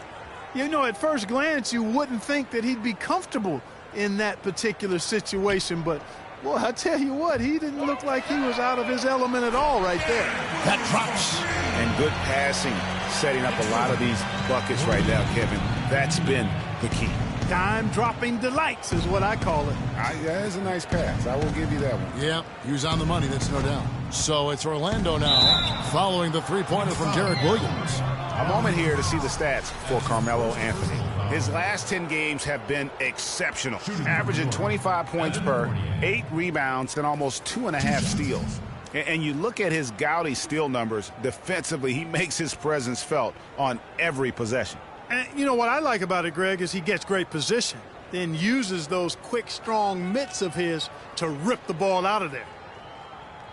You know, at first glance, you wouldn't think that he'd be comfortable in that particular situation, but, boy, I tell you what, he didn't look like he was out of his element at all right there. That drops. And good passing setting up a lot of these buckets right now, Kevin. That's been the key. Dime-dropping delights is what I call it. That is a nice pass. I will give you that one. Yeah, he was on the money, that's no doubt. So it's Orlando now, following the three-pointer from Derek Williams. A moment here to see the stats for Carmelo Anthony. His last 10 games have been exceptional, averaging 25 points per, 8 rebounds, and almost 2.5 steals. And you look at his gaudy steal numbers, defensively, he makes his presence felt on every possession. And you know what I like about it, Greg, is he gets great position, then uses those quick, strong mitts of his to rip the ball out of there.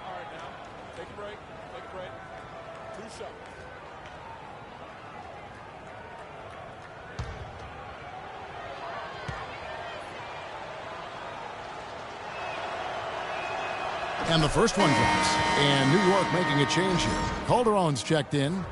All right, now, take a break. Take a break. 2 shots. And the first one drops. And New York making a change here. Calderon's checked in.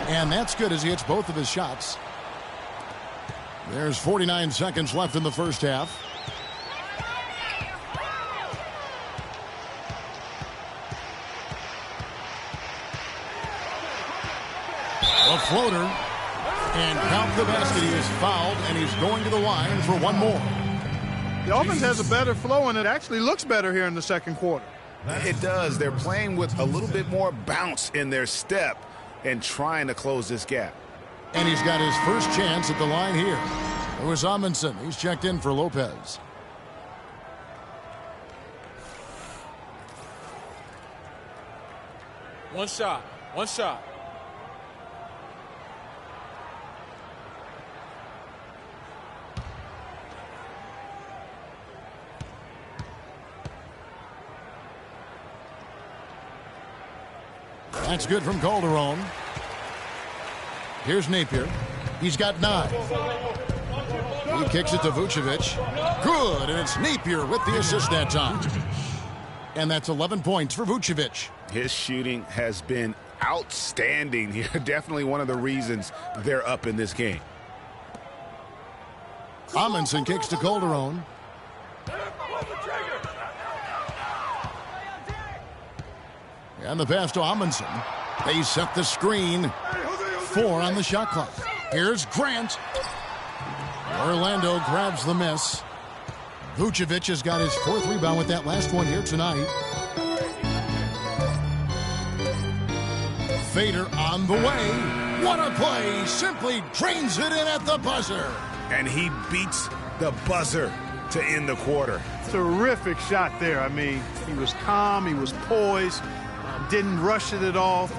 And that's good as he hits both of his shots. There's 49 seconds left in the first half. A floater. And count the basket. He is fouled, and he's going to the line for one more. The offense has a better flow, and it actually looks better here in the second quarter. It does. They're playing with a little bit more bounce in their step and trying to close this gap. And he's got his first chance at the line here. It was Amundsen. He's checked in for Lopez. One shot. One shot. That's good from Calderon. Here's Napier. He's got 9. He kicks it to Vucevic. Good, and it's Napier with the assist that time. And that's 11 points for Vucevic. His shooting has been outstanding here. Definitely one of the reasons they're up in this game. Amundsen kicks to Calderon. And the pass to Amundsen. They set the screen. 4 on the shot clock. Here's Grant. Orlando grabs the miss. Vucevic has got his 4th rebound with that last one here tonight. Fader on the way. What a play. Simply drains it in at the buzzer. And he beats the buzzer to end the quarter. Terrific shot there. I mean, he was calm. He was poised. Didn't rush it at all.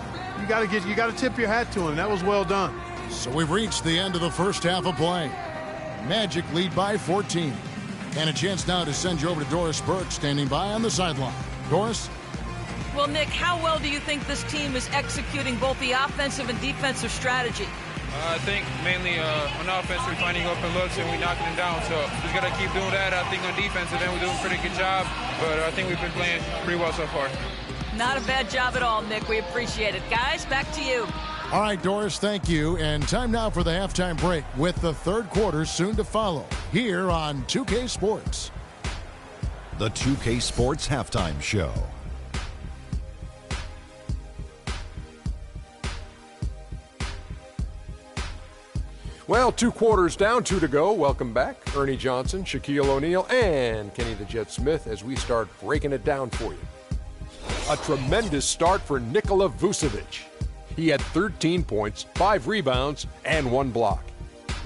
You got to tip your hat to him. That was well done. So we've reached the end of the first half of play. Magic lead by 14. And a chance now to send you over to Doris Burke, standing by on the sideline. Doris? Well, Nick, how well do you think this team is executing both the offensive and defensive strategy? I think mainly on offense we're finding open looks and we're knocking them down. So just got to keep doing that. I think on defense, and then we're doing a pretty good job. But I think we've been playing pretty well so far. Not a bad job at all, Nick. We appreciate it. Guys, back to you. All right, Doris, thank you. And time now for the halftime break with the third quarter soon to follow here on 2K Sports. The 2K Sports Halftime Show. Well, 2 quarters down, 2 to go. Welcome back, Ernie Johnson, Shaquille O'Neal, and Kenny the Jet Smith as we start breaking it down for you. A tremendous start for Nikola Vucevic. He had 13 points, 5 rebounds, and 1 block.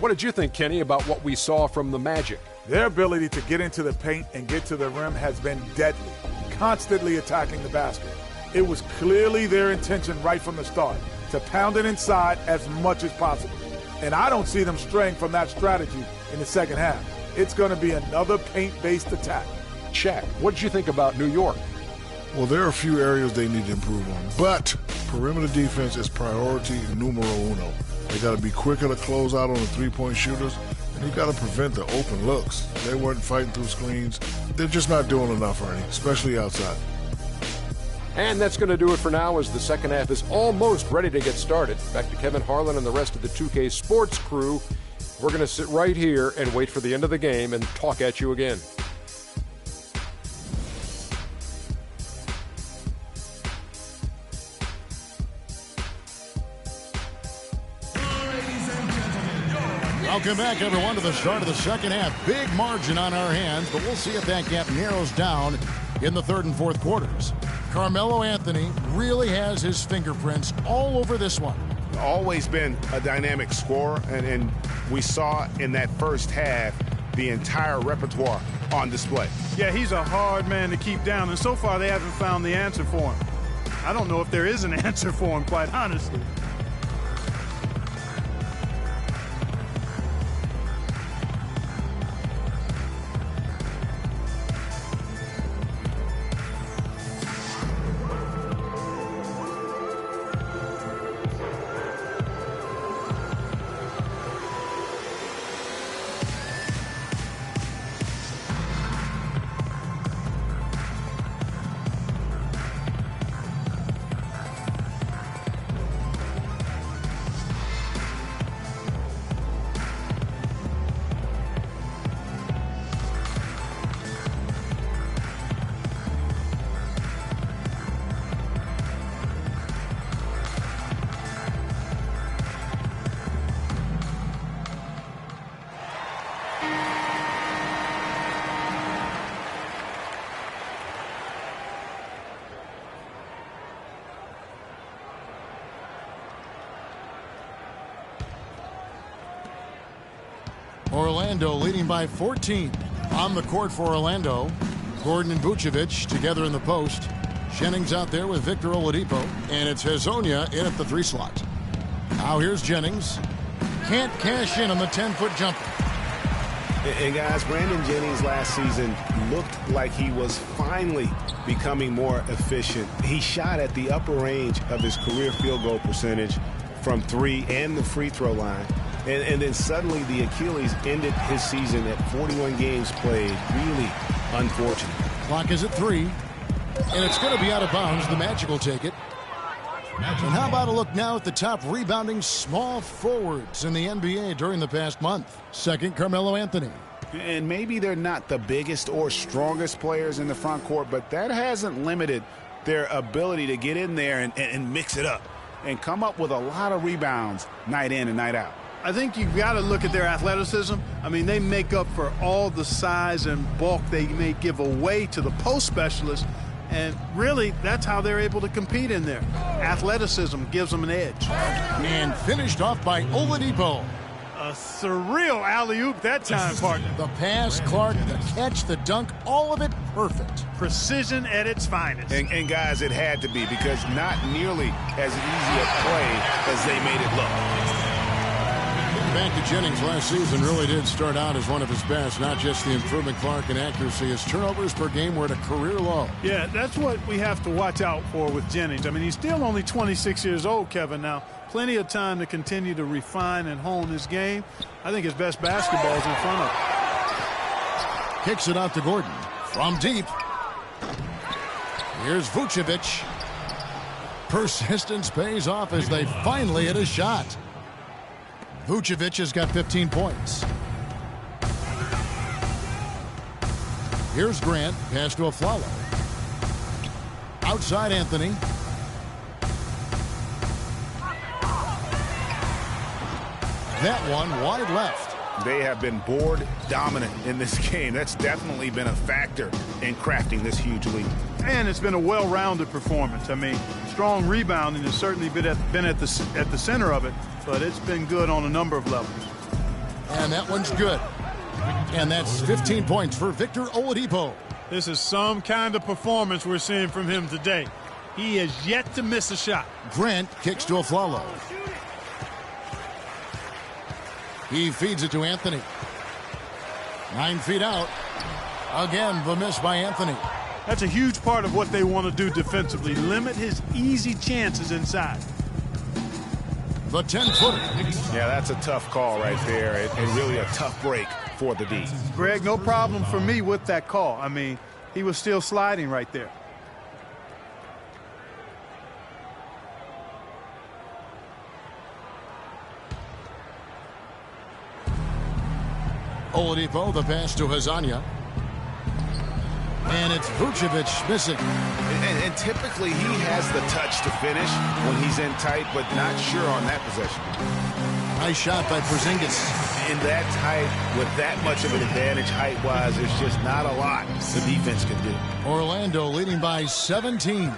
What did you think, Kenny, about what we saw from the Magic? Their ability to get into the paint and get to the rim has been deadly, constantly attacking the basket. It was clearly their intention right from the start to pound it inside as much as possible. And I don't see them straying from that strategy in the second half. It's going to be another paint-based attack. Shaq, what did you think about New York? Well, there are a few areas they need to improve on, but perimeter defense is priority numero uno. They got to be quicker to close out on the three-point shooters, and you got to prevent the open looks. They weren't fighting through screens. They're just not doing enough, Ernie, especially outside. And that's going to do it for now as the second half is almost ready to get started. Back to Kevin Harlan and the rest of the 2K Sports crew. We're going to sit right here and wait for the end of the game and talk at you again. Welcome back, everyone, to the start of the second half. Big margin on our hands, but we'll see if that gap narrows down in the third and fourth quarters. Carmelo Anthony really has his fingerprints all over this one. Always been a dynamic scorer, and we saw in that first half the entire repertoire on display. Yeah, he's a hard man to keep down, and so far they haven't found the answer for him. I don't know if there is an answer for him, quite honestly. Orlando leading by 14. On the court for Orlando, Gordon and Vucevic together in the post. Jennings out there with Victor Oladipo, and it's Hezonja in at the 3 slot. Now here's Jennings. Can't cash in on the 10-foot jumper. And guys, Brandon Jennings last season looked like he was finally becoming more efficient. He shot at the upper range of his career field goal percentage from 3 and the free throw line. And then suddenly the Achilles ended his season at 41 games played. Really unfortunate. Clock is at 3. And it's going to be out of bounds. The Magic will take it. And how about a look now at the top rebounding small forwards in the NBA during the past month? Second, Carmelo Anthony. And maybe they're not the biggest or strongest players in the front court, but that hasn't limited their ability to get in there and mix it up and come up with a lot of rebounds night in and night out. I think you've got to look at their athleticism. I mean, they make up for all the size and bulk they may give away to the post specialists. And really, that's how they're able to compete in there. Athleticism gives them an edge. And finished off by Oladipo. A surreal alley-oop that time, partner. The pass, Clark, the catch, the dunk, all of it perfect. Precision at its finest. And guys, it had to be, because not nearly as easy a play as they made it look. Back to Jennings last season really did start out as one of his best. Not just the improvement, Clark, in accuracy. His turnovers per game were at a career low. Yeah, that's what we have to watch out for with Jennings. I mean, he's still only 26 years old, Kevin. Now, plenty of time to continue to refine and hone his game. I think his best basketball is in front of him. Kicks it out to Gordon. From deep. Here's Vucevic. Persistence pays off as they finally hit a shot. Vucevic has got 15 points. Here's Grant. Pass to Afflalo. Outside Anthony. That one wide left. They have been board dominant in this game. That's definitely been a factor in crafting this huge lead. And it's been a well-rounded performance. I mean, strong rebounding has certainly been at the center of it, but it's been good on a number of levels. And that one's good. And that's 15 points for Victor Oladipo. This is some kind of performance we're seeing from him today. He has yet to miss a shot. Grant kicks to Afflalo. He feeds it to Anthony. 9 feet out. Again, the miss by Anthony. That's a huge part of what they want to do defensively. Limit his easy chances inside. The 10-footer. Yeah, that's a tough call right there, and really a tough break for the D. Greg, no problem for me with that call. I mean, he was still sliding right there. Oladipo, the pass to Hezonja. And it's Vucevic missing. And typically he has the touch to finish when he's in tight, but not sure on that possession. Nice shot by Porzingis. In that tight, with that much of an advantage height-wise, there's just not a lot the defense can do. Orlando leading by 17.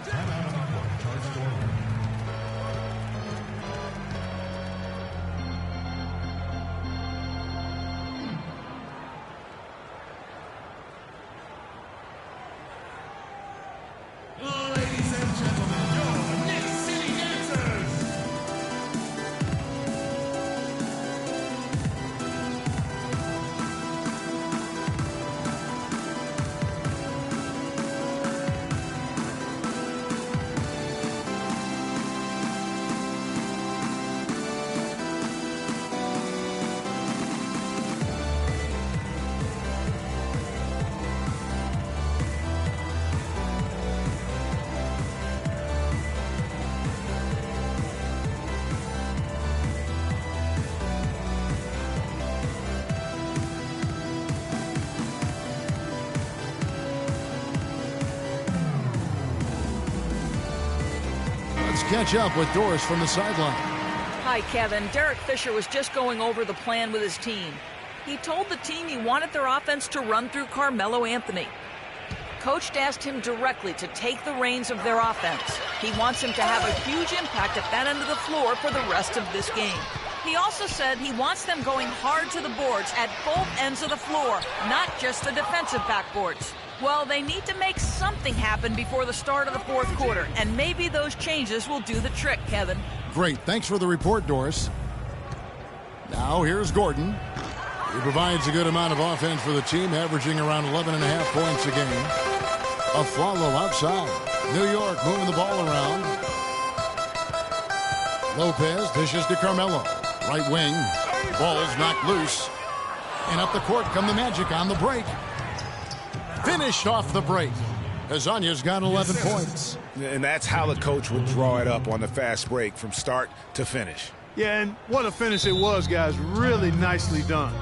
Catch up with Doris from the sideline. Hi, Kevin. Derek Fisher was just going over the plan with his team. He told the team he wanted their offense to run through Carmelo Anthony. Coach asked him directly to take the reins of their offense. He wants him to have a huge impact at that end of the floor for the rest of this game. He also said he wants them going hard to the boards at both ends of the floor, not just the defensive backboards. Well, they need to make something happen before the start of the fourth quarter, and maybe those changes will do the trick, Kevin. Great. Thanks for the report, Doris. Now here's Gordon. He provides a good amount of offense for the team, averaging around 11.5 points a game. A follow outside. New York moving the ball around. Lopez dishes to Carmelo. Right wing. Ball's knocked loose. And up the court come the Magic on the break. Finished off the break. Hezonja's got 11 points. And that's how the coach would draw it up on the fast break from start to finish. Yeah, and what a finish it was, guys. Really nicely done.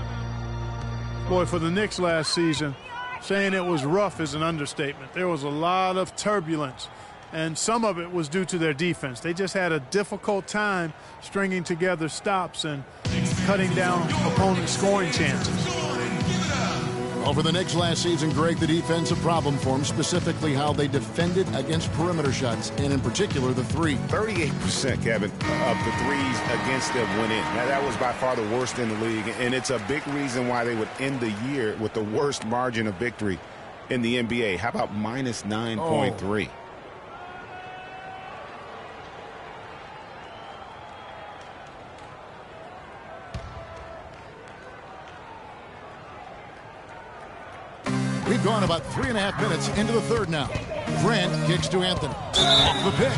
Boy, for the Knicks last season, saying it was rough is an understatement. There was a lot of turbulence, and some of it was due to their defense. They just had a difficult time stringing together stops and cutting down opponent scoring chances. Over the Knicks last season, Greg, the defensive problem for them, specifically how they defended against perimeter shots, and in particular the three. 38%, Kevin, of the threes against them went in. Now, that was by far the worst in the league, and it's a big reason why they would end the year with the worst margin of victory in the NBA. How about minus 9.3? Oh. We've gone about 3.5 minutes into the third now. Grant kicks to Anthony. Off the pick.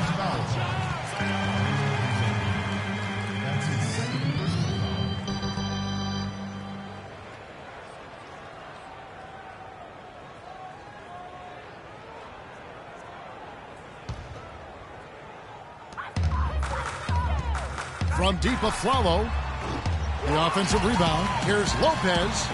From deep, Afflalo. The offensive rebound. Here's Lopez.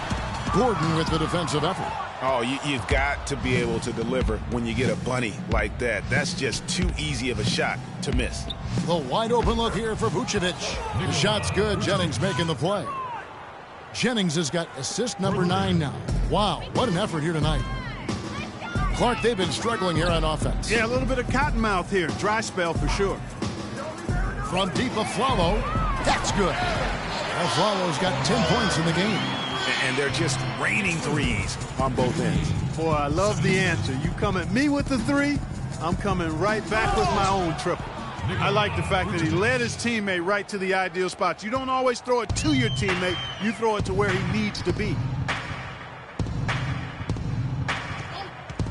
Gordon with the defensive effort. Oh, you've got to be able to deliver when you get a bunny like that. That's just too easy of a shot to miss. The wide open look here for Vucevic. The shot's good. Jennings making the play. Jennings has got assist number 9 now. Wow, what an effort here tonight. Clark, they've been struggling here on offense. Yeah, a little bit of cottonmouth here. Dry spell for sure. From deep, Afflalo. That's good. Afflalo's got 10 points in the game. And they're just raining threes on both ends. Boy, I love the answer. You come at me with the three, I'm coming right back with my own triple. I like the fact that he led his teammate right to the ideal spots. You don't always throw it to your teammate. You throw it to where he needs to be.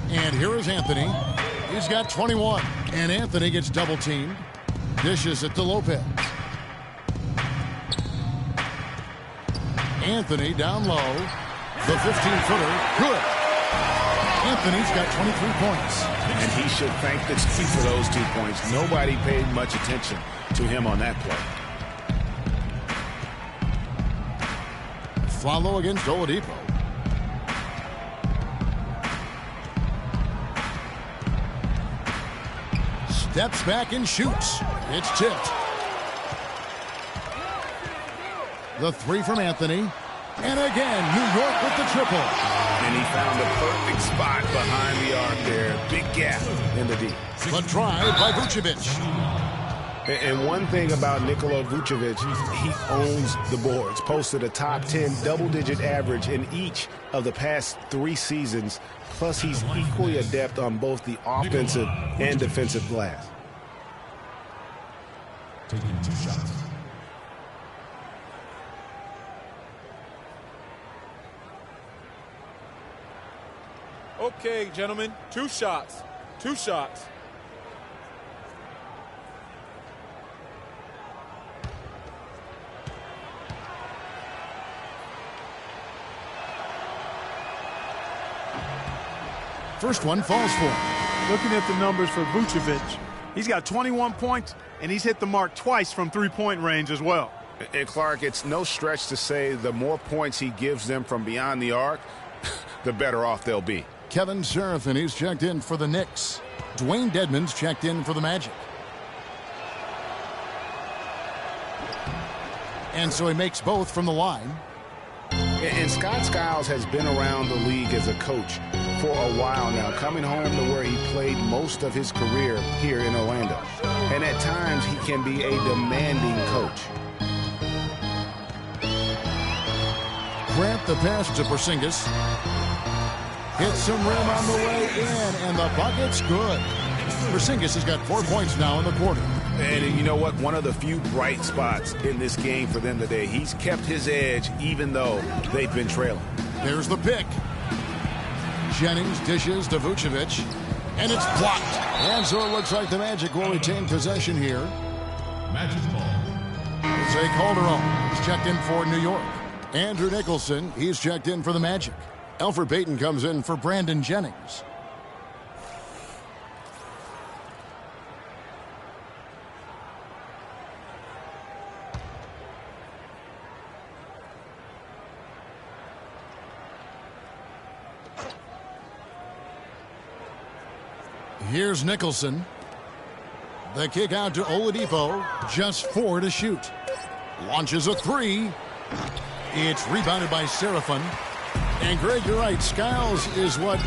And here is Anthony. He's got 21. And Anthony gets double teamed. Dishes it to Lopez. Anthony down low. The 15-footer. Good. Anthony's got 23 points. And he should thank the team for those 2 points. Nobody paid much attention to him on that play. Aflalo against Oladipo. Steps back and shoots. It's tipped. The three from Anthony. And again, New York with the triple. And he found the perfect spot behind the arc there. Big gap in the D. The drive by Vucevic. And one thing about Nikola Vucevic, he owns the boards. Posted a top 10 double-digit average in each of the past 3 seasons. Plus, he's equally adept on both the offensive and defensive glass. Taking 2 shots. Okay, gentlemen, 2 shots. 2 shots. First one falls for him. Looking at the numbers for Vucevic, he's got 21 points, and he's hit the mark twice from three-point range as well. And Clark, it's no stretch to say the more points he gives them from beyond the arc, the better off they'll be. Kevin Seraphin, he's checked in for the Knicks. Dwayne Dedmon's checked in for the Magic. And so he makes both from the line. And Scott Skiles has been around the league as a coach for a while now, coming home to where he played most of his career here in Orlando. And at times, he can be a demanding coach. Grant the pass to Porzingis. Hits some rim on the way in, and the bucket's good. Porzingis has got 4 points now in the quarter. And you know what? One of the few bright spots in this game for them today. He's kept his edge even though they've been trailing. There's the pick. Jennings dishes to Vucevic, and it's blocked. And so it looks like the Magic will retain possession here. Magic ball. Jose Calderon is checked in for New York. Andrew Nicholson, he's checked in for the Magic. Elfrid Payton comes in for Brandon Jennings. Here's Nicholson. The kick out to Oladipo. Just 4 to shoot. Launches a 3. It's rebounded by Seraphin. And Greg, you're right. Skiles is what,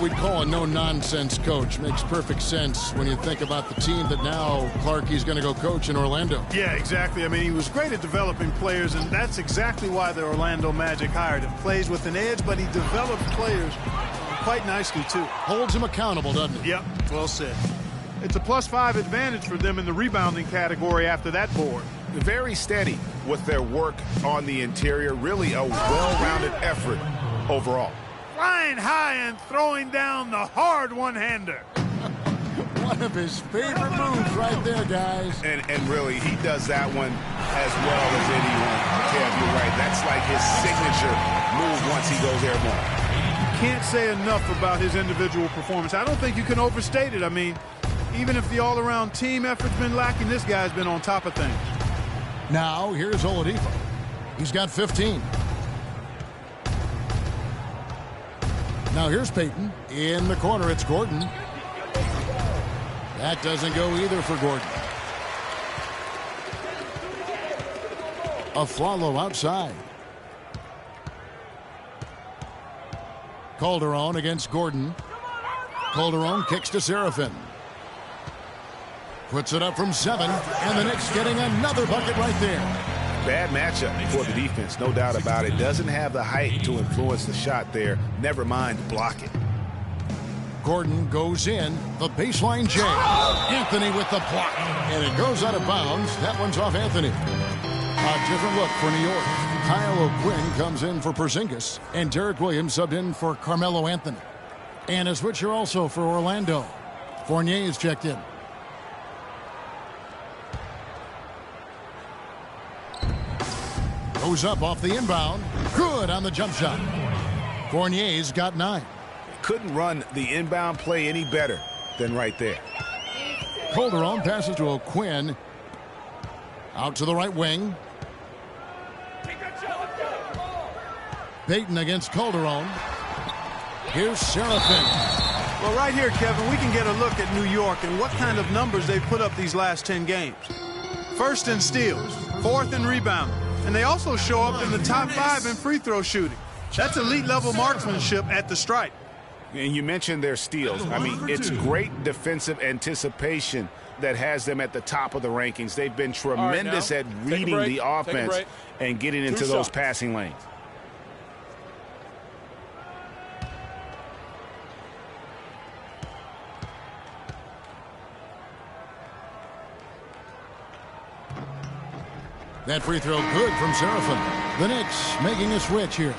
we'd call a no-nonsense coach. Makes perfect sense when you think about the team that now Clark, he's going to go coach in Orlando. Yeah, exactly. I mean, he was great at developing players, and that's exactly why the Orlando Magic hired him. Plays with an edge, but he develops players quite nicely, too. Holds him accountable, doesn't he? Yep, well said. It's a +5 advantage for them in the rebounding category after that board. Very steady with their work on the interior. Really a well-rounded effort overall. Flying high and throwing down the hard one-hander. One of his favorite moves right there, guys. And really, he does that one as well as anyone. Kev, you're right. That's like his signature move once he goes airborne. Can't say enough about his individual performance. I don't think you can overstate it. I mean, even if the all-around team effort's been lacking, this guy's been on top of things. Now, here's Oladipo. He's got 15. Now, here's Payton. In the corner, it's Gordon. That doesn't go either for Gordon. Aflalo outside. Calderon against Gordon. Calderon kicks to Seraphin. Puts it up from 7, and the Knicks getting another bucket right there. Bad matchup for the defense, no doubt about it. Doesn't have the height to influence the shot there. Never mind block it. Gordon goes in. The baseline J. Anthony with the block. And it goes out of bounds. That one's off Anthony. A different look for New York. Kyle O'Quinn comes in for Porzingis. And Derek Williams subbed in for Carmelo Anthony. And a switcher also for Orlando. Fournier is checked in. Goes up off the inbound. Good on the jump shot. Fournier's got 9. Couldn't run the inbound play any better than right there. Calderon passes to O'Quinn. Out to the right wing. Payton against Calderon. Here's Serafin. Well, right here, Kevin, we can get a look at New York and what kind of numbers they've put up these last 10 games. First in steals, fourth in rebounding, and they also show up in the top 5 in free throw shooting. That's elite-level marksmanship at the stripe. And you mentioned their steals. I mean, it's great defensive anticipation that has them at the top of the rankings. They've been tremendous at reading the offense and getting into those passing lanes. That free throw good from Serafin. The Knicks making a switch here.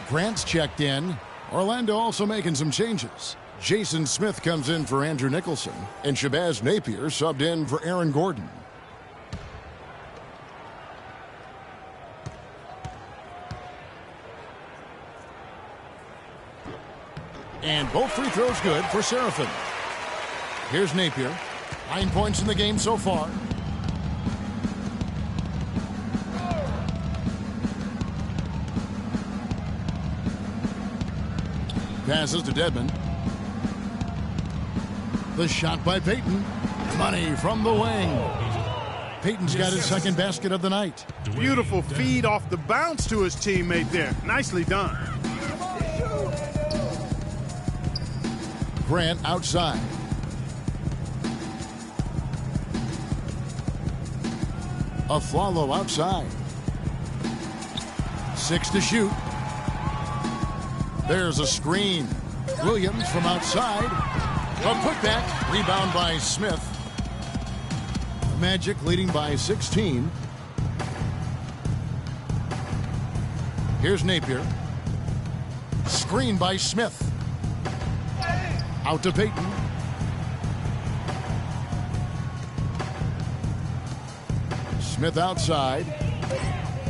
Grant's checked in. Orlando also making some changes. Jason Smith comes in for Andrew Nicholson, and Shabazz Napier subbed in for Aaron Gordon. And both free throws good for Serafin. Here's Napier. 9 points in the game so far. Passes to Dedmon. The shot by Payton. Money from the wing. Payton's got his second basket of the night. Beautiful feed off the bounce to his teammate there. Nicely done. Grant outside. Aflalo outside. 6 to shoot. There's a screen. Williams from outside. A putback. Rebound by Smith. Magic leading by 16. Here's Napier. Screen by Smith. Out to Payton. Smith outside.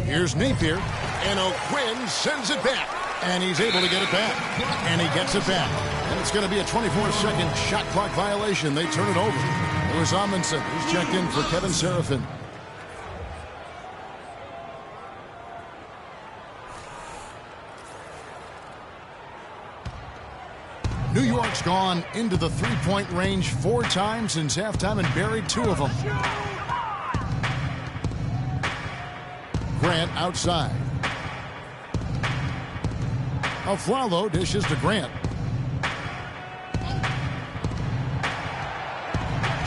Here's Napier. And O'Quinn sends it back. And he's able to get it back. And he gets it back. And it's going to be a 24-second shot clock violation. They turn it over. It was Amundsen. He's checked in for Kevin Serafin. New York's gone into the three-point range 4 times since halftime and buried 2 of them. Grant outside. Aflalo dishes to Grant.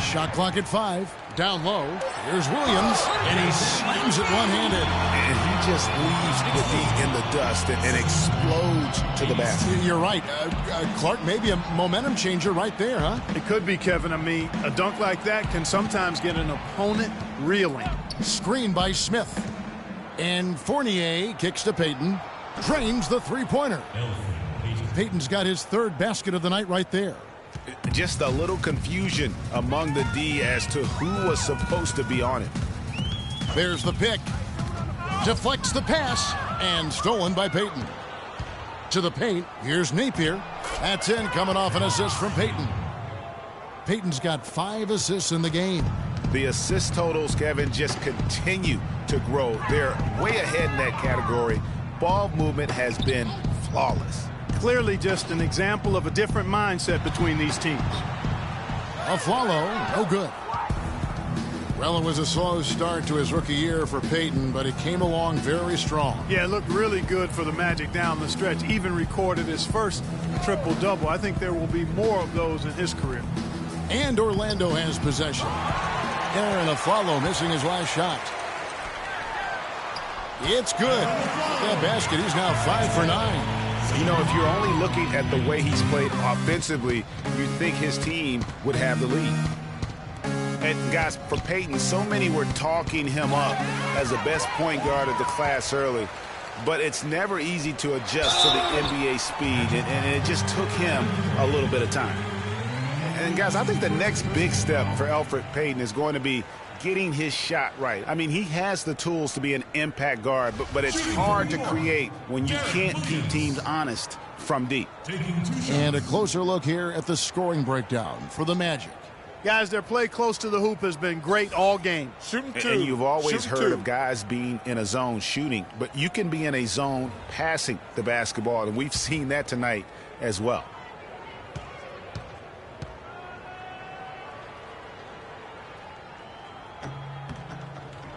Shot clock at 5. Down low. Here's Williams, and he slams it one-handed. And he just leaves the D in the dust and explodes to the basket. You're right. Clark, maybe a momentum changer right there, huh? It could be, Kevin. I mean, a dunk like that can sometimes get an opponent reeling. Screen by Smith. And Fournier kicks to Payton. Drains the three-pointer. Payton's got his 3rd basket of the night right there. Just a little confusion among the D as to who was supposed to be on it. There's the pick. Deflects the pass. And stolen by Payton. To the paint. Here's Napier. That's in, coming off an assist from Payton. Payton's got 5 assists in the game. The assist totals, Kevin, just continue to grow. They're way ahead in that category. Ball movement has been flawless. Clearly just an example of a different mindset between these teams. Aflalo, no good. Well, it was a slow start to his rookie year for Payton, but it came along very strong. Yeah, it looked really good for the Magic down the stretch. Even recorded his first triple-double. I think there will be more of those in his career. And Orlando has possession. Aaron Aflalo missing his last shot. It's good. That basket, he's now 5 for 9. You know, if you're only looking at the way he's played offensively, you'd think his team would have the lead. And guys, for Payton, so many were talking him up as the best point guard of the class early. But it's never easy to adjust to the NBA speed, and it just took him a little bit of time. And guys, I think the next big step for Elfrid Payton is going to be getting his shot right. I mean, he has the tools to be an impact guard, but it's hard to create when you can't keep teams honest from deep. And a closer look here at the scoring breakdown for the Magic. Guys, their play close to the hoop has been great all game. Shooting two. And you've always Shooting heard two. of guys being in a zone shooting, but you can be in a zone passing the basketball, and we've seen that tonight as well.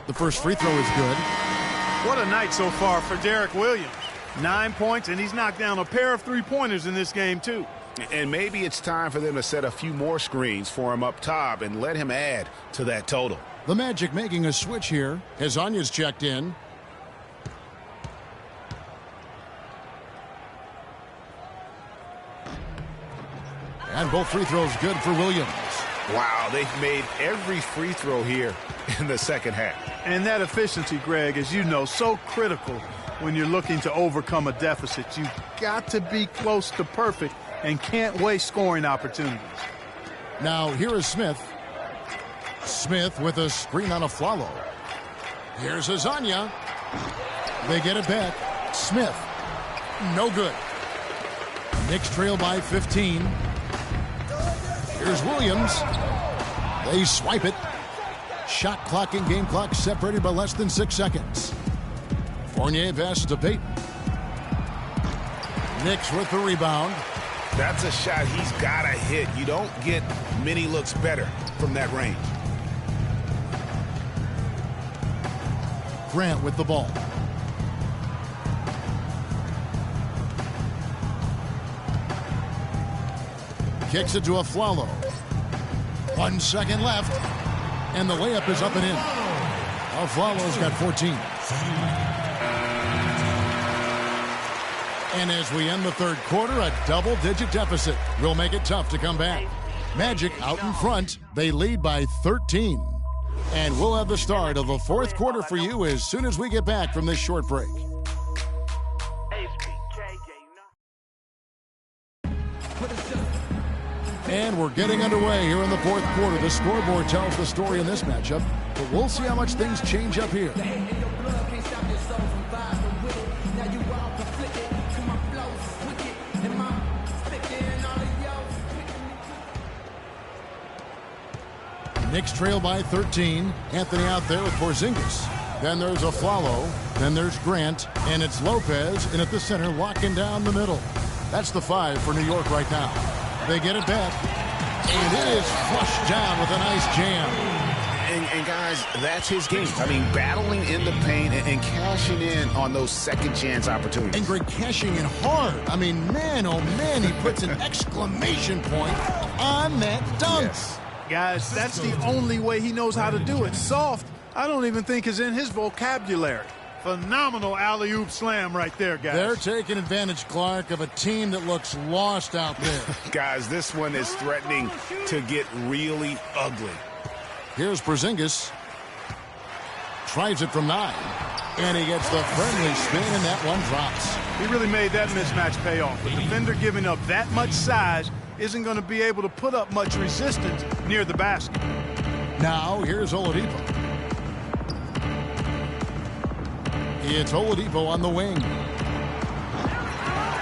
The first free throw is good. What a night so far for Derek Williams. 9 points, and he's knocked down a pair of three-pointers in this game, too. And maybe it's time for them to set a few more screens for him up top and let him add to that total. The Magic making a switch here. Hezonja's checked in. And both free throws good for Williams. Wow, they've made every free throw here in the second half. And that efficiency, Greg, as you know, so critical when you're looking to overcome a deficit. You've got to be close to perfect and can't waste scoring opportunities. Now here is Smith. Smith with a screen on Afflalo. Here's Hezonja. They get it back. Smith. No good. Knicks trail by 15. Here's Williams. They swipe it. Shot clock and game clock separated by less than 6 seconds. Fournier passes to Payton. Knicks with the rebound. That's a shot he's got to hit. You don't get many looks better from that range. Grant with the ball. Kicks it to Afflalo. 1 second left. And the layup is up and in. Afflalo's got 14. And as we end the third quarter, a double-digit deficit will make it tough to come back. Magic out in front. They lead by 13. And we'll have the start of the fourth quarter for you as soon as we get back from this short break. And we're getting underway here in the fourth quarter. The scoreboard tells the story in this matchup, but we'll see how much things change up here. Knicks trail by 13. Anthony out there with Porzingis. Then there's Afflalo. Then there's Grant. And it's Lopez in at the center, locking down the middle. That's the 5 for New York right now. They get it back. And it is flushed down with a nice jam. And guys, that's his game. I mean, battling in the paint and cashing in on those second chance opportunities. And Greg cashing in hard. I mean, man, oh man, he puts an exclamation point on that dunk. Yes. Guys, that's the only way he knows how to do it. Soft, I don't even think is in his vocabulary. Phenomenal alley-oop slam right there, guys. They're taking advantage, Clark, of a team that looks lost out there. Guys, this one is threatening to get really ugly. Here's Porzingis. Tries it from 9. And he gets the friendly spin, and that one drops. He really made that mismatch pay off. The defender giving up that much size isn't going to be able to put up much resistance near the basket. Now, here's Oladipo. It's Oladipo on the wing.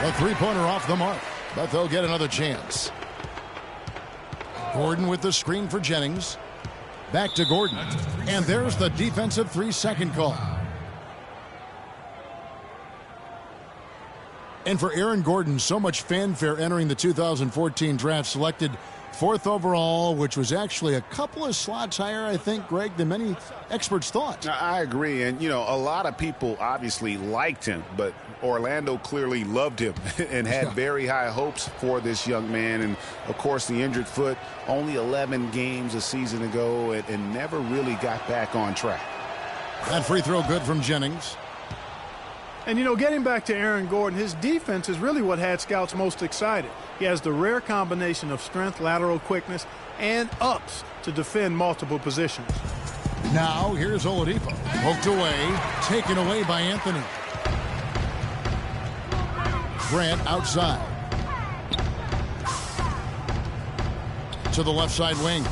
A three-pointer off the mark, but they'll get another chance. Gordon with the screen for Jennings. Back to Gordon. And there's the defensive 3-second call. And for Aaron Gordon, so much fanfare entering the 2014 draft, selected 4th overall, which was actually a couple of slots higher, I think, Greg, than many experts thought. I agree. And, you know, a lot of people obviously liked him, but Orlando clearly loved him and had very high hopes for this young man. And, of course, the injured foot, only 11 games a season ago and never really got back on track. That free throw good from Jennings. And, you know, getting back to Aaron Gordon, his defense is really what had scouts most excited. He has the rare combination of strength, lateral quickness, and ups to defend multiple positions. Now, here's Oladipo. Poked away, taken away by Anthony. Grant outside. To the left side wing.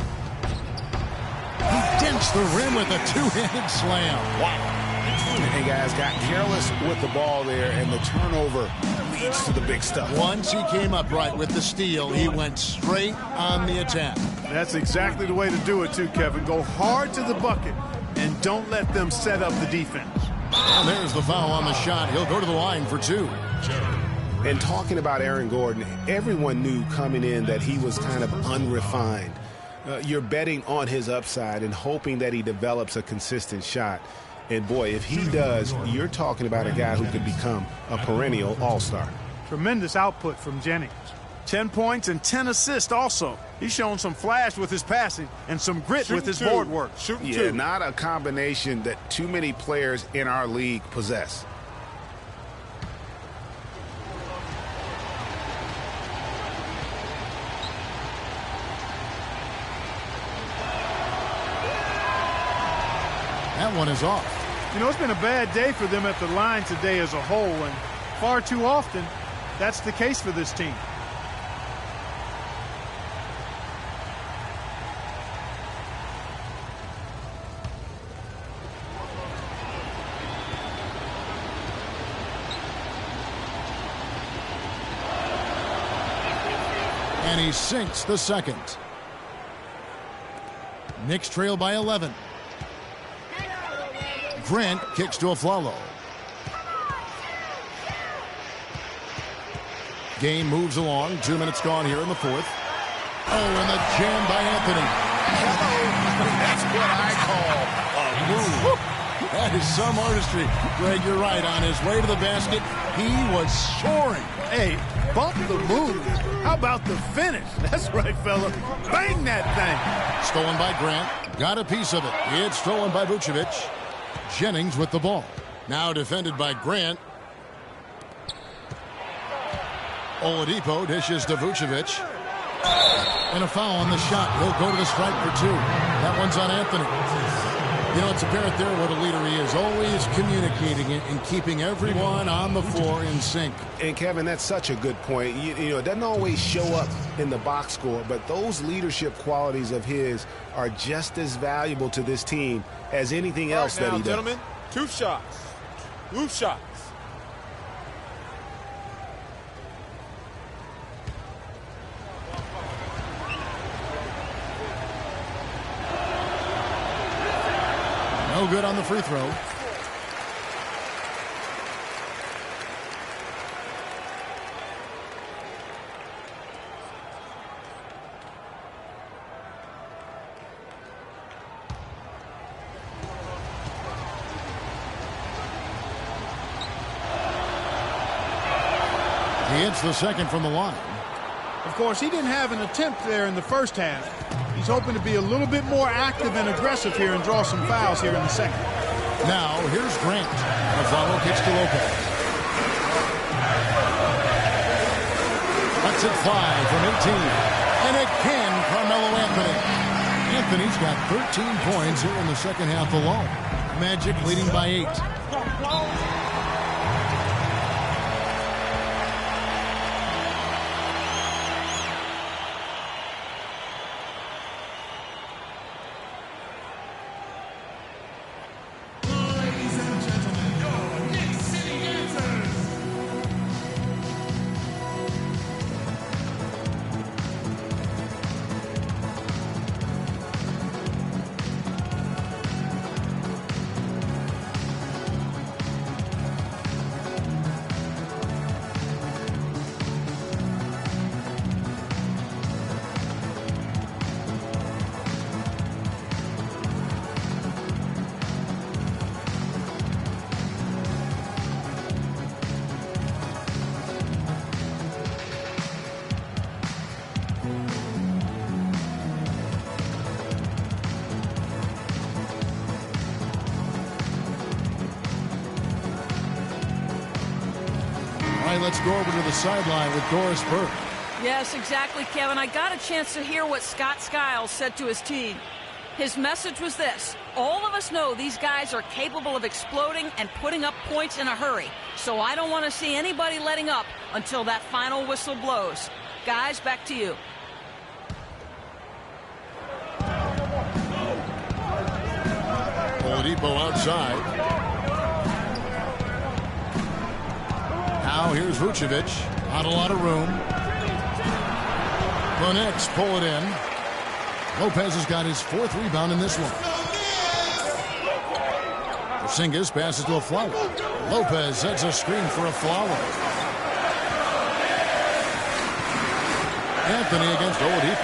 He dents the rim with a two-handed slam. Wow. And guys got careless with the ball there, and the turnover leads to the big stuff. Once he came up right with the steal, he went straight on the attack. That's exactly the way to do it, too, Kevin. Go hard to the bucket and don't let them set up the defense. And there's the foul on the shot. He'll go to the line for 2. And talking about Aaron Gordon, everyone knew coming in that he was kind of unrefined. You're betting on his upside and hoping that he develops a consistent shot. And, boy, if he does, you're talking about a guy who could become a perennial all-star. Tremendous output from Jennings. 10 points and 10 assists also. He's shown some flash with his passing and some grit with his board work. Yeah, not a combination that too many players in our league possess. That one is off. You know, it's been a bad day for them at the line today as a whole, and far too often that's the case for this team. And he sinks the second. Knicks trail by 11. Grant kicks to Afflalo. Game moves along. 2 minutes gone here in the fourth. Oh, and the jam by Anthony. That's what I call a move. That is some artistry. Greg, you're right. On his way to the basket, he was soaring. Hey, bump the move. How about the finish? That's right, fella. Bang that thing. Stolen by Grant. Got a piece of it. It's stolen by Vucevic. Jennings with the ball. Now defended by Grant. Oladipo dishes to Vucevic. And a foul on the shot. He'll go to the stripe for 2. That one's on Anthony. You know, it's apparent there what a leader he is. Always communicating it and keeping everyone on the floor in sync. And, Kevin, that's such a good point. You know, it doesn't always show up in the box score, but those leadership qualities of his are just as valuable to this team as anything else that he does. Gentlemen, 2 shots. 2 shots. No good on the free throw. He hits the second from the line. Of course, he didn't have an attempt there in the first half. He's hoping to be a little bit more active and aggressive here and draw some fouls here in the second. Now, here's Grant. Afflalo kicks to Lopez. Lets it fly from 18. And again, Carmelo Anthony. Anthony's got 13 points here in the second half alone. Magic leading by 8. Let's go over to the sideline with Doris Burke. Yes, exactly, Kevin. I got a chance to hear what Scott Skiles said to his team. His message was this: all of us know these guys are capable of exploding and putting up points in a hurry, so I don't want to see anybody letting up until that final whistle blows. Guys, back to you. Oladipo outside. Now here's Vucevic. Not a lot of room. The Knicks pull it in. Lopez has got his 4th rebound in this one. Porzingis passes to Afflalo. Lopez sets a screen for Afflalo. Anthony against Oladipo.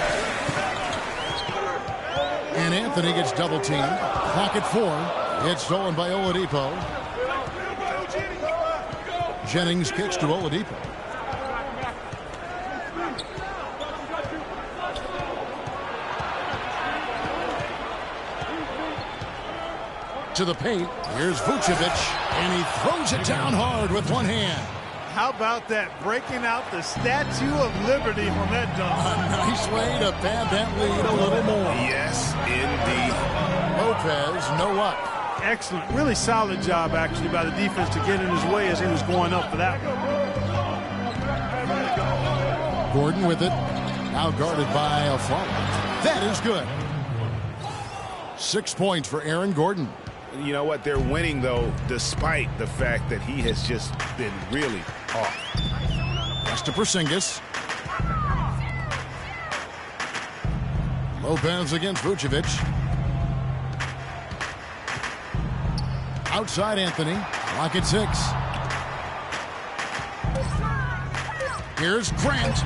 And Anthony gets double teamed. Clock at 4. It's stolen by Oladipo. Jennings kicks to Oladipo. To the paint. Here's Vucevic. And he throws it down hard with one hand. How about that? Breaking out the Statue of Liberty on that dunk. A nice way to pad that lead a little more. Yes, indeed. Lopez, no up. Excellent. Really solid job, actually, by the defense to get in his way as he was going up for that one. Gordon with it. Now guarded by Afflalo. That is good. 6 points for Aaron Gordon. You know what? They're winning, though, despite the fact that he has just been really off. Pass to Porzingis. Lopez against Vucevic. Outside Anthony. Clock at 6. Here's Grant.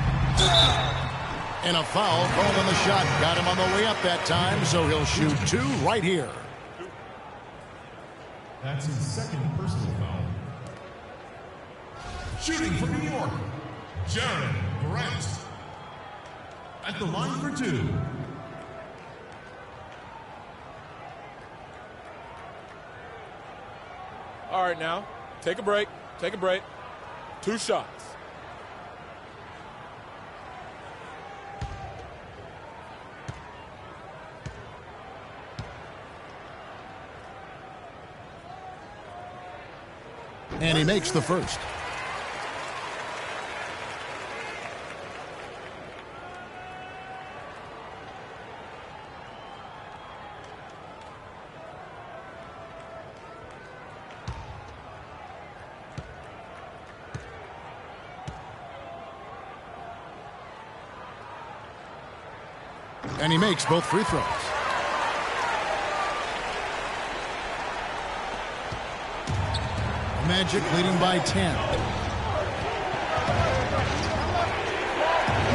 And a foul called on the shot. Got him on the way up that time, so he'll shoot 2 right here. That's his 2nd personal foul. Shooting for New York, Jaren Grant. At the line for 2. All right, now, take a break. Take a break. 2 shots. And he makes the first. And he makes both free throws. Magic leading by 10.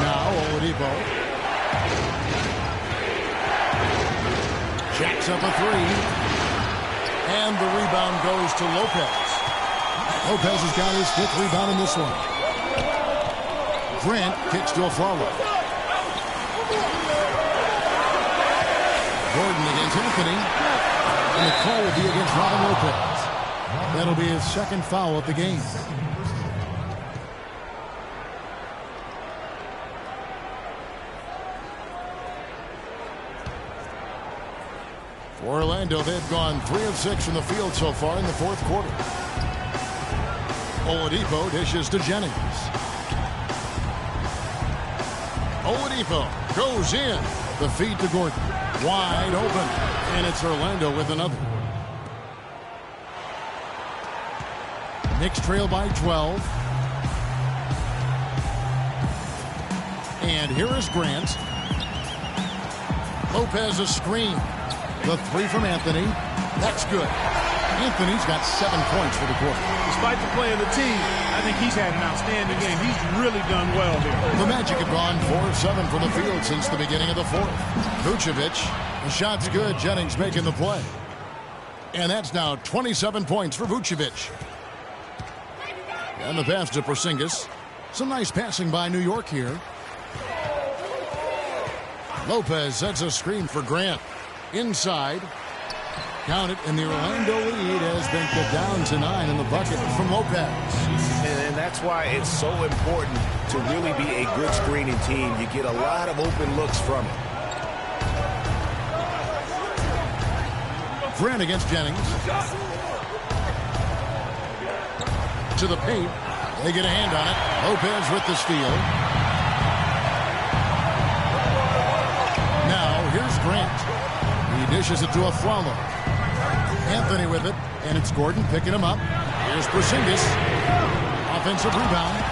Now Oladipo. Jacks up a 3. And the rebound goes to Lopez. Lopez has got his 5th rebound in this one. Grant kicks to Afflalo. Gordon against Anthony. And the call will be against Robin Lopez. That'll be his 2nd foul of the game. For Orlando, they've gone 3 of 6 from the field so far in the 4th quarter. Oladipo dishes to Jennings. Oladipo goes in. The feed to Gordon. Wide open. And it's Orlando with another. Knicks trail by 12. And here is Grant. Lopez a screen. The 3 from Anthony. That's good. Anthony's got 7 points for the quarter. Despite the play of the team, I think he's had an outstanding game. He's really done well here. The Magic have gone 4 of 7 from the field since the beginning of the 4th. Vucevic. The shot's good. Jennings making the play. And that's now 27 points for Vucevic. And the pass to Porzingis. Some nice passing by New York here. Lopez sets a screen for Grant. Inside. Count it, and the Orlando lead has been cut down to 9 in the bucket from Lopez. And that's why it's so important to really be a good screening team. You get a lot of open looks from it. Grant against Jennings. To the paint. They get a hand on it. Lopez with the steal. Now, here's Grant. He dishes it to Afflalo. Anthony with it, and it's Gordon picking him up. Here's Porzingis. Off offensive rebound.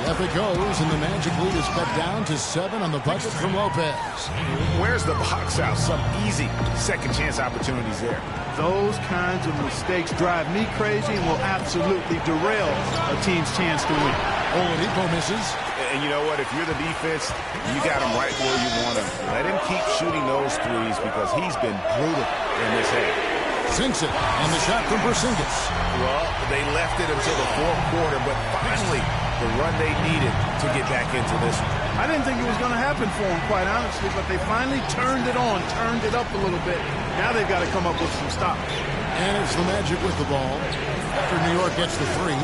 Up it goes, and the Magic lead is cut down to 7 on the bucket from Lopez. Where's the box out? Some easy second chance opportunities there. Those kinds of mistakes drive me crazy and will absolutely derail a team's chance to win. Oladipo misses. And you know what? If you're the defense, you got him right where you want him. Let him keep shooting those threes because he's been brutal in this half. Sinks it, and the shot from Porzingis. Well, they left it until the fourth quarter, but finally the run they needed to get back into this one. I didn't think it was going to happen for them, quite honestly, but they finally turned it on, turned it up a little bit. Now they've got to come up with some stops. And it's the Magic with the ball after New York gets the 3.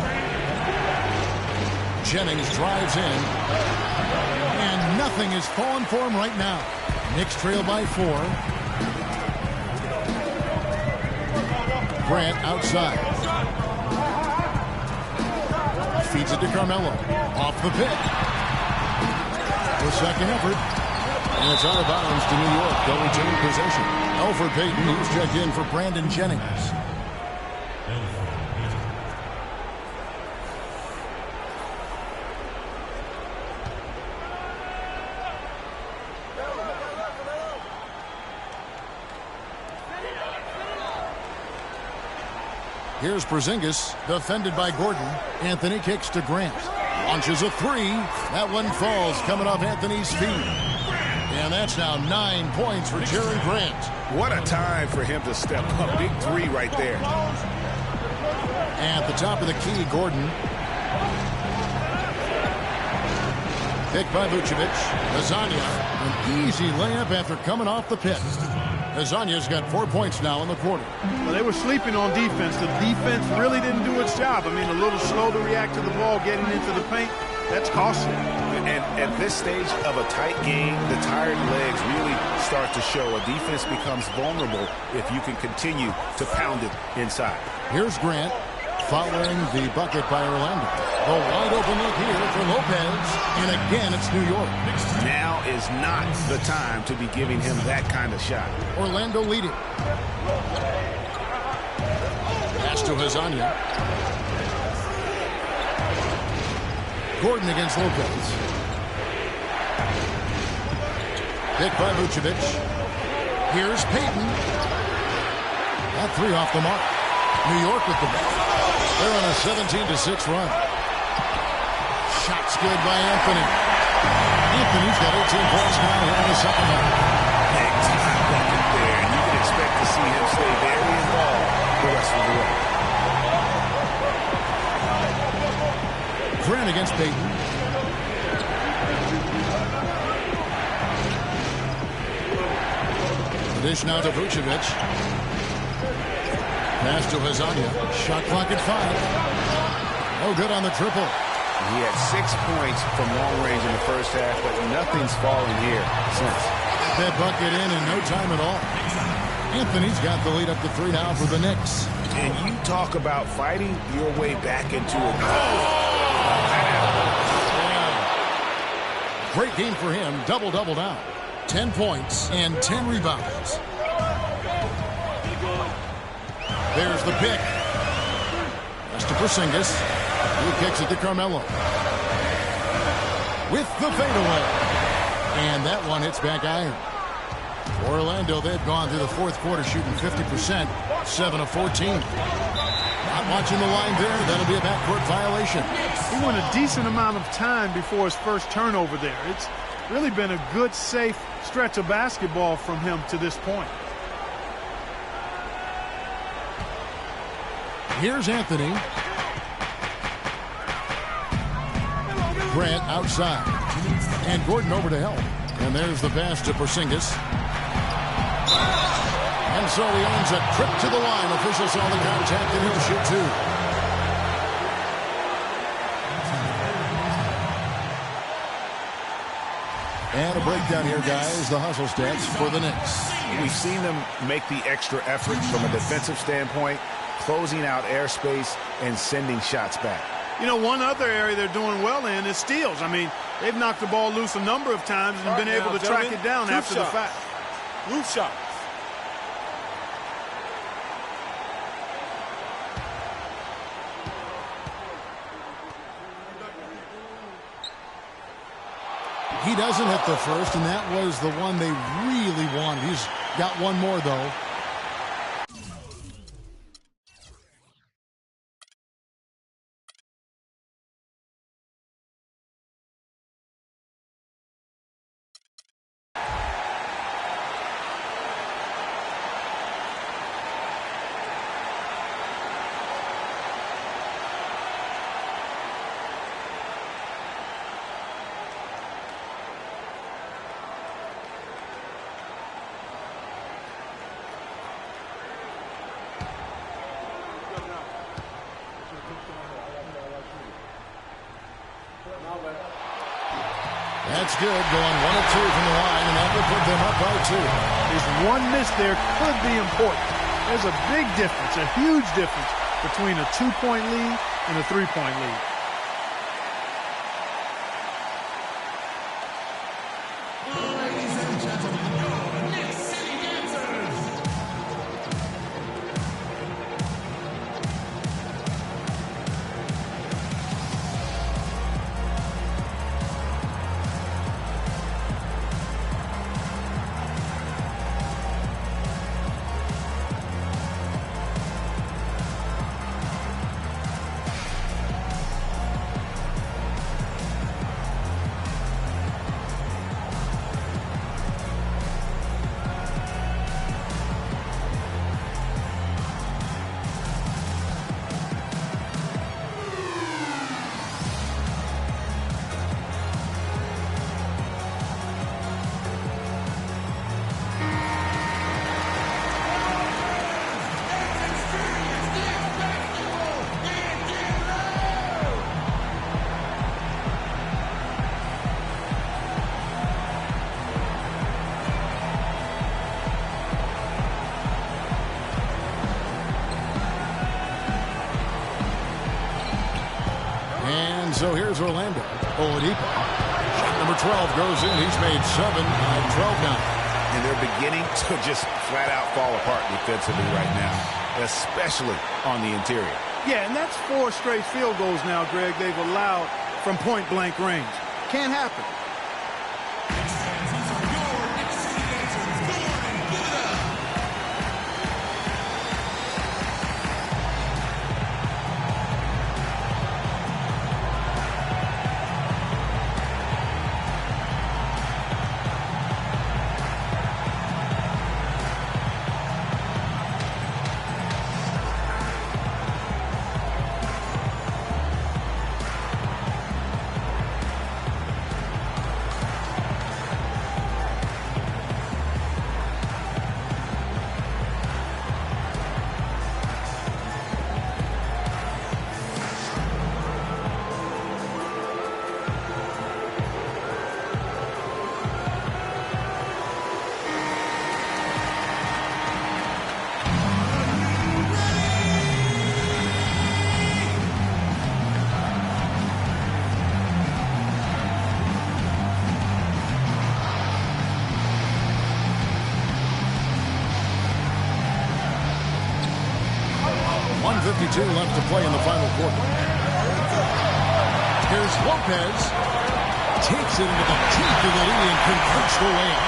Jennings drives in, and nothing is falling for him right now. Knicks trail by 4. Grant outside. Feeds it to Carmelo. Off the pick. The second effort. And it's out of bounds to New York. They'll retain possession. Elfrid Payton, who's checked in for Brandon Jennings. Here's Porzingis, defended by Gordon. Anthony kicks to Grant. Launches a 3. That one falls, coming off Anthony's feet. And that's now 9 points for Jerami Grant. What a time for him to step up. Big 3 right there. At the top of the key, Gordon. Picked by Vucevic. Lasagna, an easy layup after coming off the pick. Lasagna's got 4 points now in the quarter. Well, they were sleeping on defense. The defense really didn't do its job. I mean, a little slow to react to the ball, getting into the paint. That's costly. And at this stage of a tight game, the tired legs really start to show. A defense becomes vulnerable if you can continue to pound it inside. Here's Grant following the bucket by Orlando. A wide open look here for Lopez. And again, it's New York. Now is not the time to be giving him that kind of shot. Orlando leading. Pass to Lasagna. Gordon against Lopez. Picked by Vucevic. Here's Payton. That 3 off the mark. New York with the ball. They're on a 17-6 run. Shots good by Anthony. Anthony's got 18 points now here in the second half. Big time bucket there, and you can expect to see him stay very involved the rest of the way. Grant against Payton. Dish now to Vucevic. Pass to Lasagna. Shot clock at 5. No good on the triple. He had 6 points from long range in the first half, but nothing's fallen here since. That bucket in no time at all. Anthony's got the lead up to 3 now for the Knicks. And you talk about fighting your way back into it. Great game for him. Double-double now. 10 points and 10 rebounds. There's the pick. That's to Porzingis. He kicks it to Carmelo. With the fadeaway. And that one hits back iron. For Orlando, they've gone through the fourth quarter shooting 50%, 7 of 14. Not watching the line there. That'll be a backcourt violation. He went a decent amount of time before his first turnover there. It's really been a good, safe stretch of basketball from him to this point. Here's Anthony. Grant outside. And Gordon over to help. And there's the pass to Porzingis. And so he earns a trip to the line. Officials saw the contact, and he'll shoot 2. And a breakdown here, guys. The hustle stats for the Knicks. We've seen them make the extra effort from a defensive standpoint, closing out airspace and sending shots back. You know, one other area they're doing well in is steals. I mean, they've knocked the ball loose a number of times and been able to track it down after the fact. Roof shots. He doesn't hit the first, and that was the one they really wanted. He's got one more, though. That's good, going 1 of 2 from the line, and that will put them up by 2. There's one miss there, could be important. There's a big difference, a huge difference between a 2-point lead and a 3-point lead. Ladies and gentlemen, your Nick City Dancers. So here's Orlando. Oladipo. Shot number 12 goes in. He's made 7 and 12 now. And they're beginning to just flat out fall apart defensively right now, especially on the interior. Yeah, and that's 4 straight field goals now, Greg, they've allowed from point-blank range. Can't happen. Left to play in the final quarter. Here's Lopez. Takes it into the teeth of the lead and converts the layup.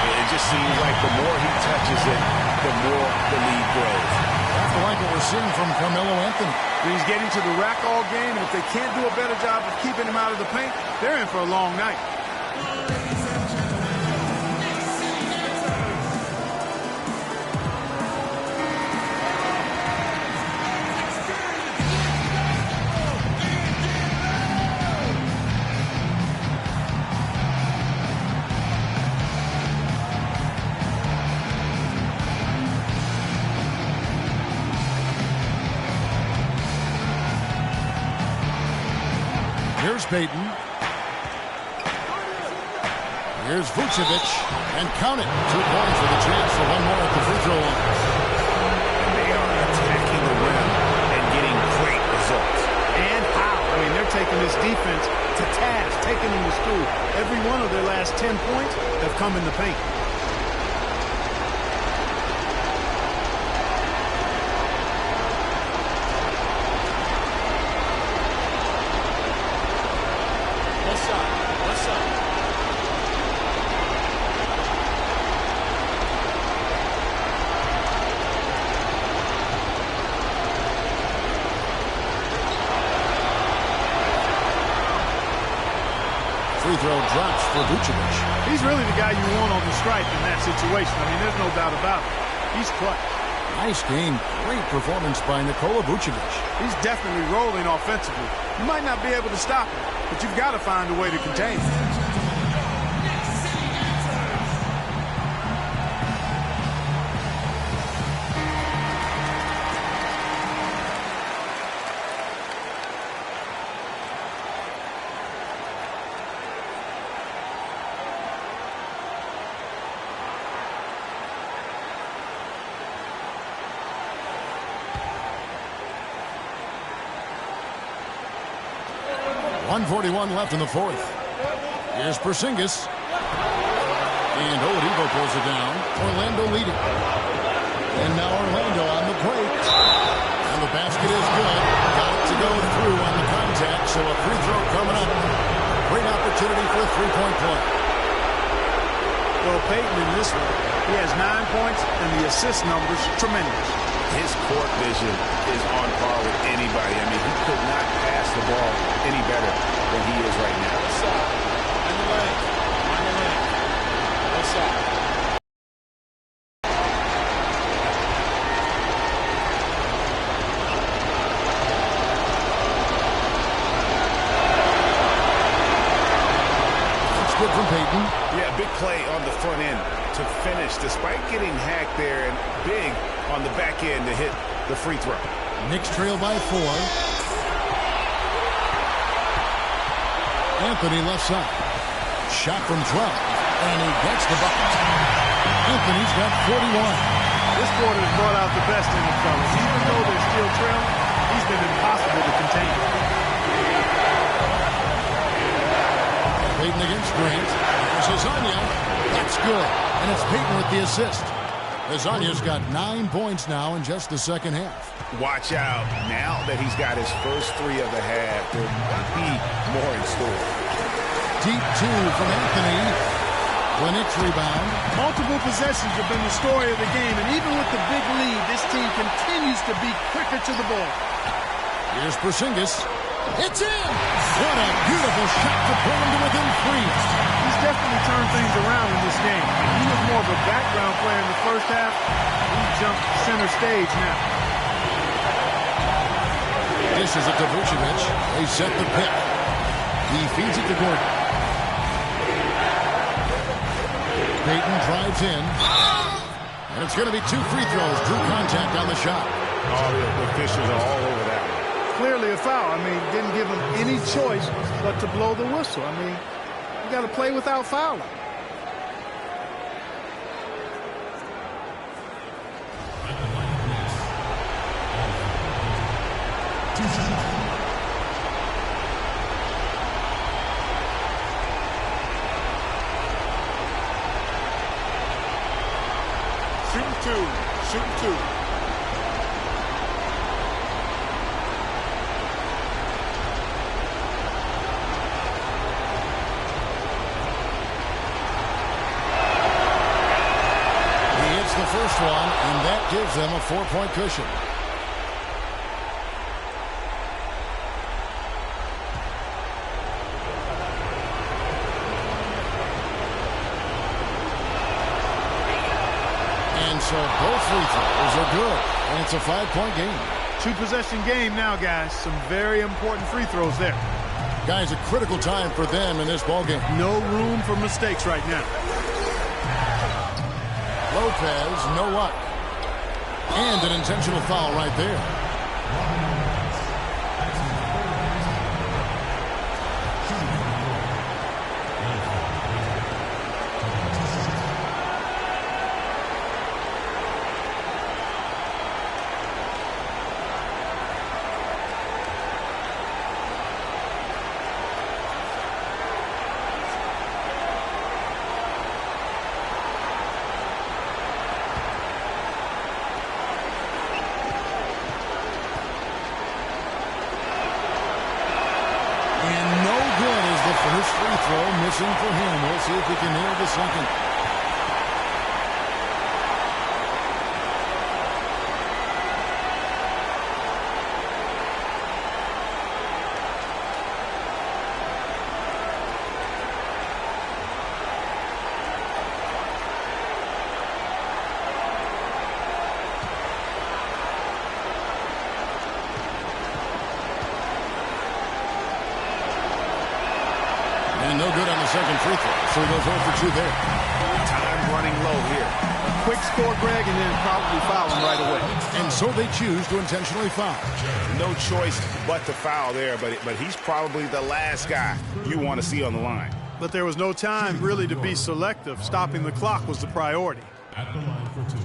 It just seems like the more he touches it, the more the lead grows. That's like what we're seeing from Carmelo Anthony. He's getting to the rack all game, and if they can't do a better job of keeping him out of the paint, they're in for a long night. Here's Payton. Here's Vucevic. And count it. 2 points with a chance for one more at the free throw line. And they are attacking the rim and getting great results. And how? I mean, they're taking this defense to task, taking them to school. Every one of their last 10 points have come in the paint. free throw drops for Vucevic. He's really the guy you want on the stripe in that situation. I mean, there's no doubt about it. He's clutch. Nice game. Great performance by Nikola Vucevic. He's definitely rolling offensively. You might not be able to stop him, but you've got to find a way to contain him. .141 left in the fourth. Here's Porzingis. And Oladipo pulls it down. Orlando leading. And now Orlando on the break. And the basket is good. Got it to go through on the contact, so a free throw coming up. Great opportunity for a three-point play. Well, Payton in this one, he has 9 points, and the assist numbers tremendous. His court vision is on par with anybody. I mean, he could not pass the ball any better than he is right now. On the lane. On the lane. What's up? Good from Payton. Yeah, big play on the front end to finish, despite getting hacked there, and big on the back end to hit the free throw. Knicks trail by 4. Anthony left side. Shot from 12. And he gets the bucket. Anthony's got 41. This quarter has brought out the best in the fellas. Even though they're still trailing, he's been impossible to contain. Payton against Grant. There's Hezonja. That's good. And it's Payton with the assist. Hezonja's got 9 points now in just the second half. Watch out. Now that he's got his first 3 of the half, there might be more in store. Deep 2 from Anthony. The Knicks rebound. Multiple possessions have been the story of the game, and even with the big lead, this team continues to be quicker to the ball. Here's Porzingis. It's in! What a beautiful shot to pull him to within 3. He's definitely turned things around in this game. He was more of a background player in the first half. He jumped center stage now. Dishes it to Vucevic. They set the pick. He feeds it to Gordon. Payton drives in. And it's going to be 2 free throws. Drew contact on the shot. Oh, the officials are all over that. Clearly a foul. I mean, didn't give him any choice but to blow the whistle. I mean, you got to play without fouling. Shooting 2. First one, and that gives them a 4-point cushion. And so both free throws are good, and it's a 5-point game. 2-possession game now, guys. Some very important free throws there. Guys, a critical time for them in this ballgame. No room for mistakes right now. Lopez, no luck. And an intentional foul right there. First free throw missing for him. We'll see if he can nail the second. And no good on the second free throw, so he goes 0 for 2 there. Time running low here. A quick score, Greg, and then probably foul him right away. And so they choose to intentionally foul. No choice but to foul there, but he's probably the last guy you want to see on the line. But there was no time really to be selective. Stopping the clock was the priority. At the line for 2.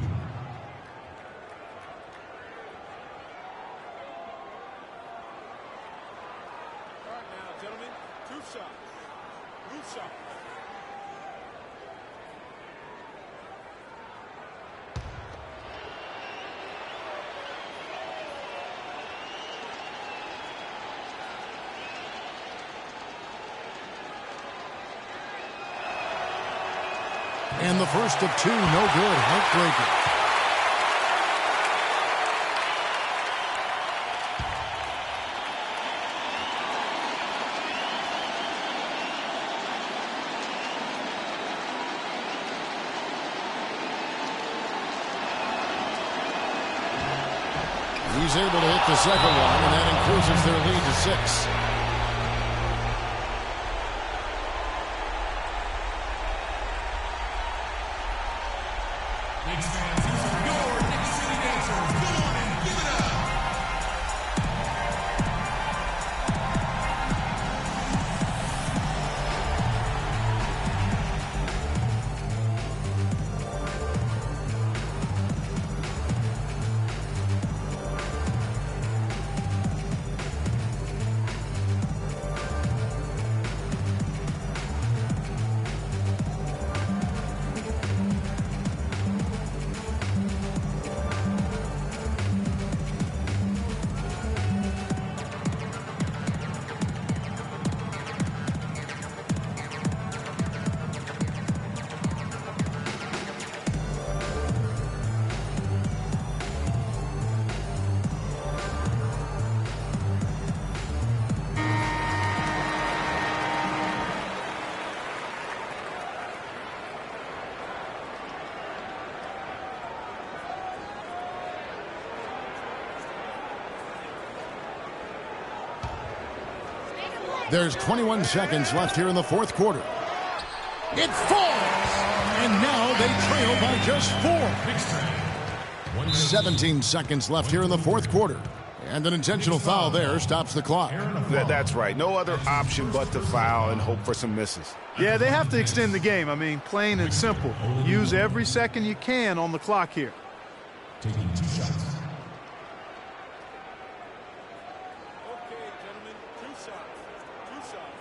All right now, gentlemen, 2 shots. Loose shot. And the first of 2, no good. Heartbreaker. He's able to hit the second one, and that increases their lead to 6. Knicks fans, these are your Knicks City Dancers. Go on and give it up. There's 21 seconds left here in the fourth quarter. It falls! And now they trail by just 4. 17 seconds left here in the fourth quarter. And an intentional foul there stops the clock. That's right. No other option but to foul and hope for some misses. Yeah, they have to extend the game. I mean, plain and simple. Use every second you can on the clock here. Taking 2 shots. Okay, gentlemen, 2 shots. 2 shots.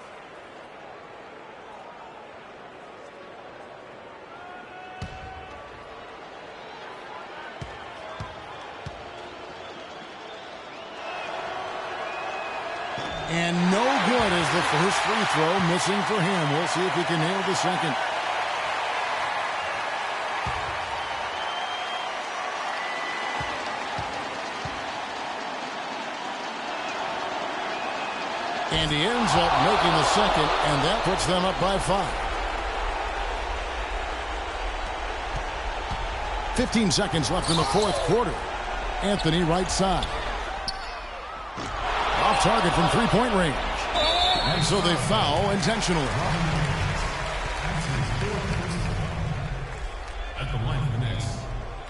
And no good as the first free throw missing for him. We'll see if he can nail the second. And he ends up making the second, and that puts them up by 5. 15 seconds left in the fourth quarter. Anthony right side. Off target from three-point range. And so they foul intentionally. At the line for the Knicks,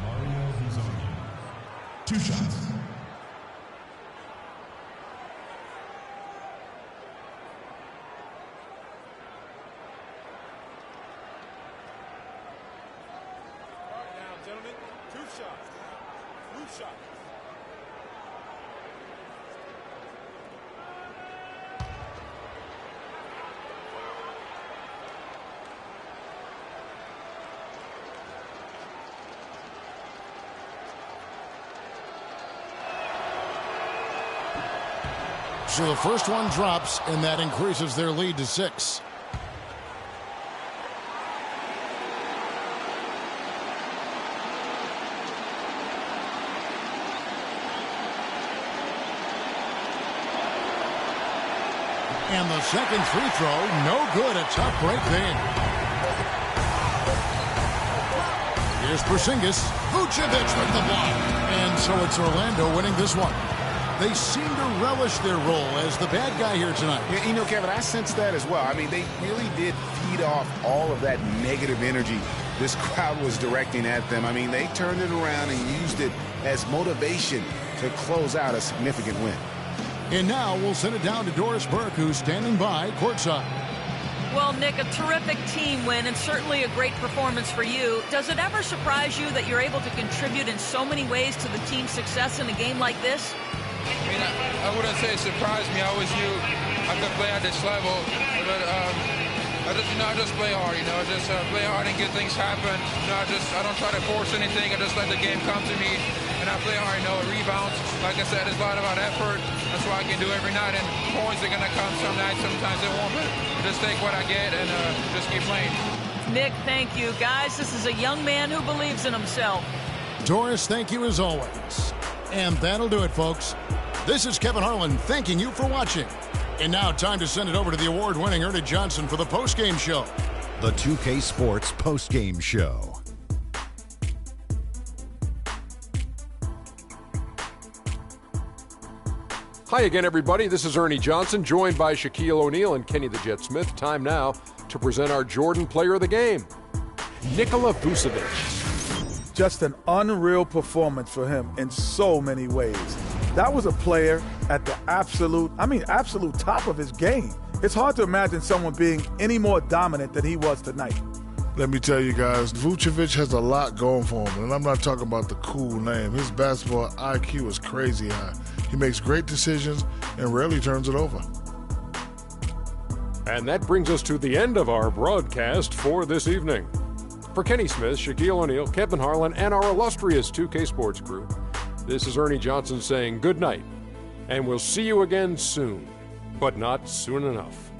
Mario Hezonja. 2 shots. All right now, gentlemen, 2 shots. 2 shots. So the first one drops, and that increases their lead to 6. And the second free throw, no good. A tough break there. Here's Porzingis. Vucevic with the block. And so it's Orlando winning this one. They seem to relish their role as the bad guy here tonight. Yeah, you know, Kevin, I sense that as well. I mean, they really did feed off all of that negative energy this crowd was directing at them. I mean, they turned it around and used it as motivation to close out a significant win. And now we'll send it down to Doris Burke, who's standing by courtside. Well, Nick, a terrific team win and certainly a great performance for you. Does it ever surprise you that you're able to contribute in so many ways to the team's success in a game like this? I mean, I wouldn't say it surprised me. I always knew I could play at this level, but I just play hard. I just play hard and get things happen. I don't try to force anything. I just let the game come to me, and I play hard. Rebounds. Like I said, it's a lot about effort. That's what I can do every night. And points are gonna come some nights. Sometimes they won't. But just take what I get and just keep playing. Nick, thank you, guys. This is a young man who believes in himself. Doris, thank you as always. And that'll do it, folks. This is Kevin Harlan thanking you for watching. And now time to send it over to the award-winning Ernie Johnson for the postgame show. The 2K Sports postgame show. Hi again, everybody. This is Ernie Johnson, joined by Shaquille O'Neal and Kenny the Jet Smith. Time now to present our Jordan Player of the Game, Nikola Vucevic. Just an unreal performance for him in so many ways. That was a player at the absolute top of his game. It's hard to imagine someone being any more dominant than he was tonight. Let me tell you guys, Vucevic has a lot going for him, and I'm not talking about the cool name. His basketball IQ is crazy high. He makes great decisions and rarely turns it over. And that brings us to the end of our broadcast for this evening. For Kenny Smith, Shaquille O'Neal, Kevin Harlan, and our illustrious 2K Sports crew, this is Ernie Johnson saying good night, and we'll see you again soon, but not soon enough.